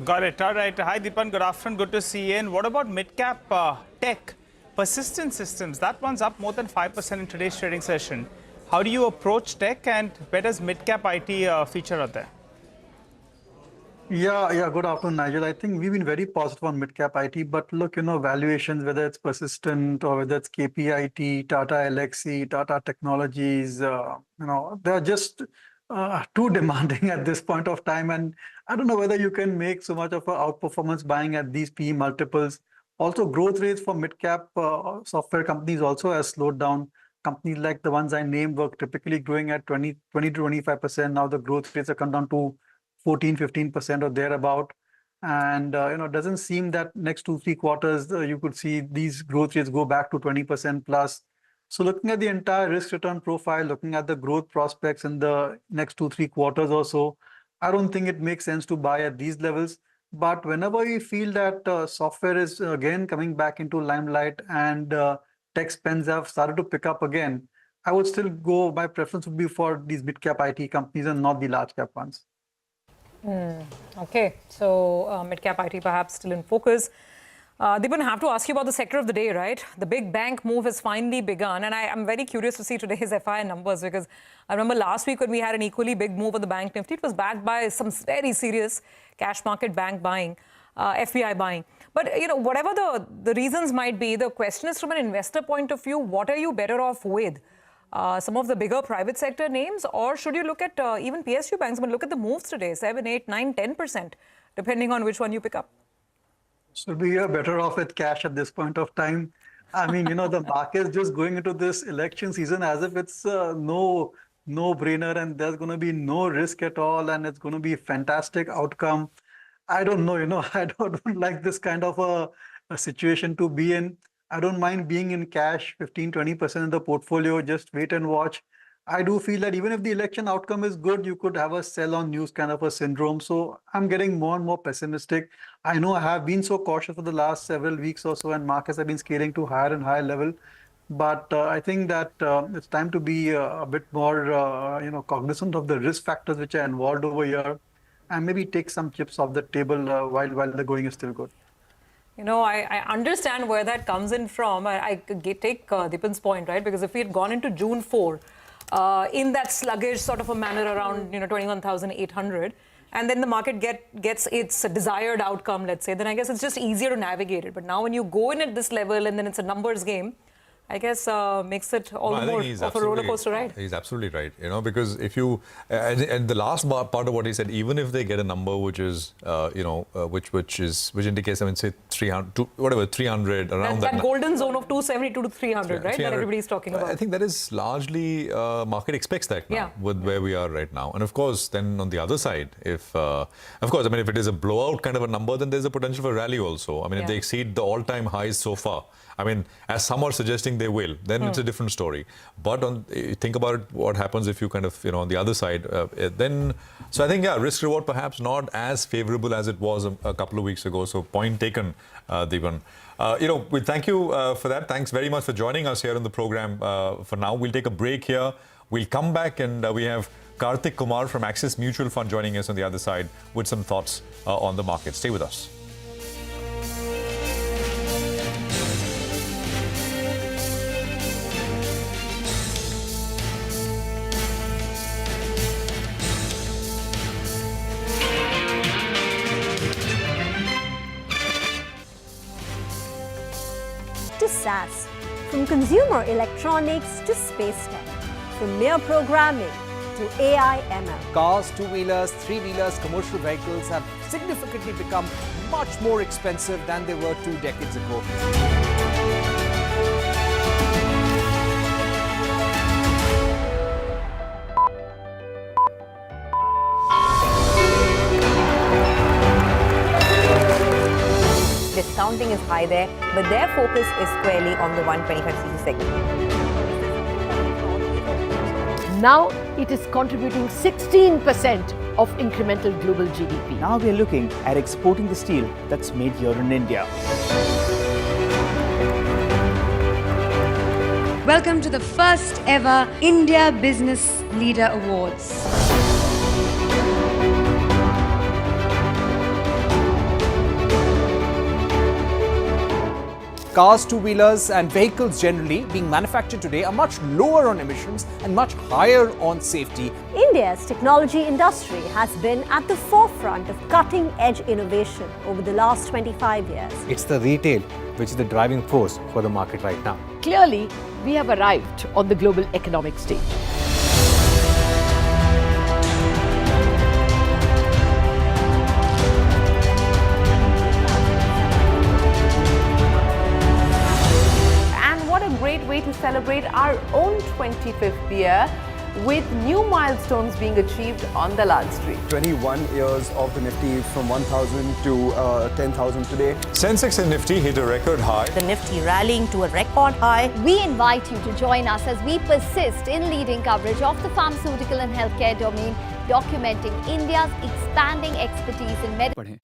Got it. All right. Hi, Deepan. Good afternoon. Good to see you. And what about midcap tech? Persistent Systems, that one's up more than 5% in today's trading session. How do you approach tech, and where does midcap IT feature out there? Yeah. Good afternoon, Nigel. I think we've been very positive on midcap IT, but look, valuations, whether it's Persistent or whether it's KPIT, Tata Elxsi, Tata Technologies, they're just too demanding at this point of time. And I don't know whether you can make so much of an outperformance buying at these PE multiples. Also, growth rates for mid-cap software companies also has slowed down. Companies like the ones I named were typically growing at 20 to 25%. Now the growth rates have come down to 14, 15% or thereabout. And, it doesn't seem that next 2-3 quarters, you could see these growth rates go back to 20% plus. So looking at the entire risk return profile, looking at the growth prospects in the next 2-3 quarters or so, I don't think it makes sense to buy at these levels. But whenever we feel that software is again coming back into limelight and tech spends have started to pick up again, I would still go, my preference would be for these mid-cap IT companies and not the large-cap ones. Okay, so mid-cap IT perhaps still in focus. Deepan, I have to ask you about the sector of the day, right? The big bank move has finally begun, and I'm very curious to see today's FI numbers, because I remember last week when we had an equally big move on the bank Nifty, it was backed by some very serious cash market bank buying, FPI buying. But, whatever the reasons might be, the question is from an investor point of view, what are you better off with? Some of the bigger private sector names, or should you look at even PSU banks? But look at the moves today, 7, 8, 9, 10%, depending on which one you pick up. So we are better off with cash at this point of time. I mean, the market is just going into this election season as if it's no-brainer and there's going to be no risk at all and it's going to be a fantastic outcome. I don't know, I don't like this kind of a situation to be in. I don't mind being in cash, 15-20% in the portfolio, just wait and watch. I do feel that even if the election outcome is good, you could have a sell on news kind of a syndrome. So I'm getting more and more pessimistic. I know I have been so cautious for the last several weeks or so, and markets have been scaling to higher and higher level. But I think that it's time to be a bit more, cognizant of the risk factors which are involved over here, and maybe take some chips off the table while the going is still good. I understand where that comes in from. I could take Deepan's point, right? Because if we had gone into June 4, in that sluggish sort of a manner around 21,800, and then the market gets its desired outcome, let's say, then I guess it's just easier to navigate it. But now when you go in at this level and then it's a numbers game, I guess makes it all the more of a roller coaster ride. He's absolutely right, because if you, and the last part of what he said, even if they get a number which is, which indicates, say 300, around that golden zone of 272 to 300, right? That everybody's talking about. I think that is largely, market expects that now, with where we are right now. And of course, then on the other side, if it is a blowout kind of a number, then there's a potential for rally also. If they exceed the all-time highs so far, as some are suggesting they will, then it's a different story. But think about what happens if you kind of, on the other side, then, so I think, risk reward perhaps not as favorable as it was a couple of weeks ago. So point taken, Deepan. We thank you for that. Thanks very much for joining us here on the program. For now, we'll take a break here. We'll come back and we have Karthik Kumar from Axis Mutual Fund joining us on the other side with some thoughts on the market. Stay with us. SaaS. From consumer electronics to space tech. From mere programming to AI ML. Cars, two-wheelers, three-wheelers, commercial vehicles have significantly become much more expensive than they were 2 decades ago. Discounting is high there, but their focus is squarely on the 125cc segment. Now it is contributing 16% of incremental global GDP. Now we are looking at exporting the steel that's made here in India. Welcome to the first ever India Business Leader Awards. Cars, two-wheelers and vehicles generally being manufactured today are much lower on emissions and much higher on safety. India's technology industry has been at the forefront of cutting-edge innovation over the last 25 years. It's the retail which is the driving force for the market right now. Clearly, we have arrived on the global economic stage. Great way to celebrate our own 25th year with new milestones being achieved on Dalal Street. 21 years of the Nifty from 1,000 to 10,000 today. Sensex and Nifty hit a record high. The Nifty rallying to a record high. We invite you to join us as we persist in leading coverage of the pharmaceutical and healthcare domain, documenting India's expanding expertise in medicine.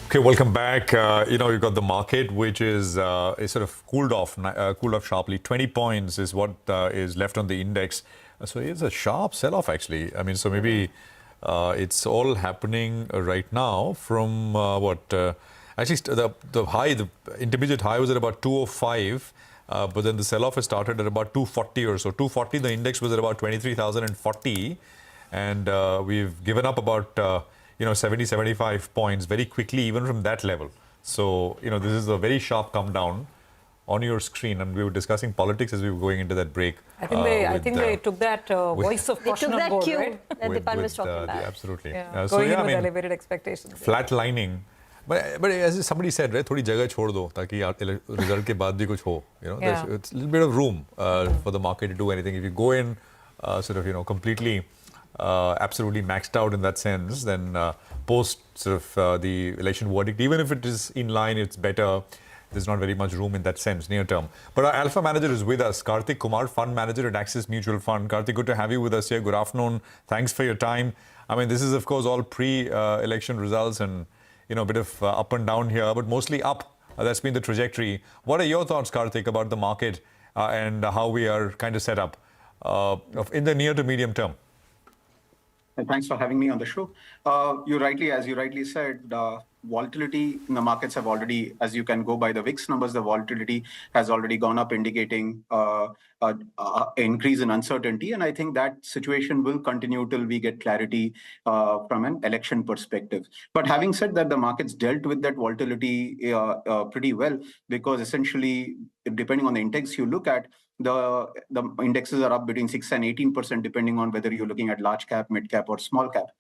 Okay, welcome back. You've got the market, which is sort of cooled off sharply. 20 points is what is left on the index. So it's a sharp sell-off, actually. I mean, so maybe it's all happening right now from actually, the high, the intermediate high was at about 205, but then the sell-off has started at about 240 or so. 240, the index was at about 23,040, and we've given up about 70, 75 points very quickly, even from that level. So, this is a very sharp come down on your screen. And we were discussing politics as we were going into that break. I think they took that voice of caution on board, right? That Dipan was talking about. Absolutely. Yeah. Going in with elevated expectations. Flatlining. But as somebody said, right, थोड़ी जगह छोड़ दो ताकि result के बाद भी कुछ हो. It's a little bit of room for the market to do anything. If you go in completely absolutely maxed out in that sense, then post the election verdict, even if it is in line, it's better. There's not very much room in that sense near term. But our alpha manager is with us, Karthik Kumar, fund manager at Axis Mutual Fund. Karthik, good to have you with us here. Good afternoon. Thanks for your time. I mean, this is of course all pre-election results and a bit of up and down here, but mostly up. That's been the trajectory. What are your thoughts, Karthik, about the market and how we are kind of set up in the near to medium term? And thanks for having me on the show. As you rightly said, volatility in the markets have already, as you can go by the VIX numbers, the volatility has already gone up, indicating an increase in uncertainty. And I think that situation will continue till we get clarity from an election perspective. But having said that, the markets dealt with that volatility pretty well, because essentially, depending on the index you look at, the indexes are up between 6 and 18%, depending on whether you're looking at large cap, mid cap, or small cap.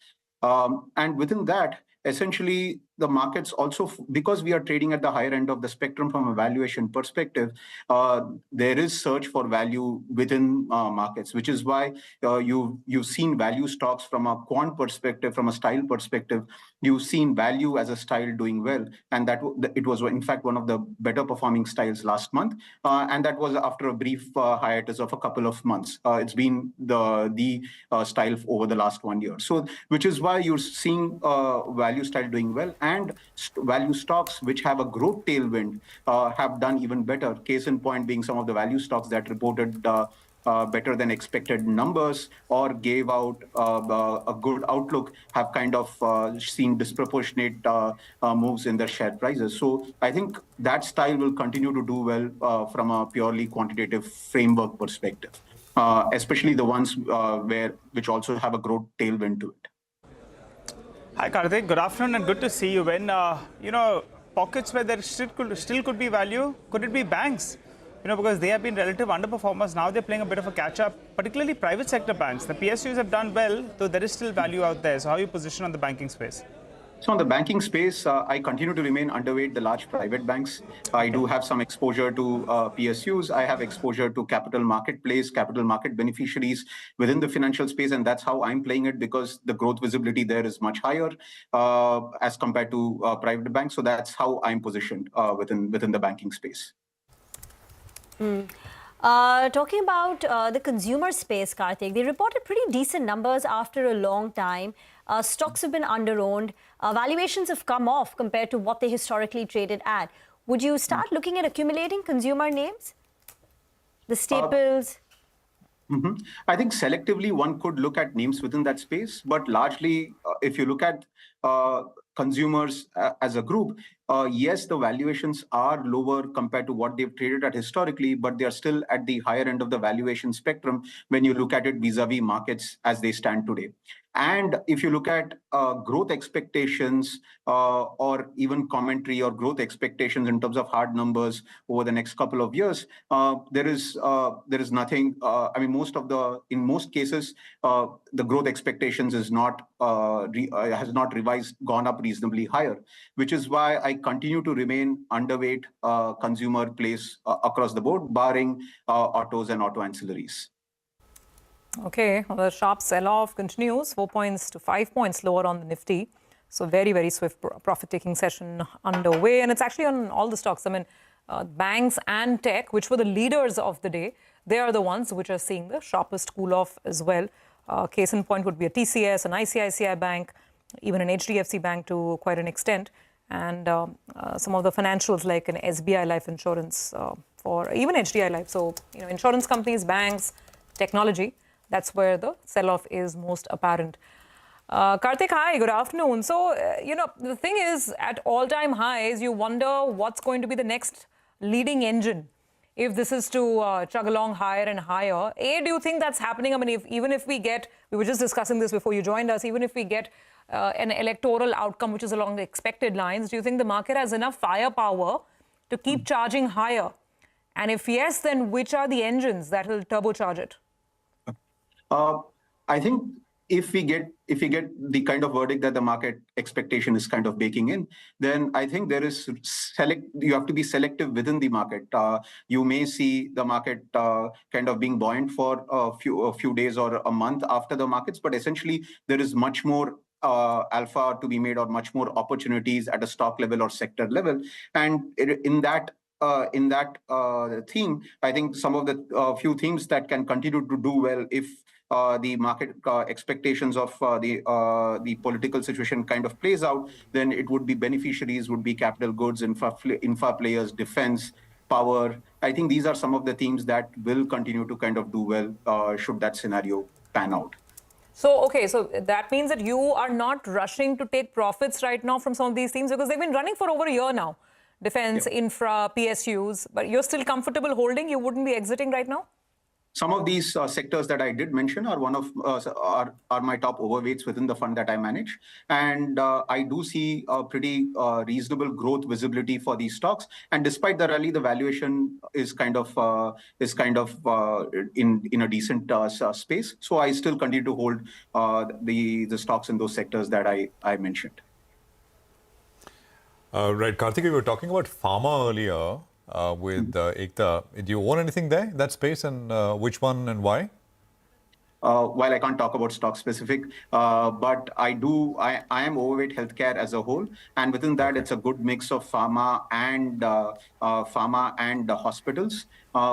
And within that, essentially, the markets also, because we are trading at the higher end of the spectrum from a valuation perspective, there is search for value within markets, which is why you've seen value stocks from a quant perspective, from a style perspective. You've seen value as a style doing well, and that it was in fact one of the better performing styles last month, and that was after a brief hiatus of a couple of months. It's been the style over the last 1 year. So, which is why you're seeing value style doing well. And value stocks which have a growth tailwind have done even better. Case in point being some of the value stocks that reported better than expected numbers or gave out a good outlook have kind of seen disproportionate moves in their share prices. So I think that style will continue to do well from a purely quantitative framework perspective. especially the ones which also have a growth tailwind to it. Hi, Karthik. Good afternoon and good to see you. When, pockets where there still could be value, could it be banks? Because they have been relative underperformers. Now they're playing a bit of a catch-up, particularly private sector banks. The PSUs have done well, though there is still value out there. So how are you positioned on the banking space? So on the banking space, I continue to remain underweight the large private banks. I do have some exposure to PSUs. I have exposure to capital marketplace, capital market beneficiaries within the financial space, and that's how I'm playing it because the growth visibility there is much higher as compared to private banks. So that's how I'm positioned within the banking space. Talking about the consumer space, Karthik, they reported pretty decent numbers after a long time. Stocks have been under-owned. Valuations have come off compared to what they historically traded at. Would you start looking at accumulating consumer names? The staples? I think selectively one could look at names within that space, but largely if you look at consumers as a group, yes, the valuations are lower compared to what they've traded at historically, but they are still at the higher end of the valuation spectrum when you look at it vis-a-vis markets as they stand today. And if you look at growth expectations or even commentary or growth expectations in terms of hard numbers over the next couple of years, there is nothing. I mean, in most cases, the growth expectations is not has not gone up reasonably higher, which is why I continue to remain underweight consumer plays across the board, barring autos and auto ancillaries. Okay, well, the sharp sell-off continues, 4 points to 5 points lower on the Nifty. So very, very swift profit-taking session underway. And it's actually on all the stocks. I mean, banks and tech, which were the leaders of the day, they are the ones which are seeing the sharpest cool-off as well. Case in point would be a TCS, an ICICI Bank, even an HDFC Bank to quite an extent. And some of the financials like an SBI Life Insurance or even HDI Life. So, insurance companies, banks, technology. That's where the sell-off is most apparent. Karthik, hi, good afternoon. So, the thing is, at all-time highs, you wonder what's going to be the next leading engine if this is to chug along higher and higher. Do you think that's happening? I mean, even if we get, we were just discussing this before you joined us, even if we get an electoral outcome which is along the expected lines, do you think the market has enough firepower to keep charging higher? And if yes, then which are the engines that will turbocharge it? I think if we get the kind of verdict that the market expectation is kind of baking in, then I think you have to be selective within the market. You may see the market kind of being buoyant for a few days or a month after the markets, but essentially there is much more alpha to be made or much more opportunities at a stock level or sector level. And in that theme, I think some of the few themes that can continue to do well if the market expectations of the political situation kind of plays out, then it would be beneficiaries, would be capital goods, infra players, defense, power. I think these are some of the themes that will continue to kind of do well should that scenario pan out. So, okay, so that means that you are not rushing to take profits right now from some of these themes because they've been running for over a year now. Defense, infra, PSUs, but you're still comfortable holding? You wouldn't be exiting right now? Some of these sectors that I did mention are are my top overweights within the fund that I manage, and I do see a pretty reasonable growth visibility for these stocks. And despite the rally, the valuation is kind of in a decent space. So I still continue to hold the stocks in those sectors that I mentioned. Right, Karthik, we were talking about Pharma earlier. With Ekta. Do you own anything there, that space, and which one and why? While I can't talk about stock specific, but I am overweight healthcare as a whole, and within that, it's a good mix of pharma and hospitals.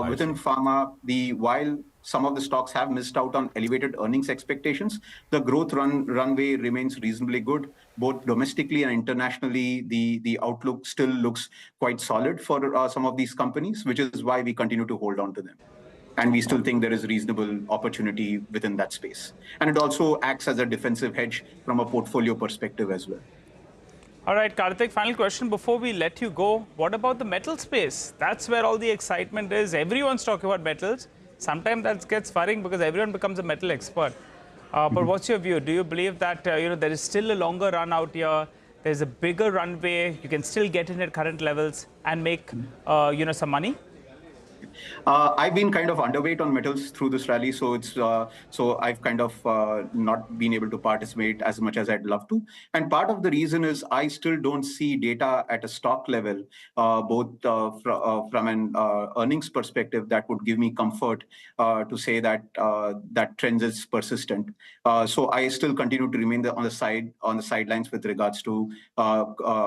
Within pharma, while some of the stocks have missed out on elevated earnings expectations, the growth runway remains reasonably good. Both domestically and internationally, the outlook still looks quite solid for some of these companies, which is why we continue to hold on to them. And we still think there is reasonable opportunity within that space. And it also acts as a defensive hedge from a portfolio perspective as well. All right, Karthik, final question before we let you go. What about the metal space? That's where all the excitement is. Everyone's talking about metals. sometimes that gets worrying because everyone becomes a metal expert. But what's your view? Do you believe that there is still a longer run out here? There's a bigger runway. You can still get in at current levels and make some money. I've been kind of underweight on metals through this rally, so I've kind of not been able to participate as much as I'd love to. And part of the reason is I still don't see data at a stock level, both from an earnings perspective, that would give me comfort to say that that trend is persistent. So I still continue to remain on the sidelines with regards to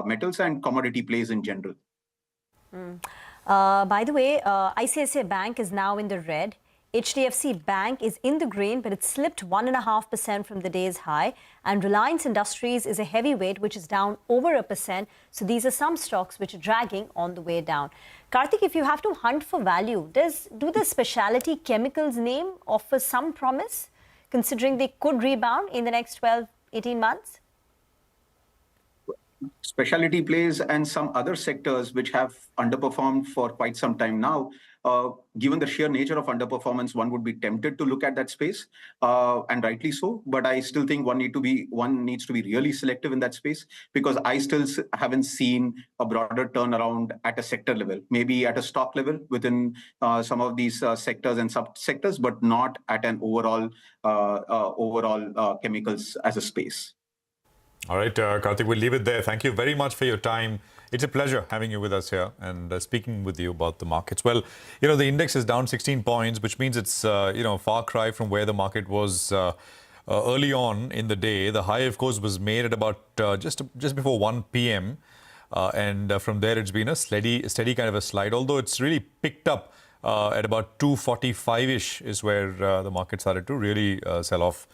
metals and commodity plays in general. By the way, ICICI Bank is now in the red. HDFC Bank is in the green, but it slipped 1.5% from the day's high. And Reliance Industries is a heavyweight, which is down over 1%. So these are some stocks which are dragging on the way down. Karthik, if you have to hunt for value, do the specialty chemicals name offer some promise, considering they could rebound in the next 12, 18 months? Specialty plays and some other sectors which have underperformed for quite some time now, given the sheer nature of underperformance, one would be tempted to look at that space, and rightly so. But I still think one needs to be really selective in that space, because I still haven't seen a broader turnaround at a sector level, maybe at a stock level within some of these sectors and sub-sectors, but not at an overall chemicals as a space. All right, Karthik, we'll leave it there. Thank you very much for your time. It's a pleasure having you with us here and speaking with you about the markets. Well, the index is down 16 points, which means it's, far cry from where the market was early on in the day. The high, of course, was made at about just before 1 p.m. And from there, it's been a steady kind of a slide, although it's really picked up at about 245-ish is where the market started to really sell off.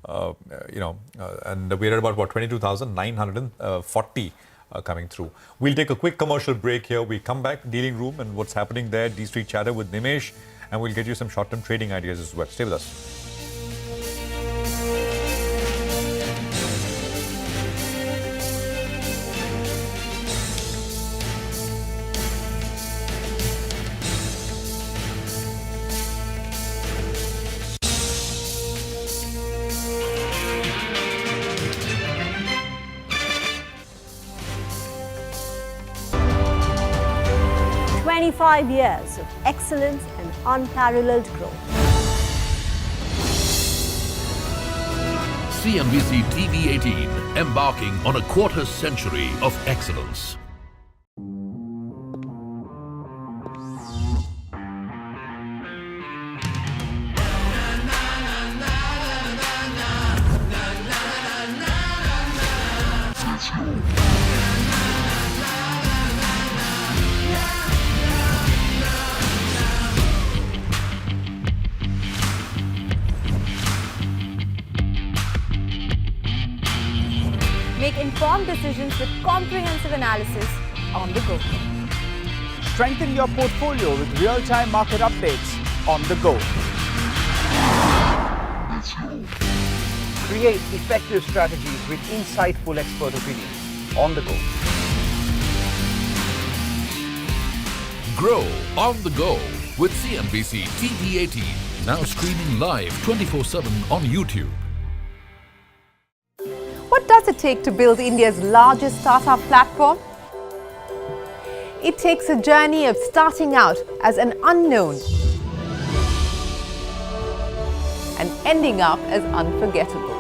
And we're at about 22,940 coming through. We'll take a quick commercial break here. We come back, dealing room and what's happening there, D-Street Chatter with Nimesh, and we'll get you some short-term trading ideas as well. Stay with us. 25 years of excellence and unparalleled growth. CNBC-TV18, embarking on a quarter century of excellence. Make informed decisions with comprehensive analysis on the go. Strengthen your portfolio with real-time market updates on the go. Create effective strategies with insightful expert opinions on the go. Grow on the go with CNBC-TV18, now streaming live 24/7 on YouTube. What does it take to build India's largest startup platform? It takes a journey of starting out as an unknown and ending up as unforgettable.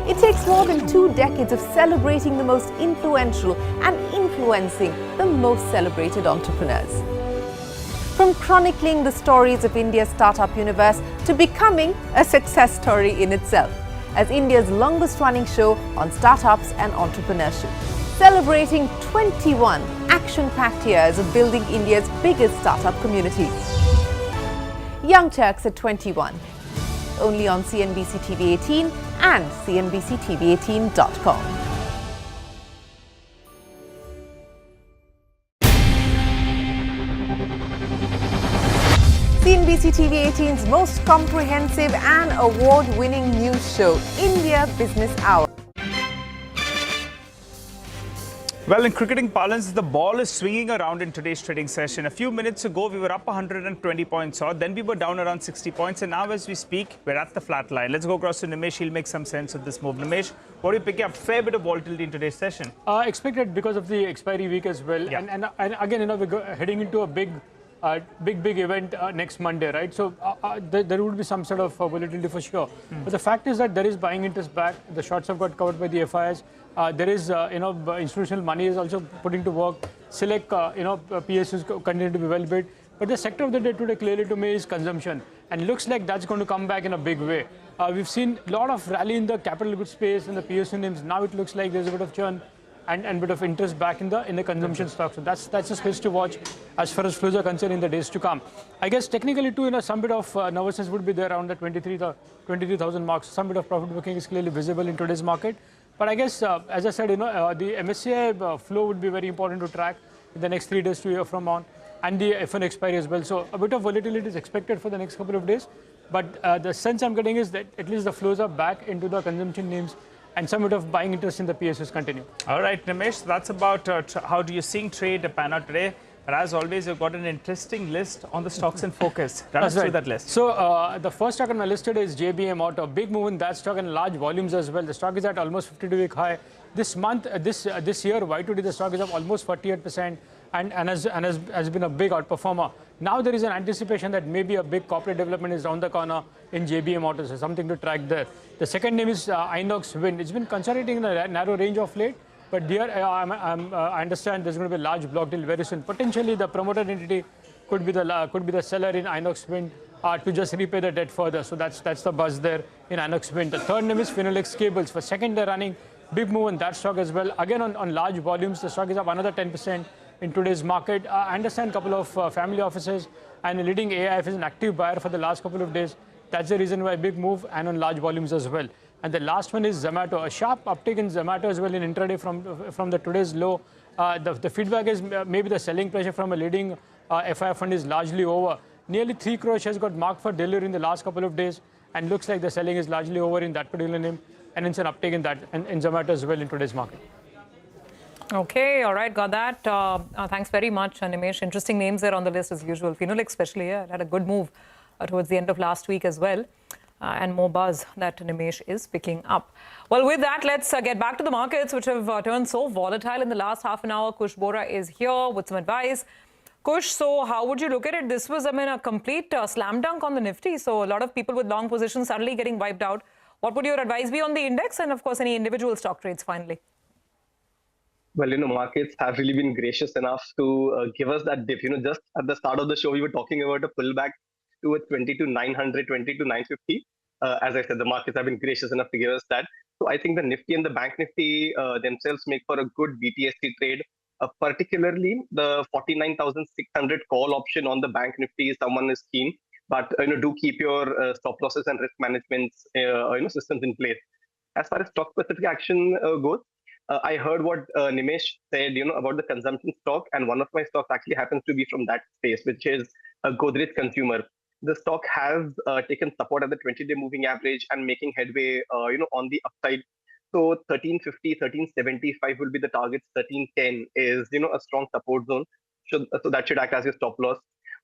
It takes more than 2 decades of celebrating the most influential and influencing the most celebrated entrepreneurs. From chronicling the stories of India's startup universe to becoming a success story in itself, as India's longest-running show on startups and entrepreneurship, celebrating 21 action-packed years of building India's biggest startup community. Young Turks at 21, only on CNBC-TV18 and CNBCTV18.com. CNBC-TV18's most comprehensive and award-winning news show, India Business Hour. Well, in cricketing parlance, the ball is swinging around in today's trading session. A few minutes ago, we were up 120 points odd. Then we were down around 60 points. And now as we speak, we're at the flat line. Let's go across to Nimesh. He'll make some sense of this move. Nimesh, what are you picking up? Fair bit of volatility in today's session. Expected because of the expiry week as well. Yeah. And again, we're heading into a big event next Monday, right? So there would be some sort of volatility for sure. But the fact is that there is buying interest back. The shorts have got covered by the FIs. There is, institutional money is also putting to work. Select, PSUs continue to be well bid. But the sector of the day today clearly to me is consumption. And looks like that's going to come back in a big way. We've seen a lot of rally in the capital goods space and the PSU names. Now it looks like there's a bit of churn and bit of interest back in the consumption stock. So that's a space to watch as far as flows are concerned in the days to come. I guess technically too, some bit of nervousness would be there around the 23,000 marks. Some bit of profit booking is clearly visible in today's market. But I guess, as I said, the MSCI flow would be very important to track in the next 3 days to a year from on, and the F1 expiry as well. So a bit of volatility is expected for the next couple of days. But the sense I'm getting is that at least the flows are back into the consumption names, and some bit of buying interest in the PSUs continue. All right, Nimesh, that's about how do you seeing trade pan out today. But as always, you've got an interesting list on the stocks in focus. Run us through that list. So the first stock on my list today is JBM Auto. Big move in that stock and large volumes as well. The stock is at almost 52-week high. This month, this year, Y2D, the stock is up almost 48% and has been a big outperformer. Now there is an anticipation that maybe a big corporate development is around the corner in JBM Auto, so something to track there. The second name is Inox Wind. It's been consolidating in a narrow range of late. But here, I understand there's going to be a large block deal very soon. Potentially, the promoter entity could be the seller in Inox Wind to just repay the debt further. So that's the buzz there in Inox Wind. The third name is Finolex Cables. For second, they're running big move in that stock as well. Again, on large volumes, the stock is up another 10% in today's market. I understand a couple of family offices and a leading AIF is an active buyer for the last couple of days. That's the reason why big move and on large volumes as well. And the last one is Zomato. A sharp uptick in Zomato as well in intraday from the today's low. The feedback is maybe the selling pressure from a leading FI fund is largely over. Nearly 3 crore shares got marked for delivery in the last couple of days, and looks like the selling is largely over in that particular name, and it's an uptick in that and in Zomato as well in today's market. Okay, all right, got that. Thanks very much, Nimesh. Interesting names there on the list as usual. Finolex especially, had a good move towards the end of last week as well. And more buzz that Nimesh is picking up. Well, with that, let's get back to the markets, which have turned so volatile in the last half an hour. Kush Bora is here with some advice. Kush, so how would you look at it? This was, a complete slam dunk on the Nifty. So a lot of people with long positions suddenly getting wiped out. What would your advice be on the index? And of course, any individual stock trades finally? Well, markets have really been gracious enough to give us that dip. Just at the start of the show, we were talking about a pullback towards 22,900, 22,950. As I said, the markets have been gracious enough to give us that. So I think the Nifty and the Bank Nifty themselves make for a good BTST trade. Particularly the 49,600 call option on the Bank Nifty is someone is keen. But do keep your stop losses and risk management systems in place. As far as stock specific action goes, I heard what Nimesh said, about the consumption stock, and one of my stocks actually happens to be from that space, which is Godrej Consumer. The stock has taken support at the 20-day moving average and making headway, on the upside. So 1350, 1375 will be the targets. 1310 is, a strong support zone. So that should act as your stop loss.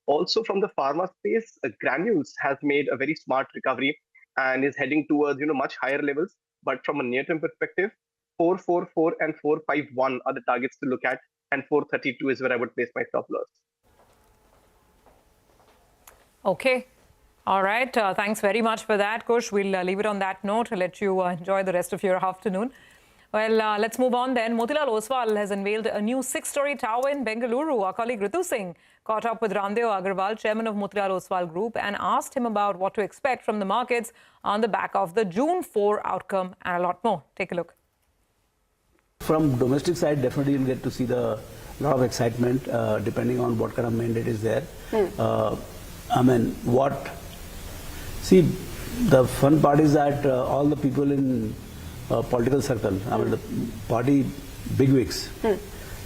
Also from the pharma space, Granules has made a very smart recovery and is heading towards, much higher levels. But from a near-term perspective, 444 and 451 are the targets to look at, and 432 is where I would place my stop loss. Okay. All right. Thanks very much for that, Kush. We'll leave it on that note. I'll let you enjoy the rest of your afternoon. Well, let's move on then. Motilal Oswal has unveiled a new 6-story tower in Bengaluru. Our colleague Ritu Singh caught up with Ramdeo Agarwal, chairman of Motilal Oswal Group, and asked him about what to expect from the markets on the back of the June 4 outcome and a lot more. Take a look. From domestic side, definitely you'll get to see the lot of excitement depending on what kind of mandate is there. See, the fun part is that all the people in political circle, the party bigwigs,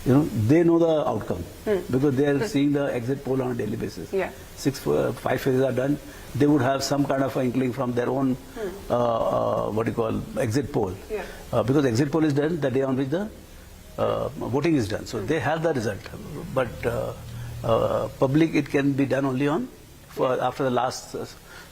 they know the outcome because they are seeing the exit poll on a daily basis. 5 phases are done. They would have some kind of inkling from their own, exit poll. Because exit poll is done the day on which the voting is done. So they have the result. But public, it can be done only after the last.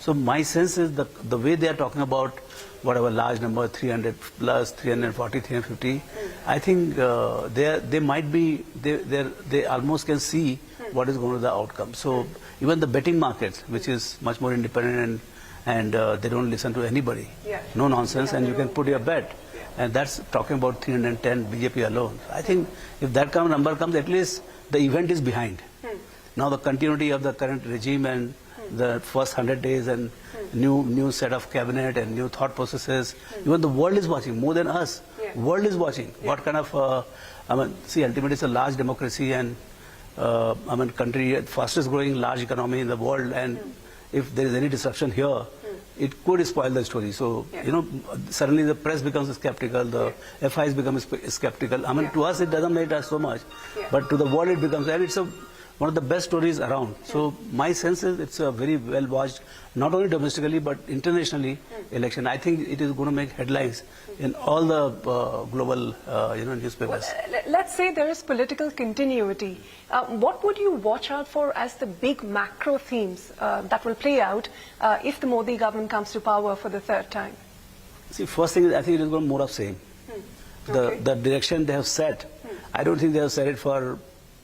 So my sense is the way they are talking about whatever large number, 300 plus, 340, 350, I think they might be, they almost can see what is going to be the outcome. So even the betting markets, which is much more independent and they don't listen to anybody, no nonsense, and you can put your bet. And that's talking about 310 BJP alone. I think if that number comes, at least the event is behind. Now the continuity of the current regime and the first 100 days and new set of cabinet and new thought processes. Even the world is watching more than us. World is watching. What kind of, I mean, see, ultimately it's a large democracy and, I mean, country, fastest growing large economy in the world. And if there is any disruption here, it could spoil the story. So, you know, suddenly the press becomes skeptical, the FIs become skeptical. I mean, to us it doesn't matter so much, but to the world it becomes, and it's one of the best stories around. So my sense is it's a very well watched, not only domestically but internationally election. I think it is going to make headlines in all the global newspapers. Well, let's say there is political continuity. What would you watch out for as the big macro themes that will play out if the Modi government comes to power for the third time? See, first thing is I think it is going to be more of same. The direction they have set, I don't think they have set it for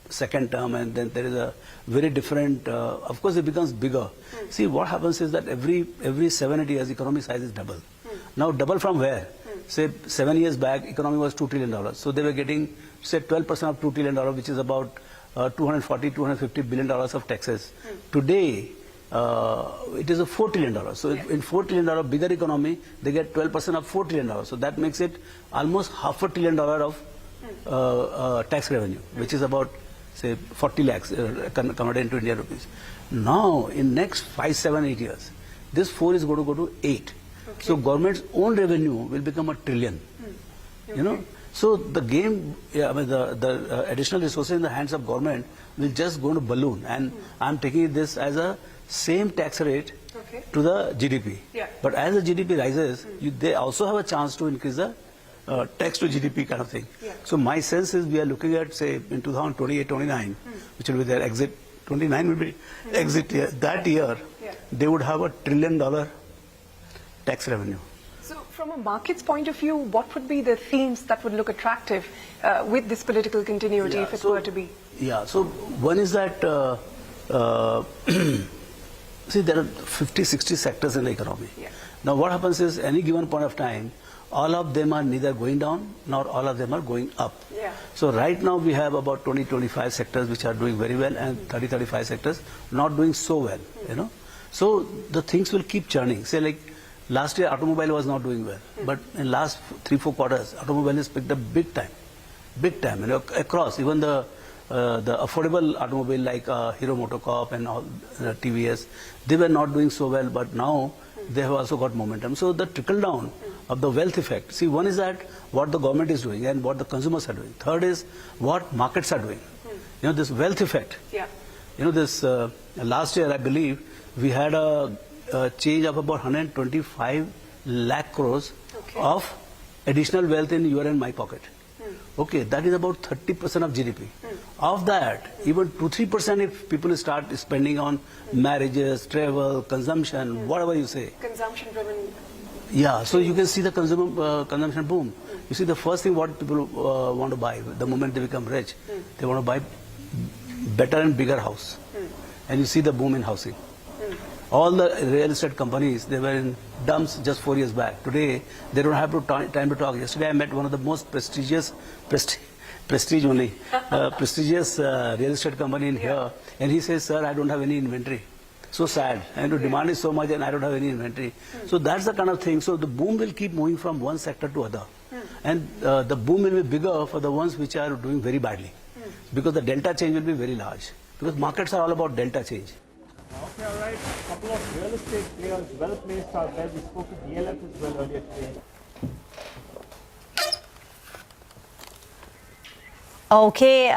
second term, and then there is a very different, of course it becomes bigger. See, what happens is that every 7-8 years economic size is double. Now double from where? Say 7 years back economy was $2 trillion. So they were getting say 12% of $2 trillion, which is about $250 billion of taxes. Today it is a $4 trillion. So in $4 trillion bigger economy, they get 12% of $4 trillion. So that makes it almost $500 billion of tax revenue, which is about say 40 lakhs converted into Indian rupees. Now in next 5, 7, 8 years, this 4 is going to go to 8. So government's own revenue will become $1 trillion. You know, so the game, I mean the additional resources in the hands of government will just go to balloon, and I'm taking this as a same tax rate to the GDP. But as the GDP rises, they also have a chance to increase the tax to GDP kind of thing. So my sense is we are looking at, say, in 2028-29, which will be their exit, 29 will be exit year. That year, they would have $1 trillion tax revenue. So from a market's point of view, what would be the themes that would look attractive with this political continuity if it were to be? So one is that, see, there are 50, 60 sectors in the economy. Now what happens is, any given point of time, all of them are neither going down nor all of them are going up. So right now we have about 20-25 sectors which are doing very well, and 30-35 sectors not doing so well, you know. So the things will keep churning. Say like last year automobile was not doing well, but in last 3-4 quarters automobile has picked up big time, you know, across. Even the affordable automobile like Hero MotoCorp and all TVS, they were not doing so well, but now they have also got momentum. So the trickle down of the wealth effect. See, one is that what the government is doing and what the consumers are doing. Third is what markets are doing. You know, this wealth effect. You know, this last year I believe we had a change of about 125 lakh crores of additional wealth in your and my pocket. Okay, that is about 30% of GDP. Of that, even 2-3% if people start spending on marriages, travel, consumption, whatever you say. Consumption driven. So you can see the consumption boom. You see, the first thing what people want to buy, the moment they become rich, they want to buy better and bigger house. And you see the boom in housing. All the real estate companies, they were in dumps just 4 years back. Today, they don't have time to talk. Yesterday, I met one of the most prestigious real estate company in here. And he says, sir, I don't have any inventory. So sad. And the demand is so much and I don't have any inventory. So that's the kind of thing. So the boom will keep moving from one sector to other. And the boom will be bigger for the ones which are doing very badly. Because the delta change will be very large. Because markets are all about delta change. Okay, all right. A couple of real estate players well placed out there. We spoke to DLF as well earlier today. Okay,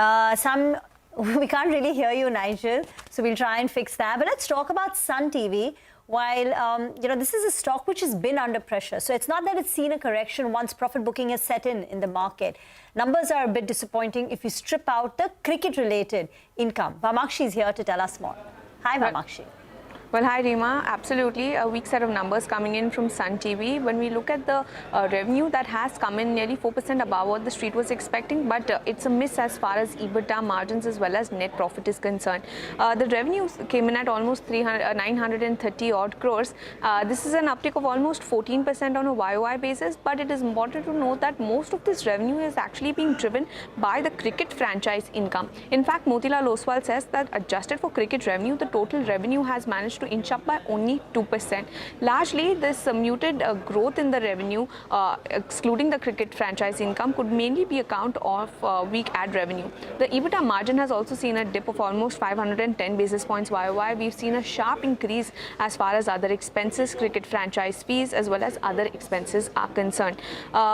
we can't really hear you, Nigel, so we'll try and fix that. But let's talk about Sun TV, while, this is a stock which has been under pressure. So it's not that it's seen a correction once profit booking has set in the market. Numbers are a bit disappointing if you strip out the cricket-related income. Vamakshi is here to tell us more. Hi, Vamakshi. Well, hi, Rima. Absolutely. A weak set of numbers coming in from Sun TV. When we look at the revenue, that has come in nearly 4% above what the street was expecting, but it's a miss as far as EBITDA margins as well as net profit is concerned. The revenues came in at almost 930 odd crores. This is an uptick of almost 14% on a YOY basis, but it is important to note that most of this revenue is actually being driven by the cricket franchise income. In fact, Motilal Oswal says that adjusted for cricket revenue, the total revenue has managed to inch up by only 2%. Largely, this muted growth in the revenue, excluding the cricket franchise income, could mainly be account of weak ad revenue. The EBITDA margin has also seen a dip of almost 510 basis points YOY. We've seen a sharp increase as far as other expenses, cricket franchise fees, as well as other expenses are concerned.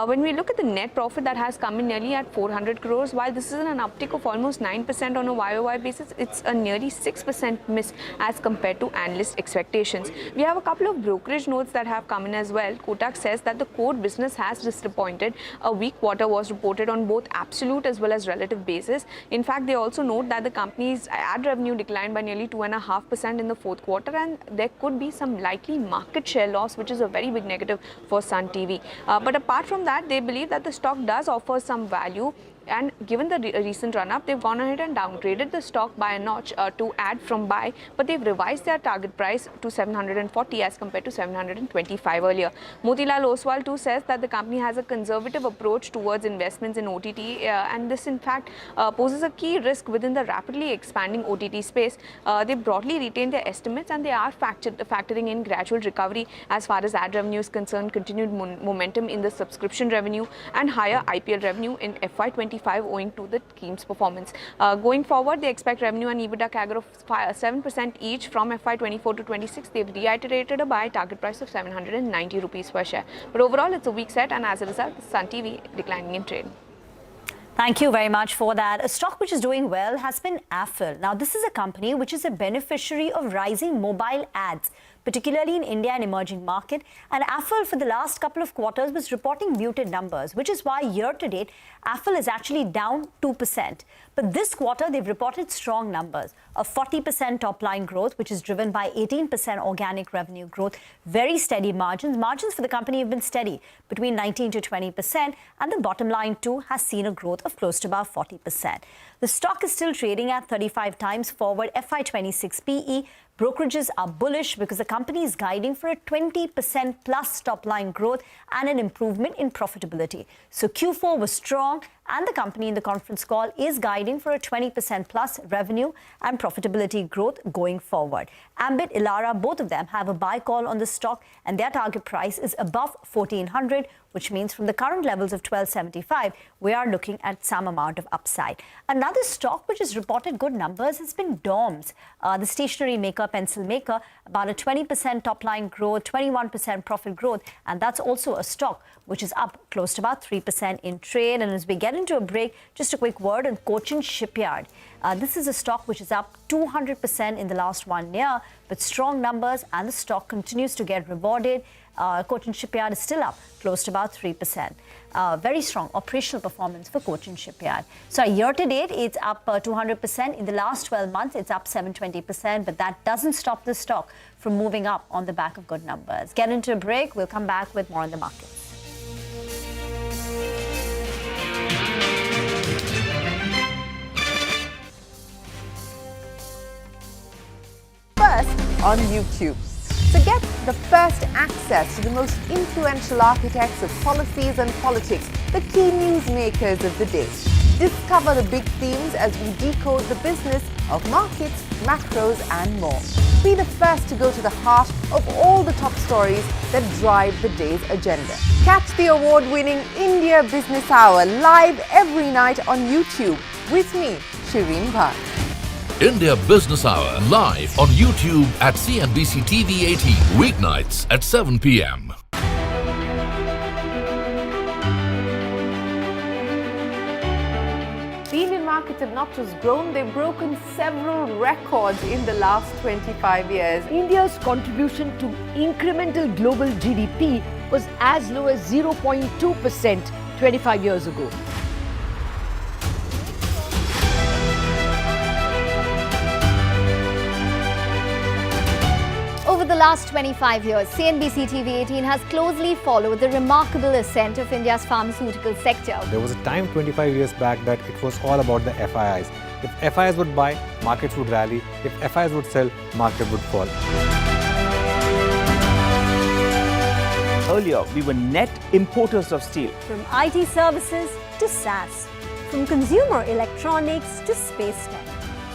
When we look at the net profit, that has come in nearly at 400 crores. While this is an uptick of almost 9% on a YOY basis, it's a nearly 6% miss as compared to analyst expectations. We have a couple of brokerage notes that have come in as well. Kotak says that the core business has disappointed. A weak quarter was reported on both absolute as well as relative basis. In fact, they also note that the company's ad revenue declined by nearly 2.5% in the fourth quarter, and there could be some likely market share loss, which is a very big negative for Sun TV. But apart from that, they believe that the stock does offer some value. And given the recent run-up, they've gone ahead and downgraded the stock by a notch to add from buy, but they've revised their target price to 740 as compared to 725 earlier. Motilal Oswal too says that the company has a conservative approach towards investments in OTT, and this in fact poses a key risk within the rapidly expanding OTT space. They broadly retain their estimates, and they are factoring in gradual recovery as far as ad revenue is concerned, continued momentum in the subscription revenue, and higher IPL revenue in FY25 owing to the team's performance. Going forward, they expect revenue and EBITDA CAGR of 7% each from FY24 to 26. They've reiterated a buy target price of 790 rupees per share. But overall, it's a weak set, and as a result, Sun TV declining in trade. Thank you very much for that. A stock which is doing well has been Affle. Now, this is a company which is a beneficiary of rising mobile ads, particularly in India and emerging market. And Affle for the last couple of quarters was reporting muted numbers, which is why year-to-date, Affle is actually down 2%. But this quarter, they've reported strong numbers, a 40% top-line growth, which is driven by 18% organic revenue growth, very steady margins. Margins for the company have been steady, between 19 to 20%, and the bottom line too has seen a growth of close to about 40%. The stock is still trading at 35 times forward FY26 PE. Brokerages are bullish because the company is guiding for a 20% plus top-line growth and an improvement in profitability. So Q4 was strong, and the company in the conference call is guiding for a 20% plus revenue and profitability growth going forward. Ambit, Elara, both of them have a buy call on the stock, and their target price is above 1400, which means from the current levels of 1275, we are looking at some amount of upside. Another stock which has reported good numbers has been DOMS, the stationery maker, pencil maker, about a 20% top-line growth, 21% profit growth, and that's also a stock which is up close to about 3% in trade. And as we get into a break, just a quick word on Cochin Shipyard. This is a stock which is up 200% in the last 1 year, with strong numbers, and the stock continues to get rewarded. Cochin Shipyard is still up close to about 3%. Very strong operational performance for Cochin Shipyard. So year to date, it's up 200%. In the last 12 months, it's up 720%. But that doesn't stop the stock from moving up on the back of good numbers. Get into a break. We'll come back with more on the markets. First on YouTube. To get the first access to the most influential architects of policies and politics, the key newsmakers of the day. Discover the big themes as we decode the business of markets, macros, and more. Be the first to go to the heart of all the top stories that drive the day's agenda. Catch the award-winning India Business Hour live every night on YouTube with me, Shireen Bhatt. India Business Hour live on YouTube at CNBC-TV18 weeknights at 7 p.m. The Indian market markets have not just grown, they've broken several records in the last 25 years. India's contribution to incremental global GDP was as low as 0.2% 25 years ago. Over the last 25 years, CNBC-TV18 has closely followed the remarkable ascent of India's pharmaceutical sector. There was a time 25 years back that it was all about the FIIs. If FIIs would buy, markets would rally. If FIIs would sell, market would fall. Earlier, we were net importers of steel. From IT services to SaaS, from consumer electronics to space tech,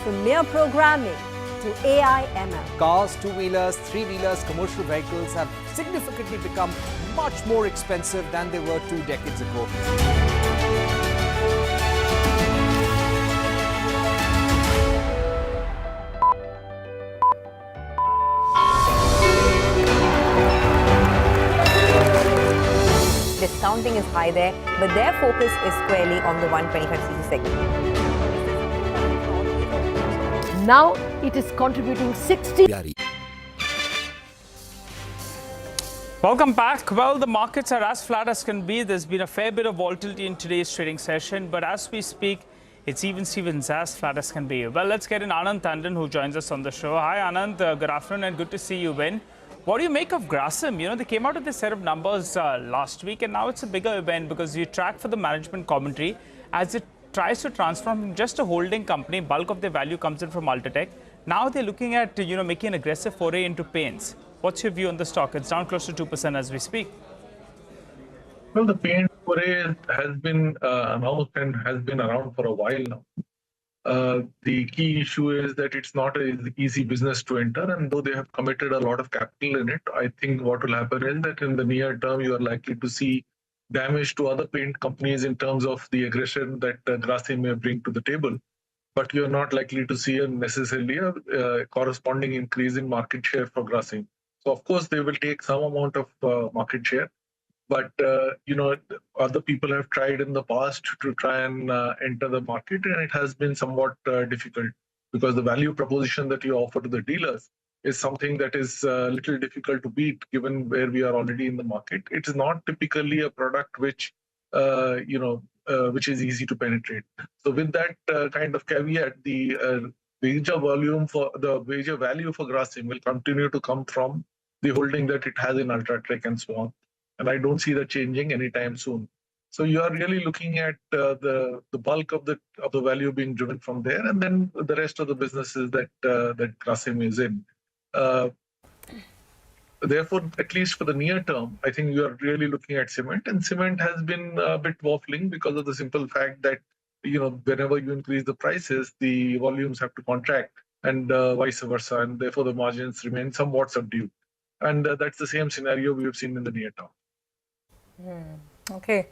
from mere programming to AI ML. Cars, two-wheelers, three-wheelers, commercial vehicles have significantly become much more expensive than they were 2 decades ago. Discounting is high there, but their focus is squarely on the 125cc segment. Now it is contributing 60. Welcome back. Well, the markets are as flat as can be. There's been a fair bit of volatility in today's trading session, but as we speak, it's even Stevens as flat as can be. Well, let's get in Anand Tandon, who joins us on the show. Hi, Anand. Good afternoon and good to see you, Ben. What do you make of Grasim? You know, they came out with this set of numbers last week, and now it's a bigger event because you track for the management commentary as it tries to transform from just a holding company. Bulk of their value comes in from Ultratech. Now they're looking at, making an aggressive foray into paints. What's your view on the stock? It's down close to 2% as we speak. Well, the paint foray has been announced and has been around for a while now. The key issue is that it's not an easy business to enter, and though they have committed a lot of capital in it, I think what will happen is that in the near term, you are likely to see damage to other paint companies in terms of the aggression that Grasim may bring to the table. But you're not likely to see necessarily a corresponding increase in market share for Grasim. So, of course, they will take some amount of market share. But, other people have tried in the past to try and enter the market, and it has been somewhat difficult because the value proposition that you offer to the dealers is something that is a little difficult to beat given where we are already in the market. It is not typically a product which, which is easy to penetrate. So with that kind of caveat, the major value for Grasim will continue to come from the holding that it has in Ultratech and so on. And I don't see that changing anytime soon. So you are really looking at the bulk of the value being driven from there, and then the rest of the businesses that Grasim is in. Therefore, at least for the near term, I think you are really looking at cement, and cement has been a bit waffling because of the simple fact that whenever you increase the prices, the volumes have to contract, and vice versa, and therefore the margins remain somewhat subdued. And that's the same scenario we have seen in the near term. Okay.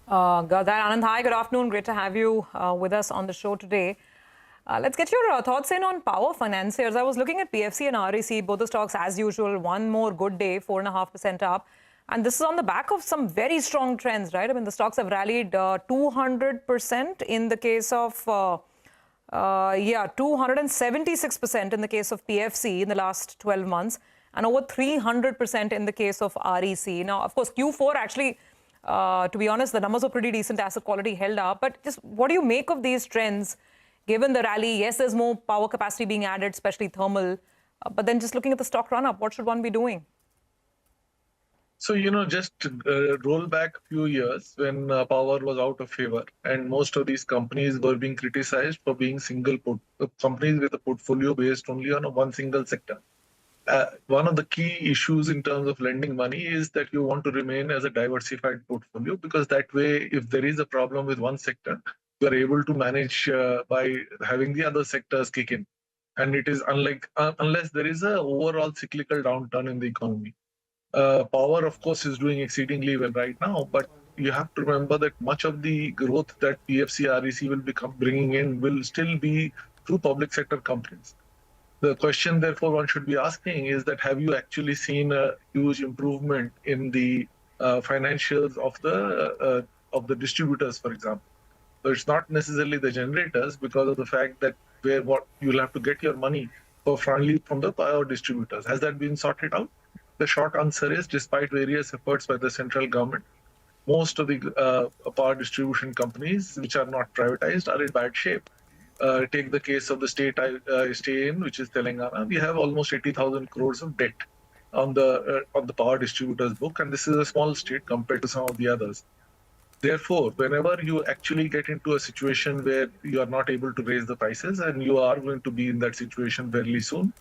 Got that. Anand, hi, good afternoon. Great to have you with us on the show today. Let's get your thoughts in on power financiers. I was looking at PFC and REC, both the stocks as usual, one more good day, 4.5% up. And this is on the back of some very strong trends, right? I mean, the stocks have rallied 200% in the case of, 276% in the case of PFC in the last 12 months. And over 300% in the case of REC. Now, of course, Q4 actually, to be honest, the numbers are pretty decent. Asset quality held up. But just what do you make of these trends, given the rally? Yes, there's more power capacity being added, especially thermal. But then just looking at the stock run-up, what should one be doing? So, just roll back a few years when power was out of favor. And most of these companies were being criticized for being companies with a portfolio based only on one single sector. One of the key issues in terms of lending money is that you want to remain as a diversified portfolio, because that way, if there is a problem with one sector, you are able to manage by having the other sectors kick in. And it is unlike, unless there is an overall cyclical downturn in the economy. Power, of course, is doing exceedingly well right now, but you have to remember that much of the growth that PFC REC will become bringing in will still be through public sector companies. The question, therefore, one should be asking is that have you actually seen a huge improvement in the financials of the distributors, for example? So it's not necessarily the generators because of the fact that what you'll have to get your money from the power distributors. Has that been sorted out? The short answer is, despite various efforts by the central government, most of the power distribution companies, which are not privatized, are in bad shape. Take the case of the state I stay in, which is Telangana. We have almost 80,000 crores of debt on the power distributors book, and this is a small state compared to some of the others. Therefore, whenever you actually get into a situation where you are not able to raise the prices, and you are going to be in that situation fairly soon,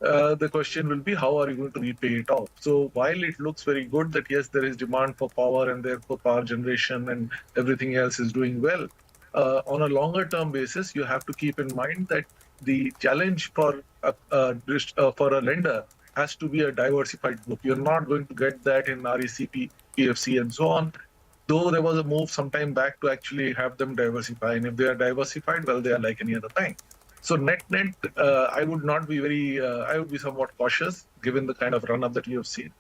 the question will be, how are you going to repay it off? So while it looks very good that yes, there is demand for power and therefore power generation and everything else is doing well, on a longer term basis, you have to keep in mind that the challenge for a lender has to be a diversified book. You're not going to get that in RECP, PFC and so on. Though there was a move some time back to actually have them diversify. And if they are diversified, well, they are like any other bank. So net, I would not be I would be somewhat cautious given the kind of run-up that you have seen.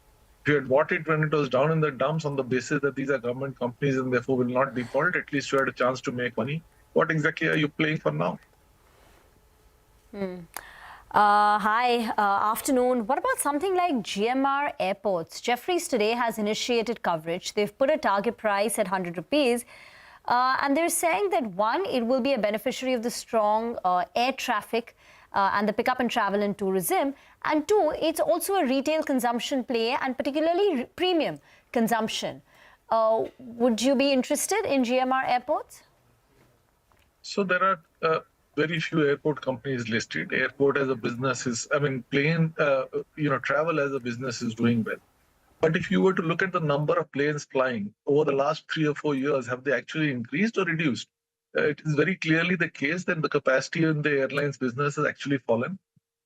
If you had bought it when it was down in the dumps on the basis that these are government companies and therefore will not default, at least you had a chance to make money. What exactly are you playing for now? Hi, afternoon. What about something like GMR Airports? Jefferies today has initiated coverage. They've put a target price at 100 rupees. And they're saying that, one, it will be a beneficiary of the strong air traffic and the pickup in travel and tourism. And two, it's also a retail consumption play and particularly premium consumption. Would you be interested in GMR Airports? So there are very few airport companies listed. Airport as a business is, plane, travel as a business is doing well. But if you were to look at the number of planes flying over the last 3 or 4 years, have they actually increased or reduced? It is very clearly the case that the capacity in the airlines business has actually fallen.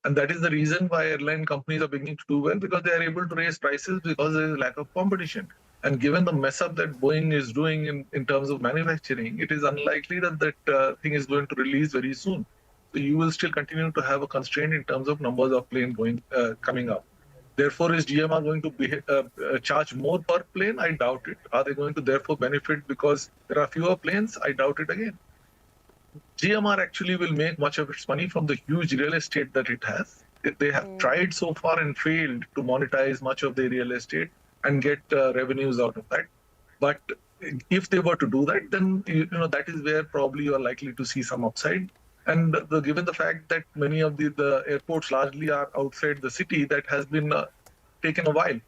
And that is the reason why airline companies are beginning to do well, because they are able to raise prices because there is a lack of competition. And given the mess up that Boeing is doing in terms of manufacturing, it is unlikely that that thing is going to release very soon. So you will still continue to have a constraint in terms of numbers of planes coming up. Therefore, is GMR going to charge more per plane? I doubt it. Are they going to therefore benefit because there are fewer planes? I doubt it again. GMR actually will make much of its money from the huge real estate that it has. They have tried so far and failed to monetize much of their real estate and get revenues out of that. But if they were to do that, then that is where probably you are likely to see some upside. And given the fact that many of the airports largely are outside the city, that has been taken a while.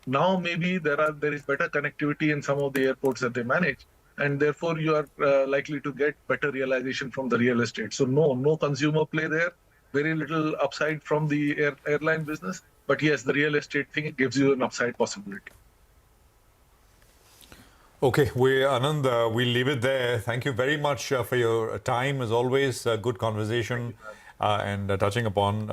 Now maybe there is better connectivity in some of the airports that they manage, and therefore you are likely to get better realization from the real estate. So no consumer play there, very little upside from the airline business. But yes, the real estate thing gives you an upside possibility. Okay, Anand, we'll leave it there. Thank you very much for your time. As always, good conversation and touching upon,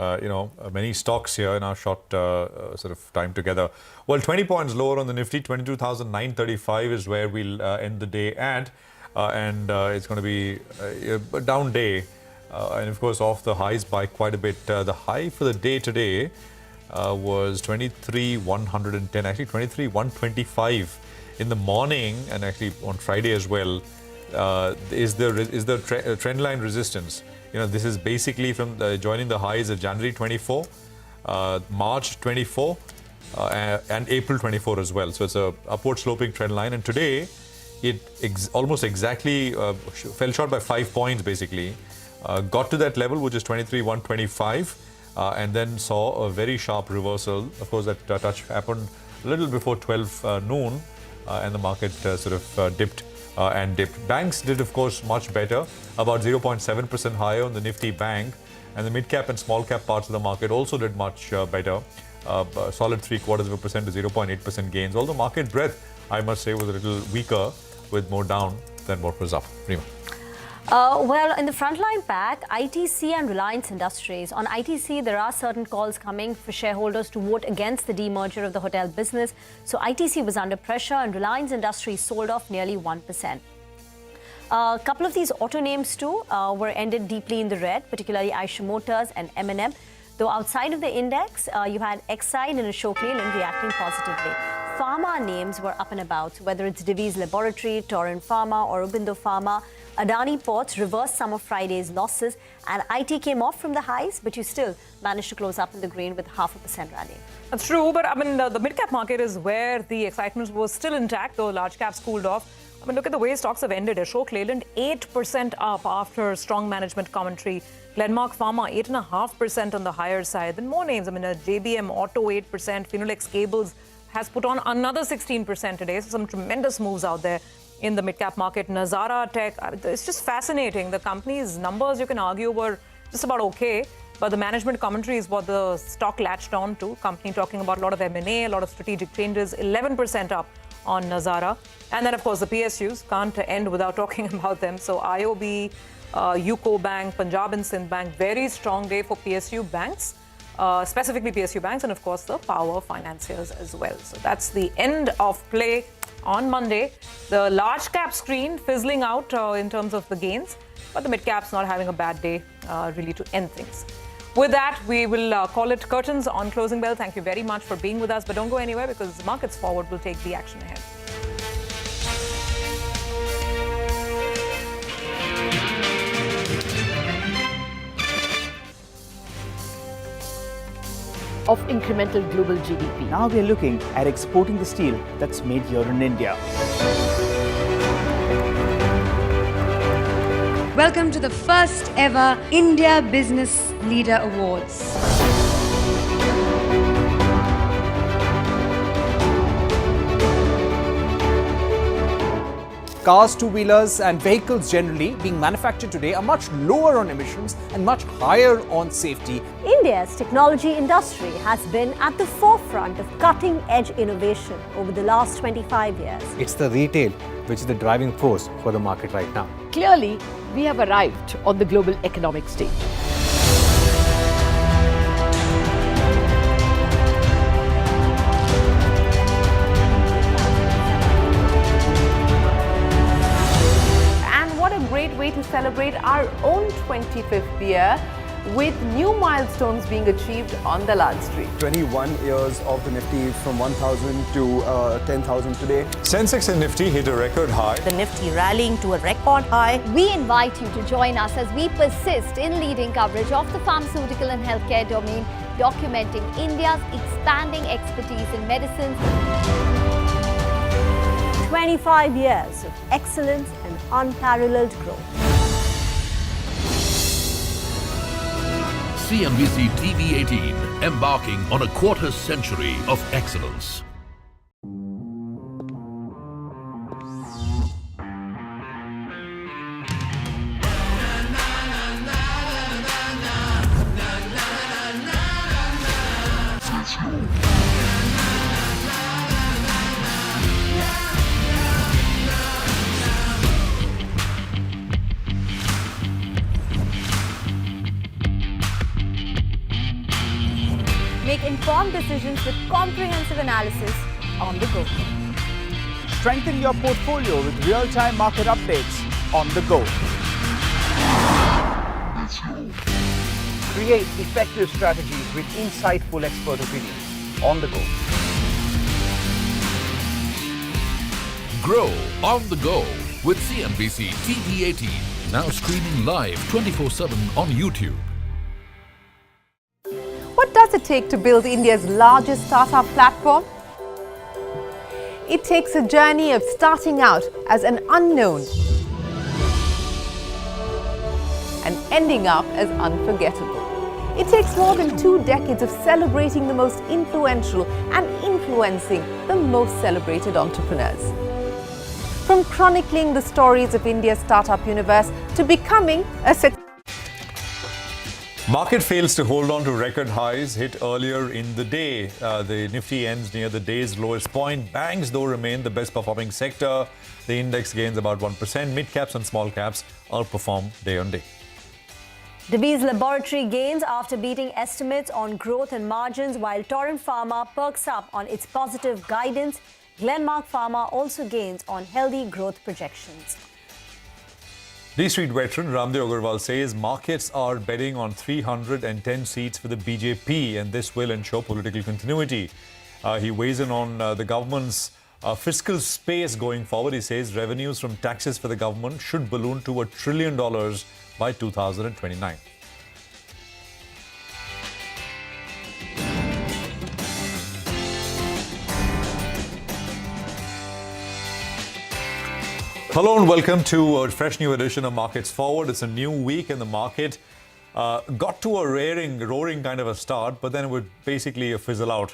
many stocks here in our short sort of time together. Well, 20 points lower on the Nifty, 22,935 is where we'll end the day at. And it's going to be a down day. And of course, off the highs by quite a bit. The high for the day today was 23,110, actually 23,125. In the morning, and actually on Friday as well, is the trend line resistance. This is basically from joining the highs of January 24, March 24, and April 24 as well. So it's a upward sloping trend line. And today, it almost exactly fell short by 5 points basically. Got to that level, which is 23,125, and then saw a very sharp reversal. Of course, that touch happened a little before 12 noon. And the market sort of dipped and dipped. Banks did, of course, much better, about 0.7% higher on the Nifty Bank. And the mid-cap and small-cap parts of the market also did much better, solid 0.75% to 0.8% gains. Although market breadth, I must say, was a little weaker with more down than what was up. Rima. Well, in the frontline pack, ITC and Reliance Industries. On ITC, there are certain calls coming for shareholders to vote against the demerger of the hotel business. So ITC was under pressure and Reliance Industries sold off nearly 1%. A couple of these auto names too were ended deeply in the red, particularly Eicher Motors and M&M. Though outside of the index, you had Exide and Ashok Leyland reacting positively. Pharma names were up and about, whether it's Divi's Laboratory, Torrent Pharma or Ubindo Pharma. Adani Ports reversed some of Friday's losses, and IT came off from the highs, but you still managed to close up in the green with 0.5% rally. That's true, but I mean, the mid-cap market is where the excitement was still intact, though large caps cooled off. I mean, look at the way stocks have ended. Ashok Leyland 8% up after strong management commentary. Glenmark Pharma 8.5% on the higher side. Then more names. I mean, JBM Auto 8%. Finolex Cables has put on another 16% today. So some tremendous moves out there in the mid-cap market. Nazara Tech, it's just fascinating. The company's numbers, you can argue, were just about okay. But the management commentary is what the stock latched on to. Company talking about a lot of M&A, a lot of strategic changes, 11% up on Nazara. And then, of course, the PSUs can't end without talking about them. So IOB, UCO Bank, Punjab and Sindh Bank, very strong day for PSU banks, specifically PSU banks, and of course the power financiers as well. So that's the end of play on Monday. The large cap screen fizzling out in terms of the gains, but the mid caps not having a bad day really to end things. With that, we will call it curtains on Closing Bell. Thank you very much for being with us, but don't go anywhere because Markets Forward will take the action ahead. Of incremental global GDP. Now we are looking at exporting the steel that's made here in India. Welcome to the first ever India Business Leader Awards. Cars, two-wheelers and vehicles generally being manufactured today are much lower on emissions and much higher on safety. India's technology industry has been at the forefront of cutting-edge innovation over the last 25 years. It's the retail which is the driving force for the market right now. Clearly, we have arrived on the global economic stage. Great way to celebrate our own 25th year with new milestones being achieved on Dalal Street. 21 years of the Nifty from 1,000 to 10,000 today. Sensex and Nifty hit a record high. The Nifty rallying to a record high. We invite you to join us as we persist in leading coverage of the pharmaceutical and healthcare domain, documenting India's expanding expertise in medicines. 25 years of excellence and unparalleled growth. CNBC-TV18, embarking on a quarter century of excellence. Make informed decisions with comprehensive analysis on the go. Strengthen your portfolio with real-time market updates on the go. Create effective strategies with insightful expert opinions on the go. Grow on the go with CNBC-TV18, now streaming live 24/7 on YouTube. What does it take to build India's largest startup platform? It takes a journey of starting out as an unknown and ending up as unforgettable. It takes more than 2 decades of celebrating the most influential and influencing the most celebrated entrepreneurs. From chronicling the stories of India's startup universe to becoming a success. Market fails to hold on to record highs hit earlier in the day. The Nifty ends near the day's lowest point. Banks, though, remain the best performing sector. The index gains about 1%. Mid caps and small caps outperform day on day. Divi's laboratory gains after beating estimates on growth and margins, while Torrent Pharma perks up on its positive guidance. Glenmark Pharma also gains on healthy growth projections. D Street veteran Ramdev Agarwal says markets are betting on 310 seats for the BJP, and this will ensure political continuity. He weighs in on the government's fiscal space going forward. He says revenues from taxes for the government should balloon to $1 trillion by 2029. Hello and welcome to a fresh new edition of Markets Forward. It's a new week in the market. Got to a roaring kind of a start, but then it would basically fizzle out.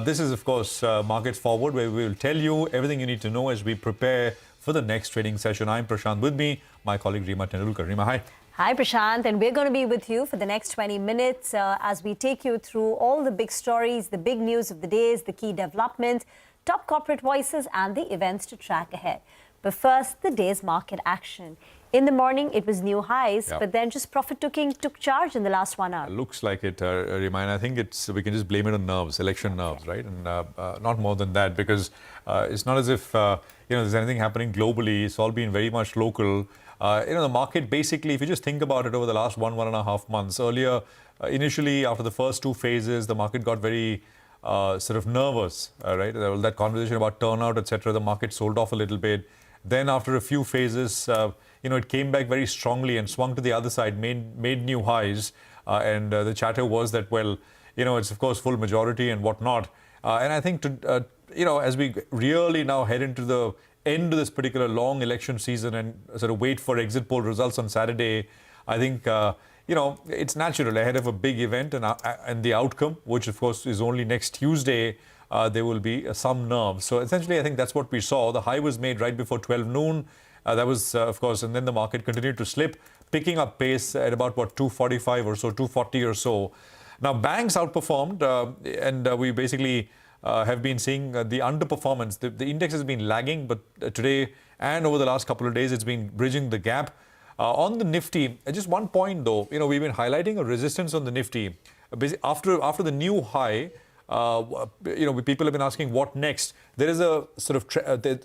This is, of course, Markets Forward, where we will tell you everything you need to know as we prepare for the next trading session. I'm Prashant. With me, my colleague Reema Tendulkar. Reema, hi. Hi, Prashant, and we're going to be with you for the next 20 minutes as we take you through all the big stories, the big news of the days, the key developments, top corporate voices, and the events to track ahead. But first, the day's market action. In the morning, it was new highs, but then just profit-taking took charge in the last 1 hour. Looks like it, Reema. I think we can just blame it on nerves, election nerves, right? And not more than that, because it's not as if there's anything happening globally. It's all been very much local. The market basically, if you just think about it over the last 1.5 months, earlier, initially after the first two phases, the market got very sort of nervous, right? There was that conversation about turnout, etc. The market sold off a little bit. Then after a few phases, it came back very strongly and swung to the other side, made new highs. And the chatter was that, well, it's of course full majority and whatnot. And I think, as we really now head into the end of this particular long election season and sort of wait for exit poll results on Saturday, I think, it's natural ahead of a big event and the outcome, which of course is only next Tuesday. There will be some nerves. So essentially, I think that's what we saw. The high was made right before 12 noon. That was, of course, and then the market continued to slip, picking up pace at about, 245 or so, 240 or so. Now, banks outperformed, and we basically have been seeing the underperformance. The index has been lagging, but today and over the last couple of days, it's been bridging the gap. On the Nifty, just one point, though, we've been highlighting a resistance on the Nifty. After the new high, people have been asking what next. There is a sort of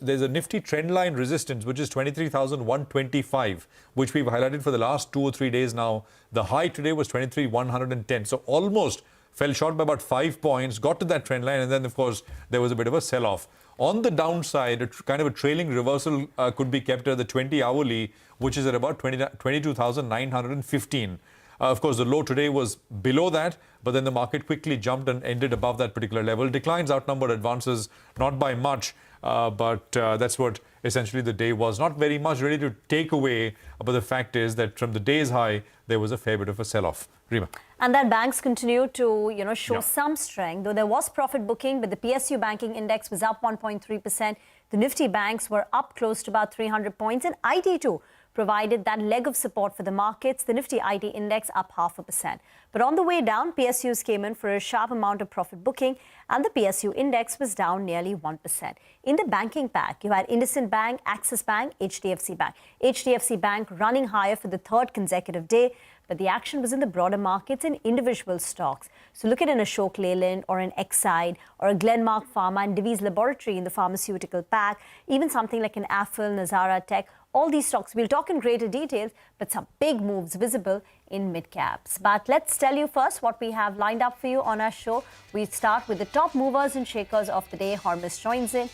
there's a Nifty trendline resistance, which is 23,125, which we've highlighted for the last 2 or 3 days now. The high today was 23,110, so almost fell short by about 5 points, got to that trend line, and then of course there was a bit of a sell-off. On the downside, kind of a trailing reversal could be kept at the 20-hourly, which is at about 22,915. Of course, the low today was below that, but then the market quickly jumped and ended above that particular level. Declines outnumbered advances, not by much, but that's what essentially the day was. Not very much ready to take away, but the fact is that from the day's high, there was a fair bit of a sell-off. Reema. And that banks continue to, show some strength, though there was profit booking, but the PSU banking index was up 1.3%. The Nifty banks were up close to about 300 points, and IT too provided that leg of support for the markets. The Nifty IT index up 0.5%. But on the way down, PSUs came in for a sharp amount of profit booking, and the PSU index was down nearly 1%. In the banking pack, you had IndusInd Bank, Axis Bank, HDFC Bank. HDFC Bank running higher for the third consecutive day, but the action was in the broader markets and individual stocks. So look at an Ashok Leyland or an Exide or a Glenmark Pharma and Divi's Laboratory in the pharmaceutical pack, even something like an Affle, Nazara Tech. All these stocks, we'll talk in greater details, but some big moves visible in mid-caps. But let's tell you first what we have lined up for you on our show. We start with the top movers and shakers of the day. Hormus joins in.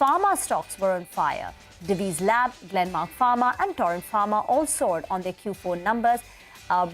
Pharma stocks were on fire. Divi's Lab, Glenmark Pharma and Torrent Pharma all soared on their Q4 numbers,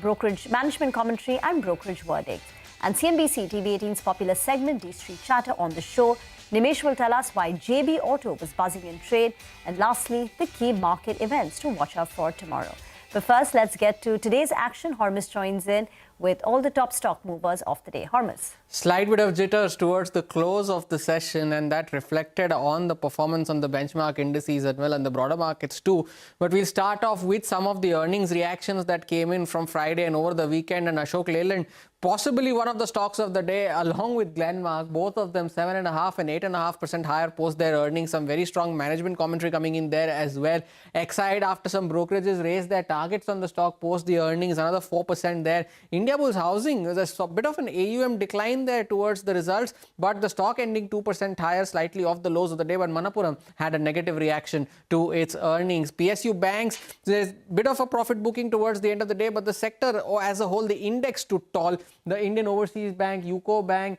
brokerage management commentary and brokerage verdicts. And CNBC-TV18's popular segment, D-Street Chatter, on the show. Nimesh will tell us why JB Auto was buzzing in trade. And lastly, the key market events to watch out for tomorrow. But first, let's get to today's action. Hormus joins in with all the top stock movers of the day. Hormus. Slight bit of jitters towards the close of the session, and that reflected on the performance on the benchmark indices as well and the broader markets too. But we'll start off with some of the earnings reactions that came in from Friday and over the weekend. And Ashok Leyland, possibly one of the stocks of the day, along with Glenmark, both of them 7.5% and 8.5% higher post their earnings. Some very strong management commentary coming in there as well. Exide, after some brokerages raised their targets on the stock post the earnings, another 4% there. Indiabulls Housing, there's a bit of an AUM decline there towards the results, but the stock ending 2% higher, slightly off the lows of the day. But Manappuram had a negative reaction to its earnings. PSU banks, there's a bit of a profit booking towards the end of the day, but the sector as a whole, the index stood tall. The Indian Overseas Bank, UCO Bank,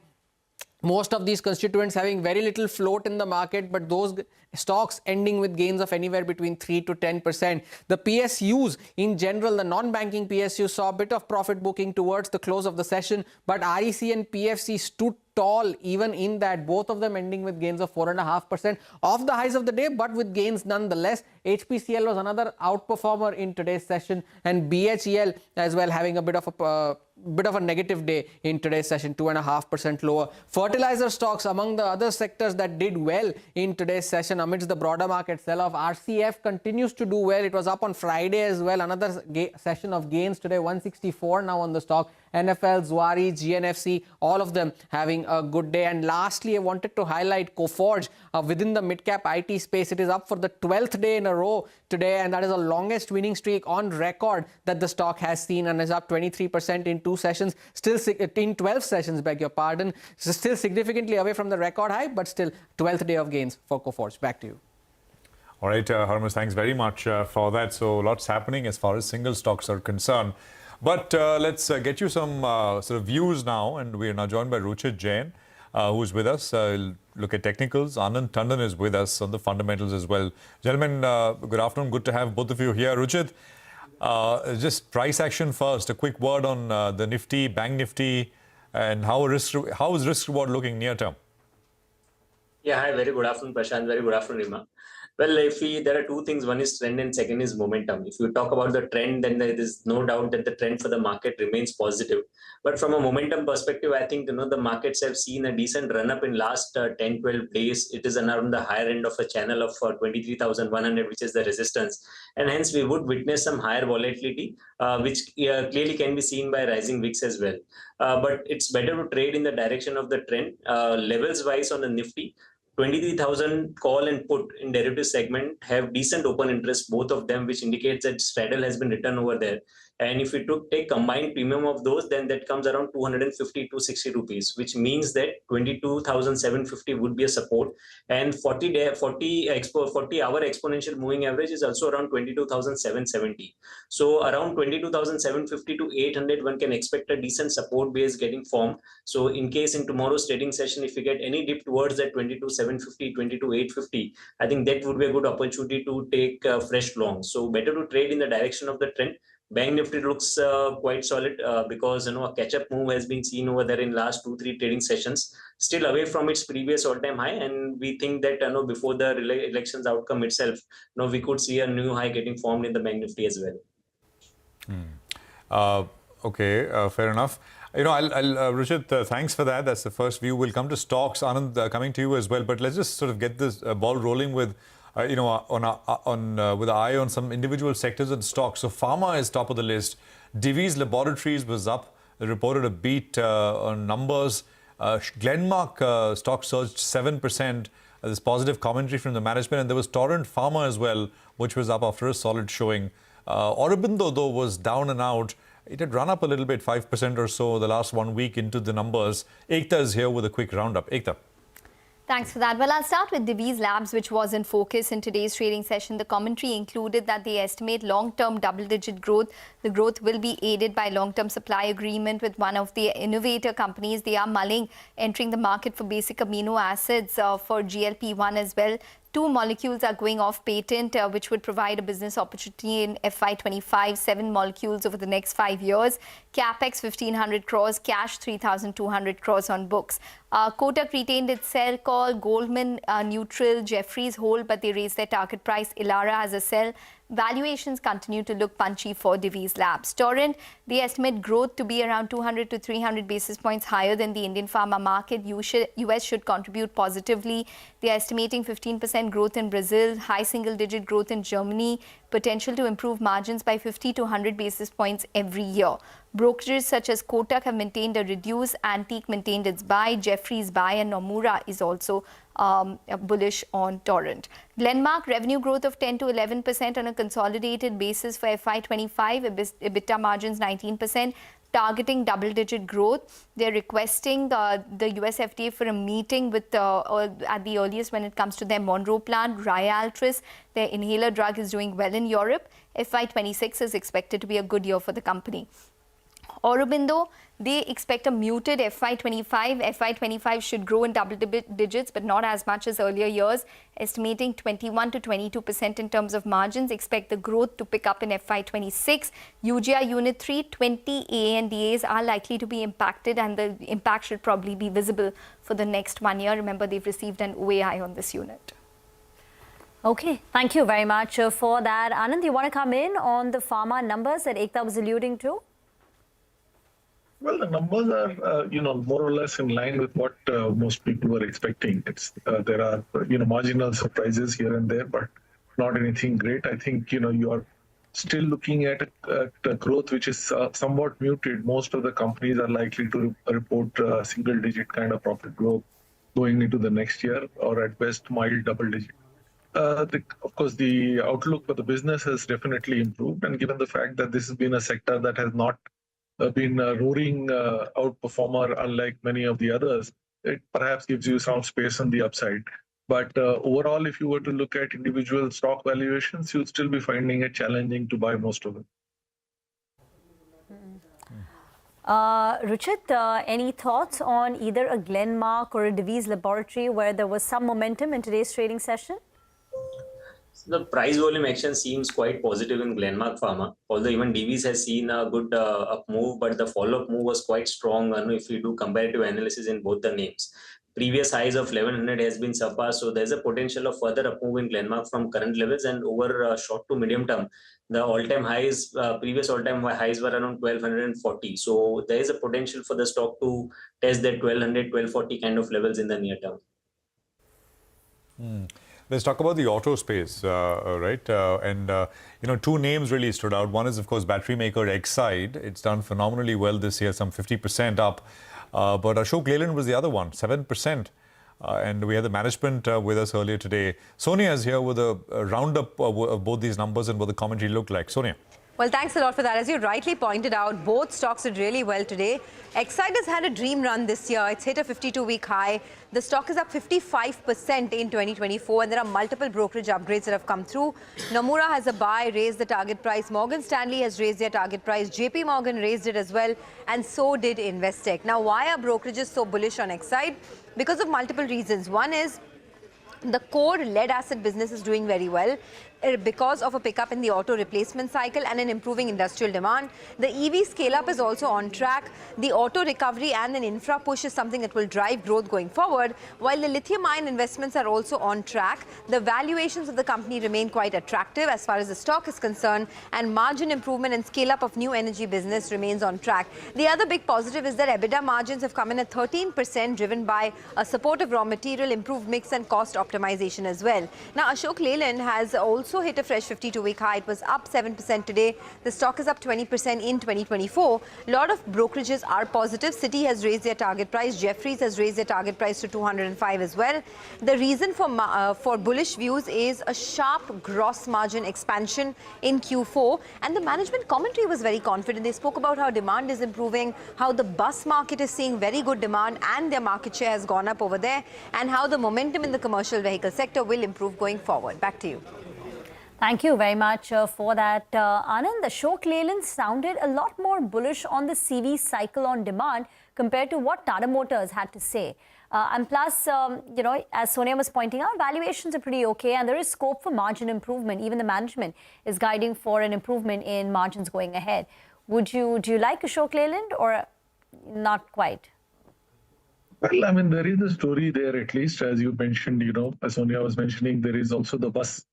most of these constituents having very little float in the market, but those stocks ending with gains of anywhere between 3 to 10%. The PSUs in general, the non-banking PSUs saw a bit of profit booking towards the close of the session, but REC and PFC stood tall even in that, both of them ending with gains of 4.5% off the highs of the day, but with gains nonetheless. HPCL was another outperformer in today's session, and BHEL as well having a bit of a negative day in today's session, 2.5% lower. Fertilizer stocks among the other sectors that did well in today's session amidst the broader market sell-off. RCF continues to do well. It was up on Friday as well. Another session of gains today, 164 now on the stock. NFL, Zuari, GNFC, all of them having a good day. And lastly, I wanted to highlight Coforge within the mid-cap IT space. It is up for the 12th day in a row today, and that is the longest winning streak on record that the stock has seen, and is up 23% in 2 sessions, still in 12 sessions, beg your pardon. So still significantly away from the record high, but still 12th day of gains for Coforge. Back to you. All right, Harmus, thanks very much for that. So lots happening as far as single stocks are concerned. But let's get you some sort of views now, and we are now joined by Ruchit Jain, who's with us. Look at technicals. Anand Tandon is with us on the fundamentals as well. Gentlemen, good afternoon. Good to have both of you here. Ruchit, just price action first. A quick word on the Nifty, Bank Nifty, and how is risk reward looking near term? Yeah, hi. Very good afternoon, Prashant. Very good afternoon, Rima. Well, there are two things. One is trend and second is momentum. If you talk about the trend, then there is no doubt that the trend for the market remains positive. But from a momentum perspective, I think the markets have seen a decent run up in last 10-12 days. It is around the higher end of a channel of 23,100, which is the resistance, and hence we would witness some higher volatility, which clearly can be seen by rising VIX as well. But it's better to trade in the direction of the trend. Levels wise on the Nifty, 23,000 call and put in derivative segment have decent open interest, both of them, which indicates that straddle has been written over there. And if we take combined premium of those, then that comes around 250-260 rupees, which means that 22,750 would be a support. And 40-hour exponential moving average is also around 22,770. So around 22,750 to 800, one can expect a decent support base getting formed. So in case in tomorrow's trading session, if we get any dip towards that 22,750, 22,850, I think that would be a good opportunity to take fresh long. So better to trade in the direction of the trend. Bank Nifty looks quite solid because a catch-up move has been seen over there in last 2-3 trading sessions, still away from its previous all-time high, and we think that before the elections outcome itself, we could see a new high getting formed in the Bank Nifty as well. Okay, fair enough. Ruchit, thanks for that. That's the first view. We'll come to stocks. Anand, coming to you as well. But let's just sort of get this ball rolling with. With an eye on some individual sectors and stocks. So Pharma is top of the list. Divi's Laboratories was up. They reported a beat on numbers. Glenmark stock surged 7%. There's positive commentary from the management. And there was Torrent Pharma as well, which was up after a solid showing. Aurobindo, though, was down and out. It had run up a little bit, 5% or so, the last 1 week into the numbers. Ekta is here with a quick roundup. Ekta. Thanks for that. Well, I'll start with Divi's Labs, which was in focus in today's trading session. The commentary included that they estimate long-term double-digit growth. The growth will be aided by long-term supply agreement with one of the innovator companies. They are mulling entering the market for basic amino acids for GLP-1 as well. 2 molecules are going off patent, which would provide a business opportunity in FY25, 7 molecules over the next 5 years. CapEx 1,500 crores, cash 3,200 crores on books. Kotak retained its sell call, Goldman neutral, Jefferies hold, but they raised their target price. Elara has a sell. Valuations continue to look punchy for Divi's Labs. Torrent, they estimate growth to be around 200 to 300 basis points higher than the Indian pharma market. US should contribute positively. They are estimating 15% growth in Brazil, high single-digit growth in Germany, potential to improve margins by 50 to 100 basis points every year. Brokerages such as Kotak have maintained a reduce, Antique maintained its buy, Jefferies buy, and Nomura is also bullish on Torrent. Glenmark, revenue growth of 10 to 11% on a consolidated basis for FY25, EBITDA margins 19%, targeting double-digit growth. They're requesting the US FDA for a meeting with at the earliest when it comes to their Monroe plant. Ryaltris, their inhaler drug, is doing well in Europe. FY26 is expected to be a good year for the company. Aurobindo, they expect a muted FY25. FY25 should grow in double digits, but not as much as earlier years, estimating 21 to 22% in terms of margins. Expect the growth to pick up in FY26. UGI Unit 3, 20 ANDAs are likely to be impacted, and the impact should probably be visible for the next 1 year. Remember, they've received an OAI on this unit. Okay, thank you very much for that. Anand, you want to come in on the pharma numbers that Ekta was alluding to? Well, the numbers are, more or less in line with what most people were expecting. There are, marginal surprises here and there, but not anything great. I think, you are still looking at a growth which is somewhat muted. Most of the companies are likely to report single-digit kind of profit growth going into the next year, or at best mild double-digit. Of course, the outlook for the business has definitely improved, and given the fact that this has been a sector that has not been a roaring outperformer, unlike many of the others, it perhaps gives you some space on the upside. But overall, if you were to look at individual stock valuations, you'll still be finding it challenging to buy most of them. Ruchit, any thoughts on either a Glenmark or a Divi's Laboratory where there was some momentum in today's trading session? The price volume action seems quite positive in Glenmark Pharma, although even Divi's has seen a good up move, but the follow-up move was quite strong if you do comparative analysis in both the names. Previous highs of 1100 has been surpassed, so there's a potential of further up move in Glenmark from current levels, and over short to medium term, the all-time highs, previous all-time highs were around 1240. So there is a potential for the stock to test that 1200, 1240 kind of levels in the near term. Let's talk about the auto space, right? Two names really stood out. One is, of course, battery maker Exide. It's done phenomenally well this year, some 50% up. But Ashok Leyland was the other one, 7%. And we had the management with us earlier today. Sonia is here with a roundup of both these numbers and what the commentary looked like. Sonia. Well, thanks a lot for that. As you rightly pointed out, both stocks did really well today. Exide has had a dream run this year. It's hit a 52-week high. The stock is up 55% in 2024, and there are multiple brokerage upgrades that have come through. Nomura has a buy, raised the target price. Morgan Stanley has raised their target price. JP Morgan raised it as well, and so did Investec. Now, why are brokerages so bullish on Exide? Because of multiple reasons. One is the core lead acid business is doing very well because of a pickup in the auto replacement cycle and an improving industrial demand. The EV scale-up is also on track. The auto recovery and an infra push is something that will drive growth going forward, while the lithium-ion investments are also on track. The valuations of the company remain quite attractive as far as the stock is concerned, and margin improvement and scale-up of new energy business remains on track. The other big positive is that EBITDA margins have come in at 13%, driven by a supportive raw material, improved mix and cost optimization as well. Now, Ashok Leyland has also hit a fresh 52-week high. It was up 7% today. The stock is up 20% in 2024. A lot of brokerages are positive. Citi has raised their target price. Jefferies has raised their target price to 205 as well. The reason for bullish views is a sharp gross margin expansion in Q4. And the management commentary was very confident. They spoke about how demand is improving, how the bus market is seeing very good demand and their market share has gone up over there, and how the momentum in the commercial vehicle sector will improve going forward. Back to you. Thank you very much for that, Anand. Ashok Leyland sounded a lot more bullish on the CV cycle on demand compared to what Tata Motors had to say. And plus, as Sonia was pointing out, valuations are pretty okay, and there is scope for margin improvement. Even the management is guiding for an improvement in margins going ahead. Do you like Ashok Leyland or not quite? Well, I mean, there is a story there, at least, as you mentioned, as Sonia was mentioning, there is also the bus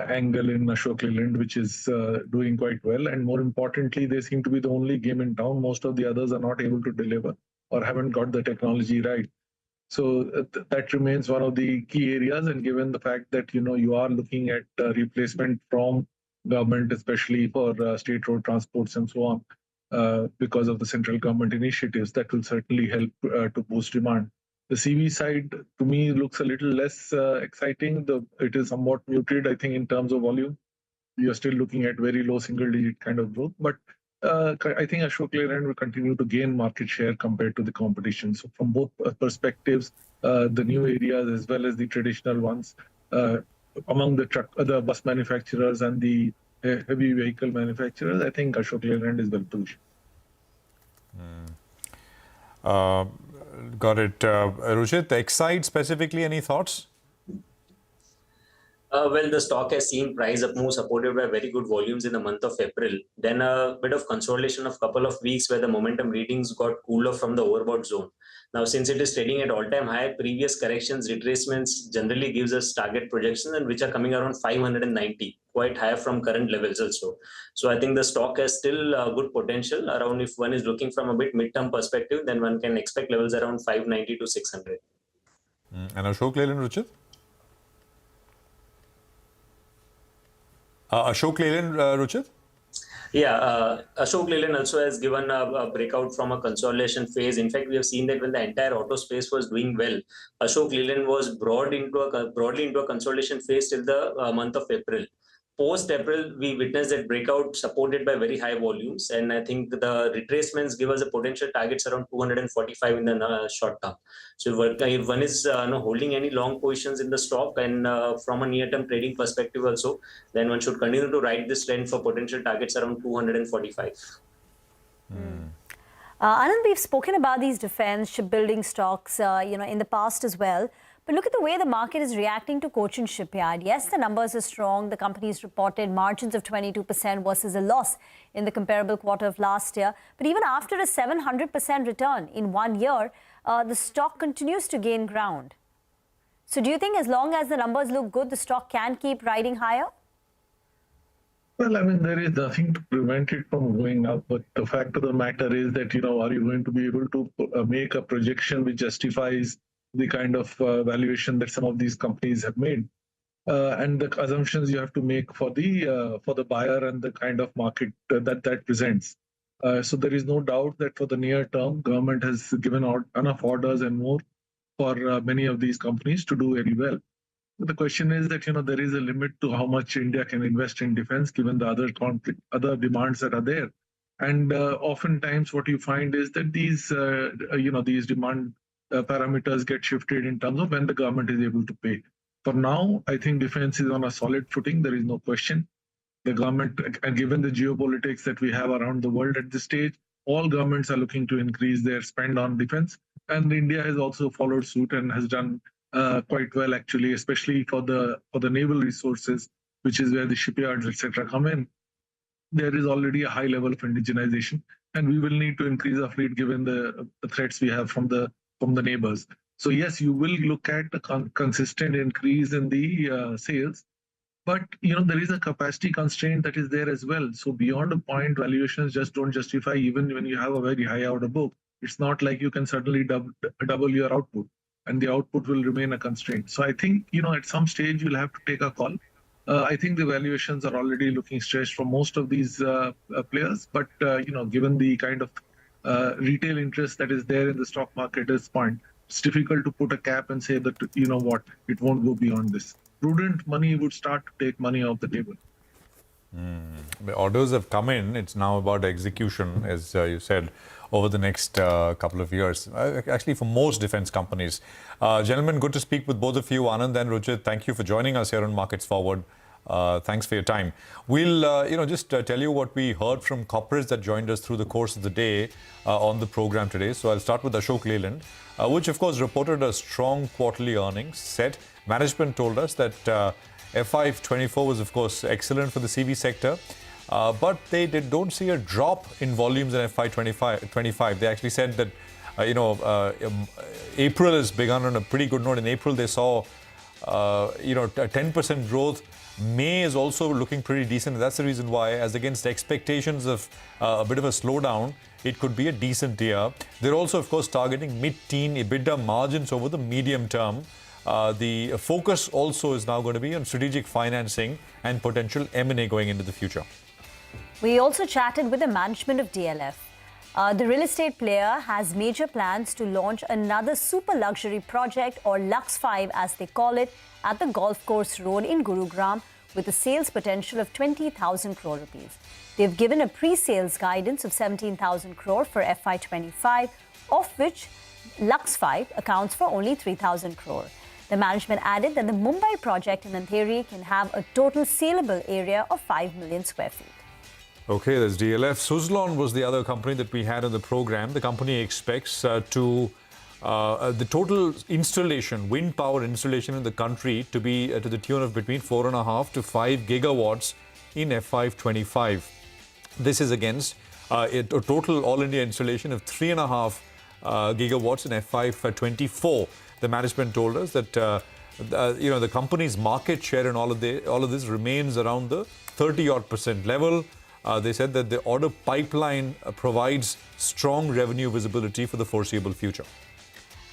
angle in Ashok Leyland, which is doing quite well. And more importantly, they seem to be the only game in town. Most of the others are not able to deliver or haven't got the technology right. So that remains one of the key areas. And given the fact that, you are looking at replacement from government, especially for state road transports and so on, because of the central government initiatives, that will certainly help to boost demand. The CV side, to me, looks a little less exciting. It is somewhat muted, I think, in terms of volume. We are still looking at very low single-digit kind of growth. But I think Ashok Leyland will continue to gain market share compared to the competition. So from both perspectives, the new areas as well as the traditional ones, among the bus manufacturers and the heavy vehicle manufacturers, I think Ashok Leyland is well positioned. Got it. Ruchit, Exide specifically, any thoughts? Well, the stock has seen price up move supported by very good volumes in the month of April. Then a bit of consolidation of couple of weeks where the momentum readings got cooled off from the overbought zone. Now, since it is trading at all-time high, previous corrections, retracements generally gives us target projections and which are coming around 590, quite high from current levels also. So I think the stock has still good potential around. If one is looking from a bit mid-term perspective, then one can expect levels around 590 to 600. And Ashok Leyland, Ruchit? Ashok Leyland, Ruchit? Yeah, Ashok Leyland also has given a breakout from a consolidation phase. In fact, we have seen that when the entire auto space was doing well, Ashok Leyland was broadly into a consolidation phase till the month of April. Post-April, we witnessed that breakout supported by very high volumes. And I think the retracements give us a potential targets around 245 in the short term. So if one is holding any long positions in the stock and from a near-term trading perspective also, then one should continue to ride this trend for potential targets around 245. Anand, we've spoken about these defense, shipbuilding stocks, in the past as well. But look at the way the market is reacting to Cochin Shipyard. Yes, the numbers are strong. The company's reported margins of 22% versus a loss in the comparable quarter of last year. But even after a 700% return in 1 year, the stock continues to gain ground. So do you think as long as the numbers look good, the stock can keep riding higher? Well, I mean, there is nothing to prevent it from going up. But the fact of the matter is that, are you going to be able to make a projection which justifies the kind of valuation that some of these companies have made, and the assumptions you have to make for the buyer and the kind of market that presents. So there is no doubt that for the near term, government has given out enough orders and more for many of these companies to do very well. But the question is that there is a limit to how much India can invest in defense, given the other demands that are there. And oftentimes, what you find is that these demand parameters get shifted in terms of when the government is able to pay. For now, I think defense is on a solid footing. There is no question. The government, and given the geopolitics that we have around the world at this stage, all governments are looking to increase their spend on defense. And India has also followed suit and has done quite well, actually, especially for the naval resources, which is where the shipyards, etc., come in. There is already a high level of indigenization, and we will need to increase our fleet given the threats we have from the neighbors. So yes, you will look at a consistent increase in the sales, but there is a capacity constraint that is there as well. So beyond a point, valuations just don't justify even when you have a very high order book. It's not like you can suddenly double your output, and the output will remain a constraint. So I think at some stage you'll have to take a call. I think the valuations are already looking stretched for most of these players, but given the kind of retail interest that is there in the stock market at this point, it's difficult to put a cap and say that, it won't go beyond this. Prudent money would start to take money off the table. The orders have come in. It's now about execution, as you said, over the next couple of years. Actually, for most defense companies. Gentlemen, good to speak with both of you. Anand and Ruchit, thank you for joining us here on Markets Forward. Thanks for your time. We'll, just tell you what we heard from corporates that joined us through the course of the day on the program today. So I'll start with Ashok Leyland, which of course reported a strong quarterly earnings set. Management told us that FY24 was of course excellent for the CV sector, but they don't see a drop in volumes in FY25. They actually said that, April has begun on a pretty good note. In April, they saw, a 10% growth. May is also looking pretty decent. That's the reason why, as against expectations of a bit of a slowdown, it could be a decent year. They're also, of course, targeting mid-teen EBITDA margins over the medium term. The focus also is now going to be on strategic financing and potential M&A going into the future. We also chatted with the management of DLF. The real estate player has major plans to launch another super luxury project, or Lux 5 as they call it, at the Golf Course Road in Gurugram with a sales potential of 20,000 crore rupees. They've given a pre-sales guidance of 17,000 crore for FY25, of which Lux 5 accounts for only 3,000 crore. The management added that the Mumbai project in Andheri can have a total saleable area of 5 million square feet. Okay, there's DLF. Suzlon was the other company that we had on the program. The company expects the total installation, wind power installation in the country to be to the tune of between 4.5 to 5 gigawatts in FY25. This is against a total all India installation of 3.5 gigawatts in FY24. The management told us that the company's market share in all of this remains around the 30% level. They said that the order pipeline provides strong revenue visibility for the foreseeable future.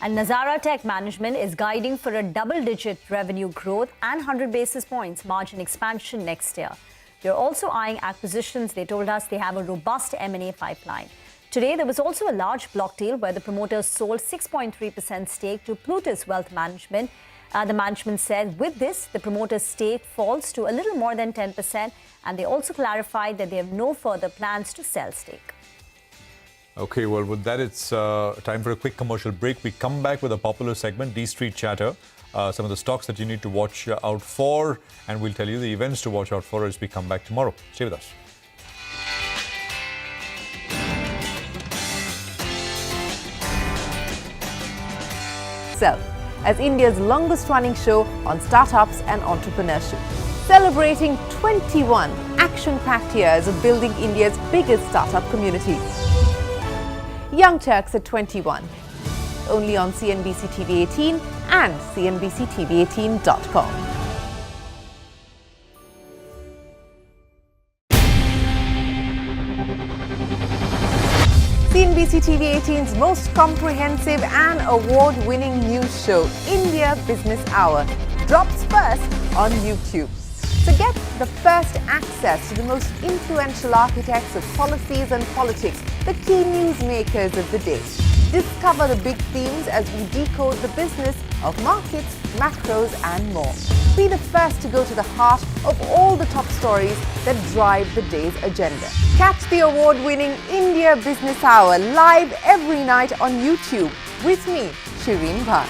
And Nazara Tech management is guiding for a double-digit revenue growth and 100 basis points margin expansion next year. They're also eyeing acquisitions. They told us they have a robust M&A pipeline. Today, there was also a large block deal where the promoters sold 6.3% stake to Plutus Wealth Management. The management said with this, the promoter's stake falls to a little more than 10%, and they also clarified that they have no further plans to sell stake. Okay, well, with that, it's time for a quick commercial break. We come back with a popular segment, D Street Chatter, some of the stocks that you need to watch out for, and we'll tell you the events to watch out for as we come back tomorrow. Stay with us. As India's longest-running show on startups and entrepreneurship, celebrating 21 action-packed years of building India's biggest startup community. Young Turks at 21, only on CNBC-TV18 and CNBCTV18.com. CNBC-TV18's most comprehensive and award-winning news show, India Business Hour, drops first on YouTube. So get the first access to the most influential architects of policies and politics, the key newsmakers of the day. Discover the big themes as we decode the business of markets, macros, and more. Be the first to go to the heart of all the top stories that drive the day's agenda. Catch the award-winning India Business Hour live every night on YouTube with me, Shireen Bhat.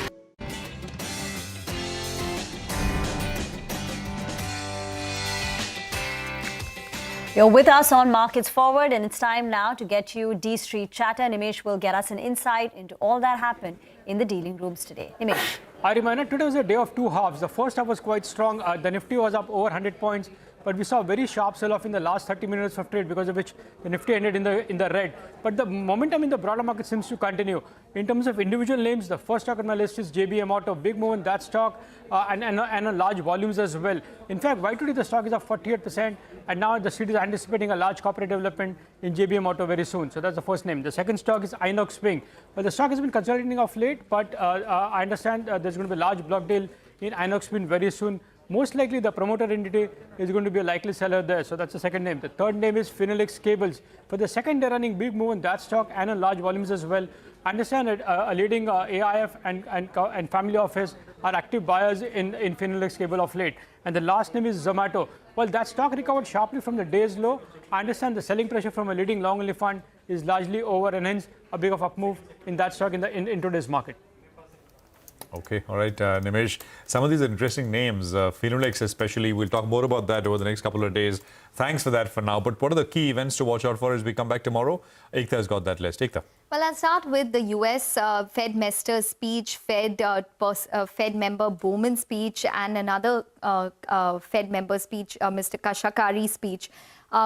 You're with us on Markets Forward, and it's time now to get you D Street Chatter. Nimesh will get us an insight into all that happened in the dealing rooms today. Nimesh. I remind today was a day of two halves. The first half was quite strong. The Nifty was up over 100 points. But we saw a very sharp sell-off in the last 30 minutes of trade, because of which the Nifty ended in the red. But the momentum in the broader market seems to continue. In terms of individual names, the first stock on my list is JBM Auto. Big move in that stock and large volumes as well. In fact, why today the stock is up 48%, and now the street is anticipating a large corporate development in JBM Auto very soon. So that's the first name. The second stock is Inox Swing. But the stock has been consolidating of late, but I understand there's going to be a large block deal in Inox Swing very soon. Most likely, the promoter entity is going to be a likely seller there. So that's the second name. The third name is Finelix Cables. For the second, they're running big move in that stock and in large volumes as well. Understand that a leading AIF and family office are active buyers in Finelix Cable of late. And the last name is Zomato. Well, that stock recovered sharply from the day's low. I understand the selling pressure from a leading long-only fund is largely over, and hence a big of up move in that stock in today's market. Okay, all right, Nimesh. Some of these are interesting names, Finelix especially. We'll talk more about that over the next couple of days. Thanks for that for now. But what are the key events to watch out for as we come back tomorrow? Ekta has got that list. Ekta. Well, I'll start with the US Fed Mester's speech, Fed member Bowman's speech, and another Fed member speech, Mr. Kashkari's speech.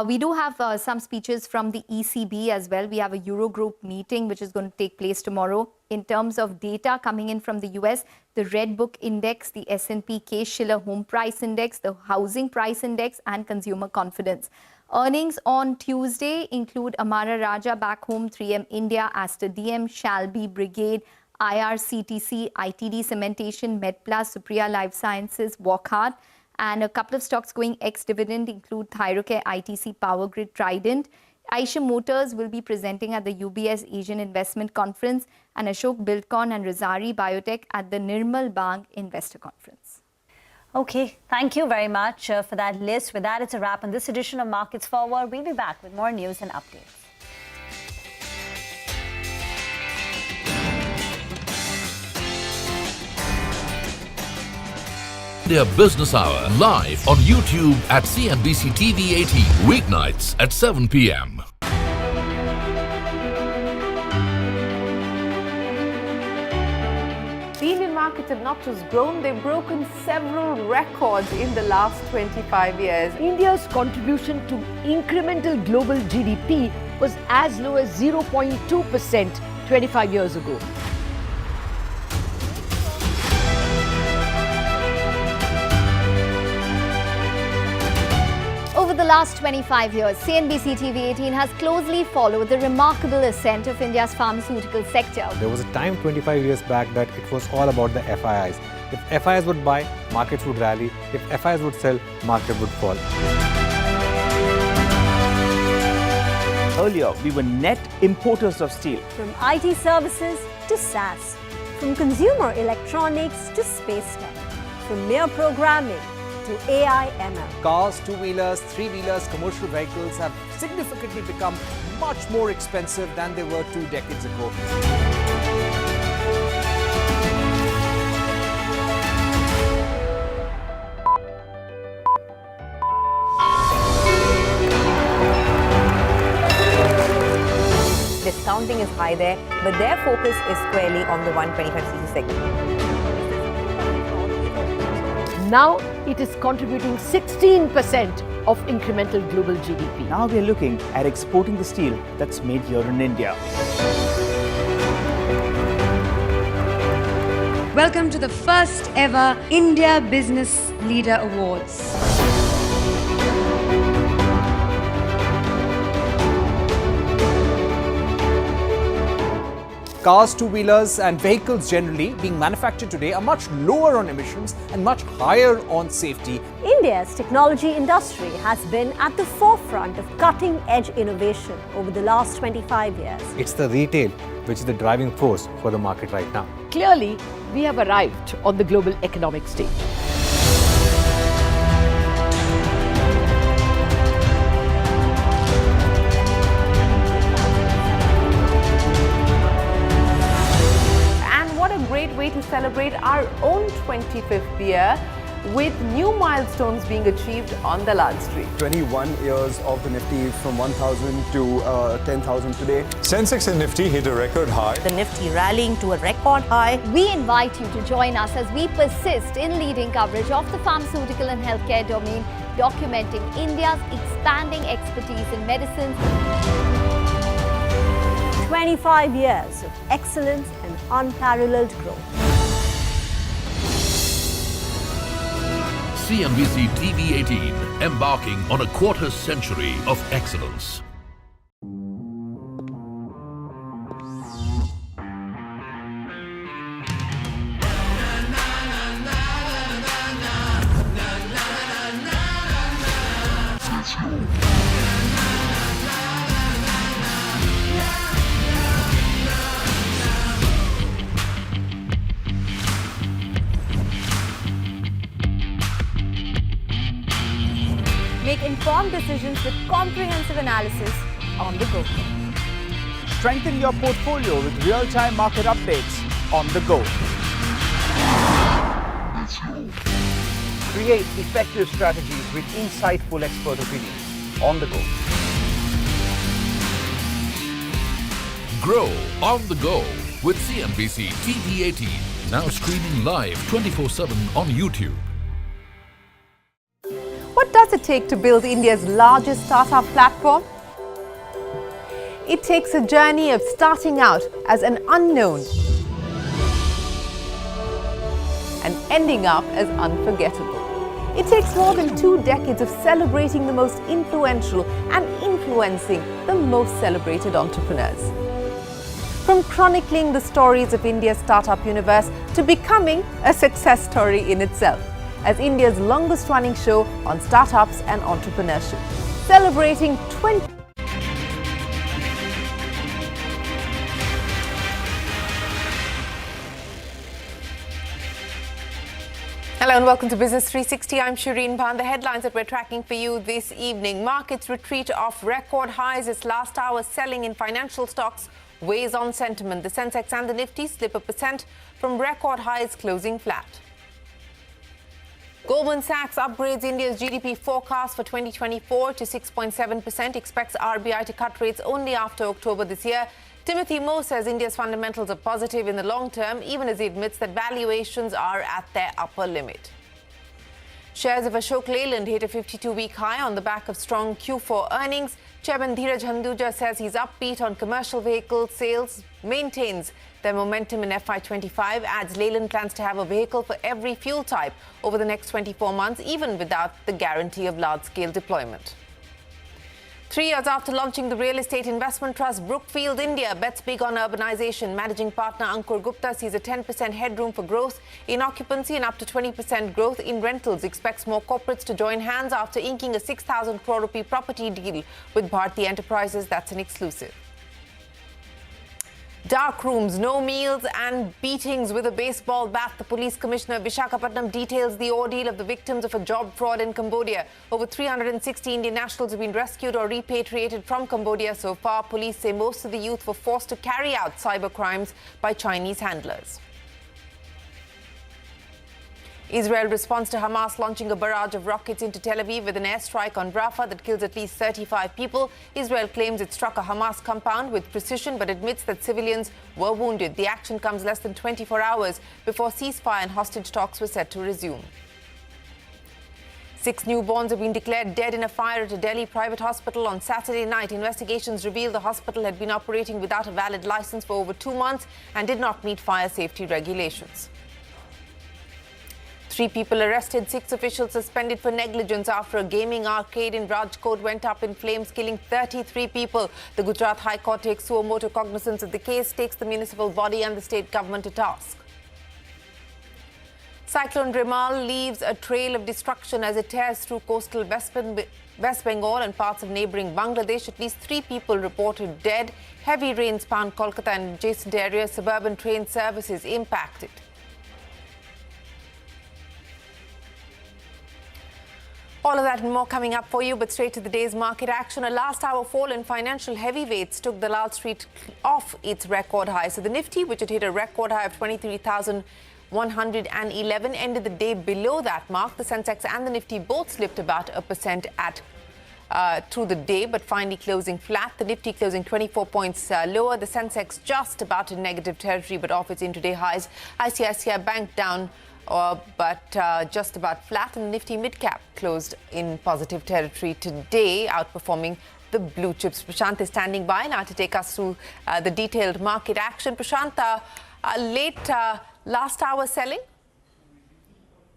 We do have some speeches from the ECB as well. We have a Eurogroup meeting which is going to take place tomorrow. In terms of data coming in from the US, the Red Book Index, the S&P Case-Shiller Home Price Index, the Housing Price Index, and Consumer Confidence. Earnings on Tuesday include Amara Raja back home, 3M India, Aster DM, Shalby Brigade, IRCTC, ITD Cementation, MedPlus, Supriya Life Sciences, Walkhart. And a couple of stocks going ex-dividend include Thyrocare, ITC, Power Grid, Trident. Eicher Motors will be presenting at the UBS Asian Investment Conference, and Ashok Buildcon and Razari Biotech at the Nirmal Bang Investor Conference. Okay, thank you very much for that list. With that, it's a wrap on this edition of Markets Forward. We'll be back with more news and updates. India Business Hour live on YouTube at CNBC-TV18 weeknights at 7 p.m. The Indian markets have not just grown, they've broken several records in the last 25 years. India's contribution to incremental global GDP was as low as 0.2% 25 years ago. Over the last 25 years, CNBC-TV18 has closely followed the remarkable ascent of India's pharmaceutical sector. There was a time 25 years back that it was all about the FIIs. If FIIs would buy, markets would rally. If FIIs would sell, market would fall. Earlier, we were net importers of steel. From IT services to SaaS, from consumer electronics to space tech, from mere programming to AI ML. Cars, two-wheelers, three-wheelers, commercial vehicles have significantly become much more expensive than they were 2 decades ago. Discounting is high there, but their focus is squarely on the 125cc segment. Now it is contributing 16% of incremental global GDP. Now we are looking at exporting the steel that's made here in India. Welcome to the first ever India Business Leader Awards. Cars, two-wheelers and vehicles generally being manufactured today are much lower on emissions and much higher on safety. India's technology industry has been at the forefront of cutting-edge innovation over the last 25 years. It's the retail which is the driving force for the market right now. Clearly, we have arrived on the global economic stage. Great way to celebrate our own 25th year with new milestones being achieved on Dalal Street. 21 years of the Nifty from 1,000 to 10,000 today. Sensex and Nifty hit a record high. The Nifty rallying to a record high. We invite you to join us as we persist in leading coverage of the pharmaceutical and healthcare domain, documenting India's expanding expertise in medicines. 25 years of excellence and unparalleled growth. CNBC-TV18 embarking on a quarter century of excellence. Make informed decisions with comprehensive analysis on the go. Strengthen your portfolio with real-time market updates on the go. Create effective strategies with insightful expert opinions on the go. Grow on the go with CNBC-TV18, now streaming live 24/7 on YouTube. What does it take to build India's largest startup platform? It takes a journey of starting out as an unknown and ending up as unforgettable. It takes more than 2 decades of celebrating the most influential and influencing the most celebrated entrepreneurs. From chronicling the stories of India's startup universe to becoming a success story in itself, as India's longest running show on startups and entrepreneurship, celebrating 20. Hello and welcome to Business 360. I'm Shireen Bhan. The headlines that we're tracking for you this evening. Markets retreat off record highs as last hour's selling in financial stocks weighs on sentiment. The Sensex and the Nifty slip 1% from record highs, closing flat. Goldman Sachs upgrades India's GDP forecast for 2024 to 6.7%, expects RBI to cut rates only after October this year. Timothy Moe says India's fundamentals are positive in the long term, even as he admits that valuations are at their upper limit. Shares of Ashok Leyland hit a 52-week high on the back of strong Q4 earnings. Chairman Dheeraj Handuja says he's upbeat on commercial vehicle sales, maintains their momentum in FY25, adds Leyland plans to have a vehicle for every fuel type over the next 24 months, even without the guarantee of large-scale deployment. 3 years after launching the real estate investment trust, Brookfield India bets big on urbanization. Managing partner Ankur Gupta sees a 10% headroom for growth in occupancy and up to 20% growth in rentals. Expects more corporates to join hands after inking a 6,000 crore rupee property deal with Bharti Enterprises. That's an exclusive. Dark rooms, no meals and beatings with a baseball bat. The police commissioner of Visakhapatnam details the ordeal of the victims of a job fraud in Cambodia. Over 360 Indian nationals have been rescued or repatriated from Cambodia so far. Police say most of the youth were forced to carry out cyber crimes by Chinese handlers. Israel responds to Hamas launching a barrage of rockets into Tel Aviv with an airstrike on Rafah that kills at least 35 people. Israel claims it struck a Hamas compound with precision but admits that civilians were wounded. The action comes less than 24 hours before ceasefire and hostage talks were set to resume. 6 newborns have been declared dead in a fire at a Delhi private hospital on Saturday night. Investigations reveal the hospital had been operating without a valid license for over 2 months and did not meet fire safety regulations. 3 people arrested, 6 officials suspended for negligence after a gaming arcade in Rajkot went up in flames, killing 33 people. The Gujarat High Court takes suo motu cognizance of the case, takes the municipal body and the state government to task. Cyclone Remal leaves a trail of destruction as it tears through coastal West Bengal and parts of neighbouring Bangladesh. At least 3 people reported dead. Heavy rain spanned Kolkata and adjacent areas. Suburban train services impacted. All of that and more coming up for you, but straight to the day's market action. A last-hour fall in financial heavyweights took Dalal Street off its record high. So the Nifty, which had hit a record high of 23,111, ended the day below that mark. The Sensex and the Nifty both slipped about 1% through the day, but finally closing flat. The Nifty closing 24 points lower. The Sensex just about in negative territory, but off its intraday highs. ICICI Bank down but just about flat, and Nifty Midcap closed in positive territory today, outperforming the blue chips. Prashant is standing by now to take us through the detailed market action. Prashant, late last hour selling?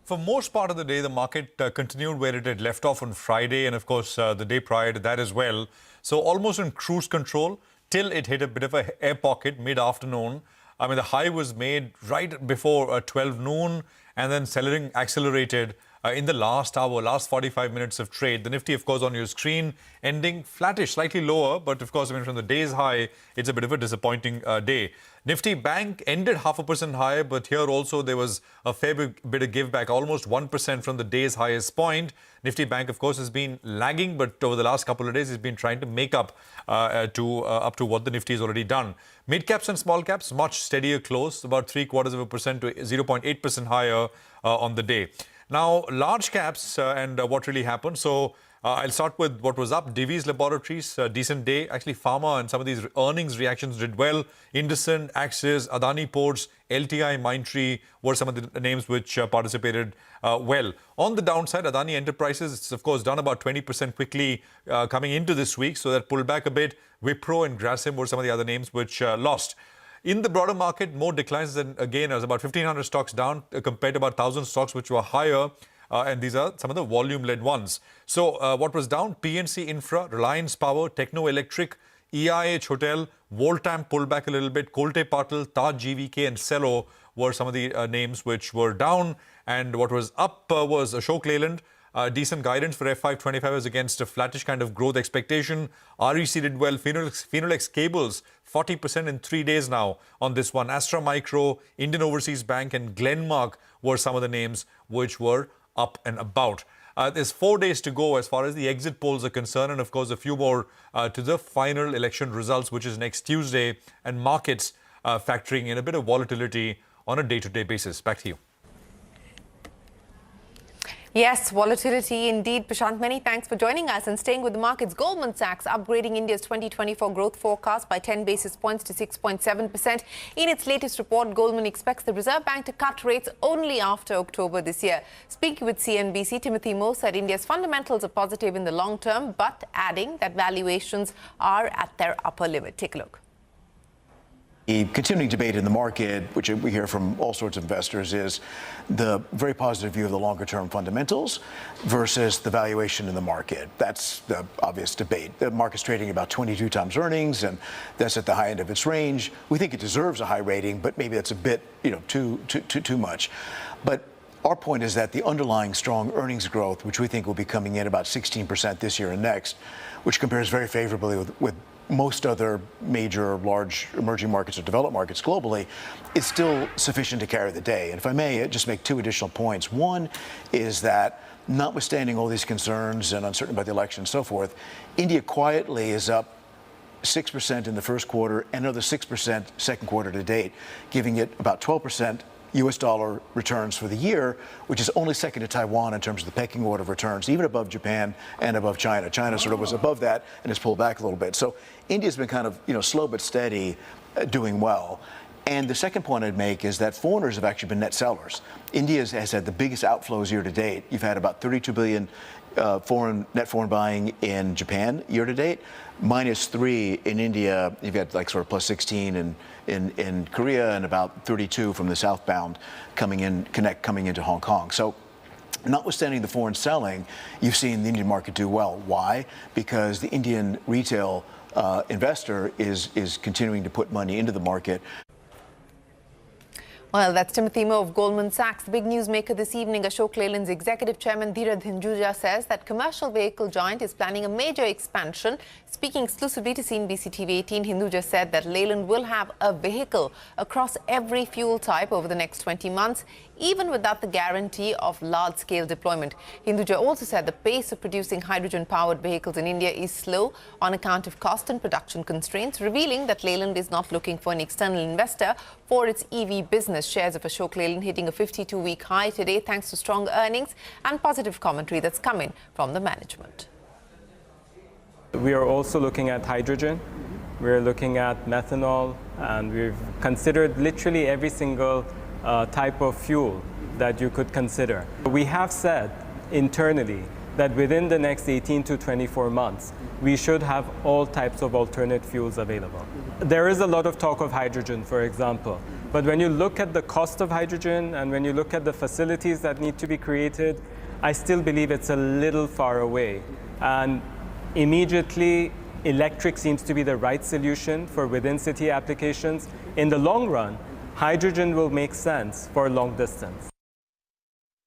For most part of the day, the market continued where it had left off on Friday and, of course, the day prior to that as well. So almost in cruise control till it hit a bit of an air pocket mid-afternoon. I mean, the high was made right before 12 noon and then selling accelerated in the last hour, last 45 minutes of trade. The Nifty, of course, on your screen, ending flattish, slightly lower. But, of course, I mean, from the day's high, it's a bit of a disappointing day. Nifty Bank ended 0.5% higher, but here also there was a fair bit of give back, almost 1% from the day's highest point. Nifty Bank, of course, has been lagging, but over the last couple of days, has been trying to make up to what the Nifty has already done. Mid caps and small caps, much steadier close, about 0.75% to 0.8% higher on the day. Now, large caps and what really happened. So I'll start with what was up. Divi's Laboratories, decent day. Actually, Pharma and some of these earnings reactions did well. Indusen, Axis, Adani Ports, LTI, Mindtree were some of the names which participated well. On the downside, Adani Enterprises, it's of course done about 20% quickly coming into this week. So that pulled back a bit. Wipro and Grasim were some of the other names which lost. In the broader market, more declines than, again, as about 1,500 stocks down compared to about 1,000 stocks which were higher. And these are some of the volume-led ones. So what was down? PNC Infra, Reliance Power, Techno Electric, EIH Hotel, Voltam pulled back a little bit, Kolte Patil, Taj GVK and Cello were some of the names which were down. And what was up was Ashok Leyland. Decent guidance for F525 is against a flattish kind of growth expectation. REC did well. Phenolix Cables, 40% in 3 days now on this one. Astra Micro, Indian Overseas Bank and Glenmark were some of the names which were up and about. There's 4 days to go as far as the exit polls are concerned, and of course a few more to the final election results, which is next Tuesday, and markets factoring in a bit of volatility on a day-to-day basis. Back to you. Yes, volatility indeed. Prashant, many thanks for joining us and staying with the markets. Goldman Sachs upgrading India's 2024 growth forecast by 10 basis points to 6.7%. In its latest report, Goldman expects the Reserve Bank to cut rates only after October this year. Speaking with CNBC, Timothy Moe said India's fundamentals are positive in the long term, but adding that valuations are at their upper limit. Take a look. The continuing debate in the market, which we hear from all sorts of investors, is the very positive view of the longer-term fundamentals versus the valuation in the market. That's the obvious debate. The market's trading about 22 times earnings, and that's at the high end of its range. We think it deserves a high rating, but maybe that's a bit, too much. But our point is that the underlying strong earnings growth, which we think will be coming in about 16% this year and next, which compares very favorably with most other major large emerging markets or developed markets globally, is still sufficient to carry the day. And if I may just make two additional points. One is that notwithstanding all these concerns and uncertainty about the election and so forth, India quietly is up 6% in the first quarter and another 6% second quarter to date, giving it about 12% U.S. dollar returns for the year, which is only second to Taiwan in terms of the pecking order of returns, even above Japan and above China. China sort of was above that and has pulled back a little bit. So India's been kind of, slow but steady, doing well. And the second point I'd make is that foreigners have actually been net sellers. India has had the biggest outflows year to date. You've had about 32 billion net foreign buying in Japan year to date, -3 in India. You've got like sort of plus 16 in Korea and about 32 from the southbound coming into Hong Kong. So notwithstanding the foreign selling, you've seen the Indian market do well. Why? Because the Indian retail investor is continuing to put money into the market. Well, that's Timothy Moe of Goldman Sachs. The big newsmaker this evening, Ashok Leyland's executive chairman Dheeraj Hinduja says that commercial vehicle giant is planning a major expansion. Speaking exclusively to CNBC-TV18, Hinduja said that Leyland will have a vehicle across every fuel type over the next 20 months, even without the guarantee of large-scale deployment. Hinduja also said the pace of producing hydrogen-powered vehicles in India is slow on account of cost and production constraints, revealing that Leyland is not looking for an external investor for its EV business. Shares of Ashok Leyland hitting a 52-week high today thanks to strong earnings and positive commentary that's coming from the management. We are also looking at hydrogen. We're looking at methanol, and we've considered literally every single type of fuel that you could consider. We have said internally that within the next 18 to 24 months, we should have all types of alternate fuels available. There is a lot of talk of hydrogen, for example, but when you look at the cost of hydrogen and when you look at the facilities that need to be created, I still believe it's a little far away. And immediately, electric seems to be the right solution for within-city applications. In the long run, hydrogen will make sense for long distance.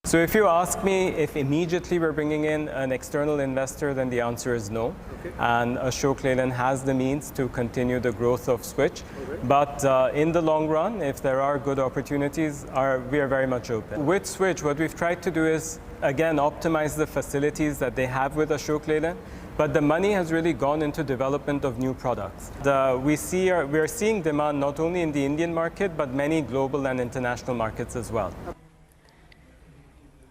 So if you ask me if immediately we're bringing in an external investor, then the answer is no. And Ashok Leyland has the means to continue the growth of Switch. But in the long run, if there are good opportunities, we are very much open. With Switch, what we've tried to do is, again, optimize the facilities that they have with Ashok Leyland. But the money has really gone into development of new products. We are seeing demand not only in the Indian market, but many global and international markets as well.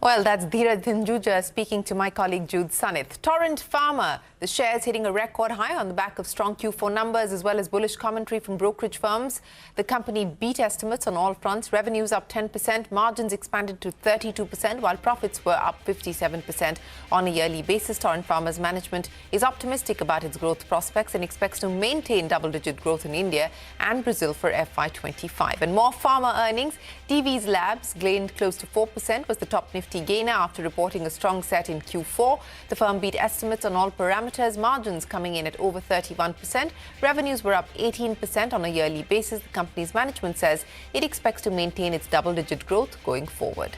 Well, that's Dheeraj Hinduja speaking to my colleague Jude Sanith. Torrent Pharma, the shares hitting a record high on the back of strong Q4 numbers as well as bullish commentary from brokerage firms. The company beat estimates on all fronts. Revenues up 10%, margins expanded to 32%, while profits were up 57% on a yearly basis. Torrent Pharma's management is optimistic about its growth prospects and expects to maintain double-digit growth in India and Brazil for FY25. And more pharma earnings. Divi's Labs gained close to 4%, was the top Nifty gainer after reporting a strong set in Q4. The firm beat estimates on all parameters, margins coming in at over 31%. Revenues were up 18% on a yearly basis. The company's management says it expects to maintain its double-digit growth going forward.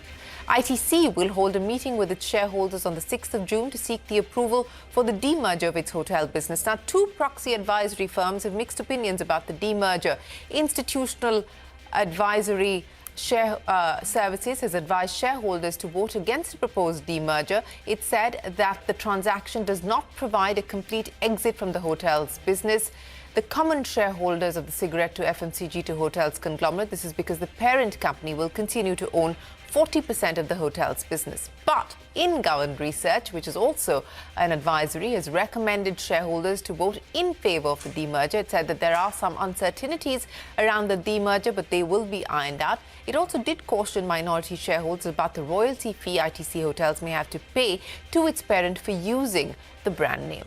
ITC will hold a meeting with its shareholders on the 6th of June to seek the approval for the demerger of its hotel business. Now, two proxy advisory firms have mixed opinions about the demerger. Institutional Advisory Services has advised shareholders to vote against the proposed demerger. It said that the transaction does not provide a complete exit from the hotel's business. the common shareholders of the cigarette to FMCG to hotels conglomerate. This is because the parent company will continue to own 40% of the hotel's business. But InGovern Research, which is also an advisory, has recommended shareholders to vote in favor of the demerger. It said that there are some uncertainties around the demerger, but they will be ironed out. It also did caution minority shareholders about the royalty fee ITC Hotels may have to pay to its parent for using the brand name.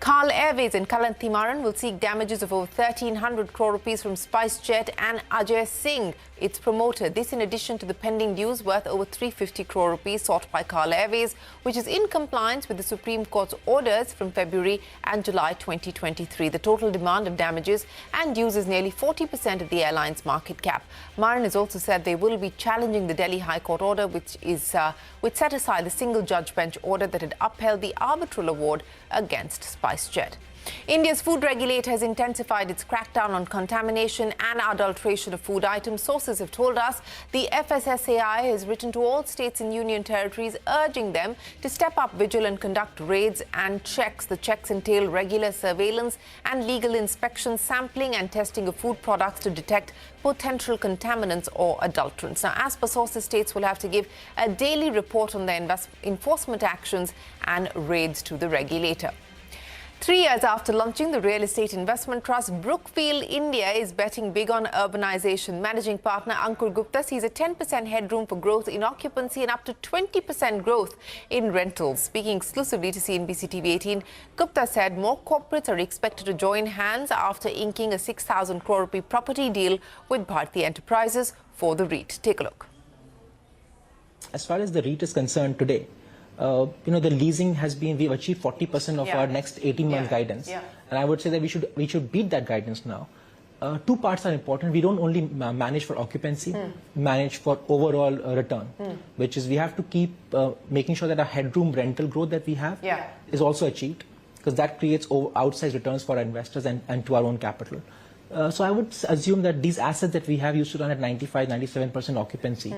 Carl Airways and Kalanthimaran will seek damages of over 1,300 crore rupees from SpiceJet and Ajay Singh, its promoter. This in addition to the pending dues worth over 350 crore rupees sought by Carl Airways, which is in compliance with the Supreme Court's orders from February and July 2023. The total demand of damages and dues is nearly 40% of the airline's market cap. Maran has also said they will be challenging the Delhi High Court order, which set aside the single judge bench order that had upheld the arbitral award against SpiceJet. India's food regulator has intensified its crackdown on contamination and adulteration of food items. Sources have told us the FSSAI has written to all states and union territories urging them to step up vigil and conduct raids and checks. The checks entail regular surveillance and legal inspections, sampling and testing of food products to detect potential contaminants or adulterants. Now, as per sources, states will have to give a daily report on their enforcement actions and raids to the regulator. 3 years after launching the real estate investment trust, Brookfield India is betting big on urbanization. Managing partner Ankur Gupta sees a 10% headroom for growth in occupancy and up to 20% growth in rentals. Speaking exclusively to CNBC-TV18, Gupta said more corporates are expected to join hands after inking a 6,000 crore rupee property deal with Bharti Enterprises for the REIT. Take a look. As far as the REIT is concerned today, the leasing has been, we've achieved 40% of our next 18-month guidance. And I would say that we should beat that guidance now. Two parts are important. We don't only manage for occupancy, manage for overall return, which is we have to keep making sure that our headroom rental growth that we have is also achieved, because that creates outsized returns for our investors and to our own capital. So I would assume that these assets that we have used to run at 95-97% occupancy,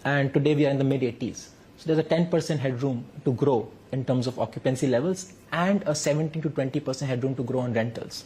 and today we are in the mid-80s. So there's a 10% headroom to grow in terms of occupancy levels and a 17 to 20% headroom to grow on rentals.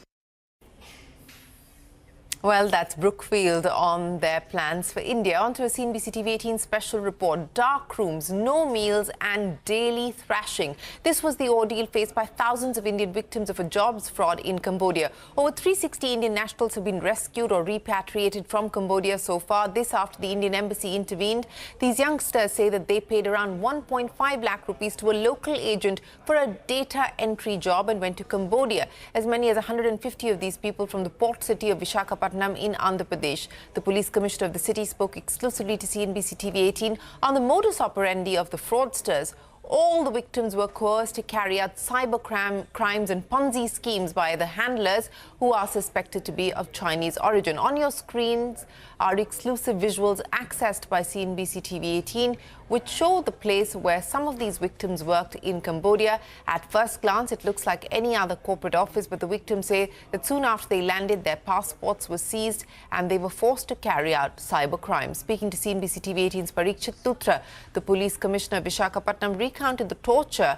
Well, that's Brookfield on their plans for India. On to a CNBC-TV18 special report. Dark rooms, no meals and daily thrashing. This was the ordeal faced by thousands of Indian victims of a jobs fraud in Cambodia. Over 360 Indian nationals have been rescued or repatriated from Cambodia so far. This after the Indian embassy intervened. These youngsters say that they paid around 1.5 lakh rupees to a local agent for a data entry job and went to Cambodia. As many as 150 of these people from the port city of Visakhapatnam in Andhra Pradesh. The police commissioner of the city spoke exclusively to CNBC-TV18 on the modus operandi of the fraudsters. All the victims were coerced to carry out cyber crimes and Ponzi schemes by the handlers, who are suspected to be of Chinese origin. On your screens are exclusive visuals accessed by CNBC-TV18, which show the place where some of these victims worked in Cambodia. At first glance, it looks like any other corporate office, but the victims say that soon after they landed, their passports were seized and they were forced to carry out cyber crimes. Speaking to CNBC-TV18's Parikshit Tutra, the police commissioner of Visakhapatnam recounted the torture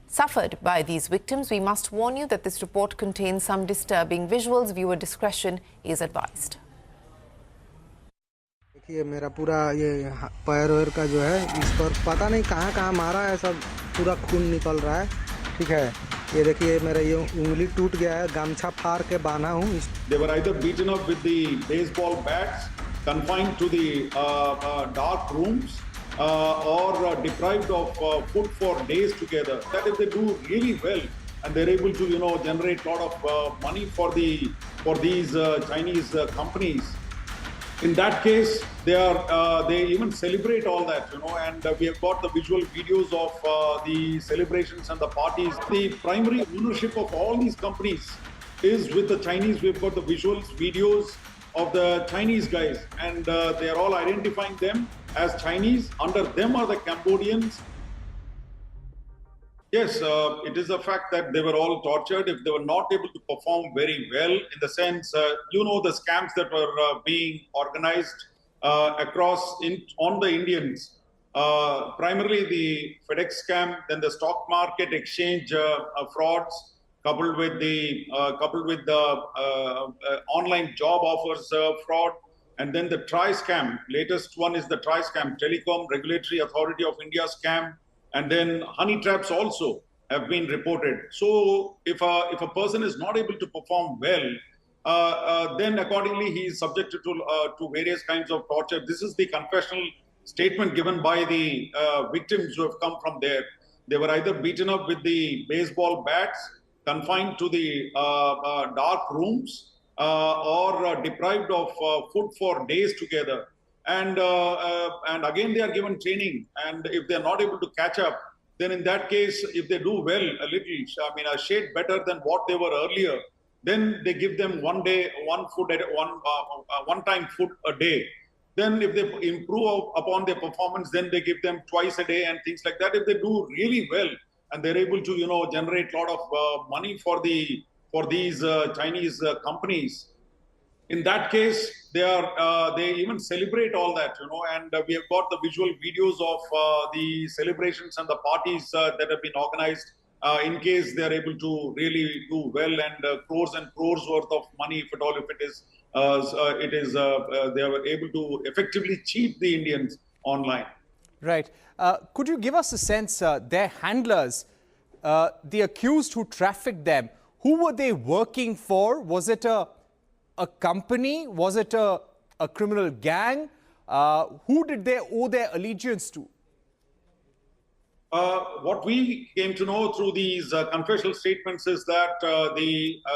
suffered by these victims. We must warn you that this report contains some disturbing visuals. Viewer discretion is advised. देखिए मेरा पूरा ये पैर वैर का जो है इस पर पता नहीं कहाँ मारा है, सब पूरा खून निकल रहा है। ठीक है, ये देखिए मेरा ये उंगली टूट गया है, गामछा फाड़ के बांधा हूँ। They were either beaten up with the baseball bats, confined to the dark rooms, or deprived of food for days together. That if they do really well and they're able to, generate a lot of money for these Chinese companies. In that case, they even celebrate all that, and we have got the visual videos of the celebrations and the parties. The primary ownership of all these companies is with the Chinese. We've got the visuals, videos of the Chinese guys, and they are all identifying them as Chinese. Under them are the Cambodians. Yes, it is a fact that they were all tortured if they were not able to perform very well, in the sense, the scams that were being organized on the Indians. Primarily the FedEx scam, then the stock market exchange frauds, coupled with the online job offers fraud, and then the tri-scam. Latest one is the tri-scam, Telecom Regulatory Authority of India scam, and then honey traps also have been reported. So if a person is not able to perform well, then accordingly he is subjected to various kinds of torture. This is the confessional statement given by the victims who have come from there. They were either beaten up with the baseball bats, confined to the dark rooms, or deprived of food for days together. And again, they are given training. And if they are not able to catch up, then in that case, if they do well, a shade better than what they were earlier, then they give them one time food a day. Then if they improve upon their performance, then they give them twice a day and things like that. If they do really well and they're able to, generate a lot of money for these Chinese companies, in that case, they even celebrate all that, and we have got the visual videos of the celebrations and the parties that have been organized in case they are able to really do well, and crores worth of money, if at all, if they are able to effectively cheat the Indians online. Right. Could you give us a sense, their handlers, the accused who trafficked them, who were they working for? Was it a company? Was it a criminal gang? Who did they owe their allegiance to? What we came to know through these confessional statements is that the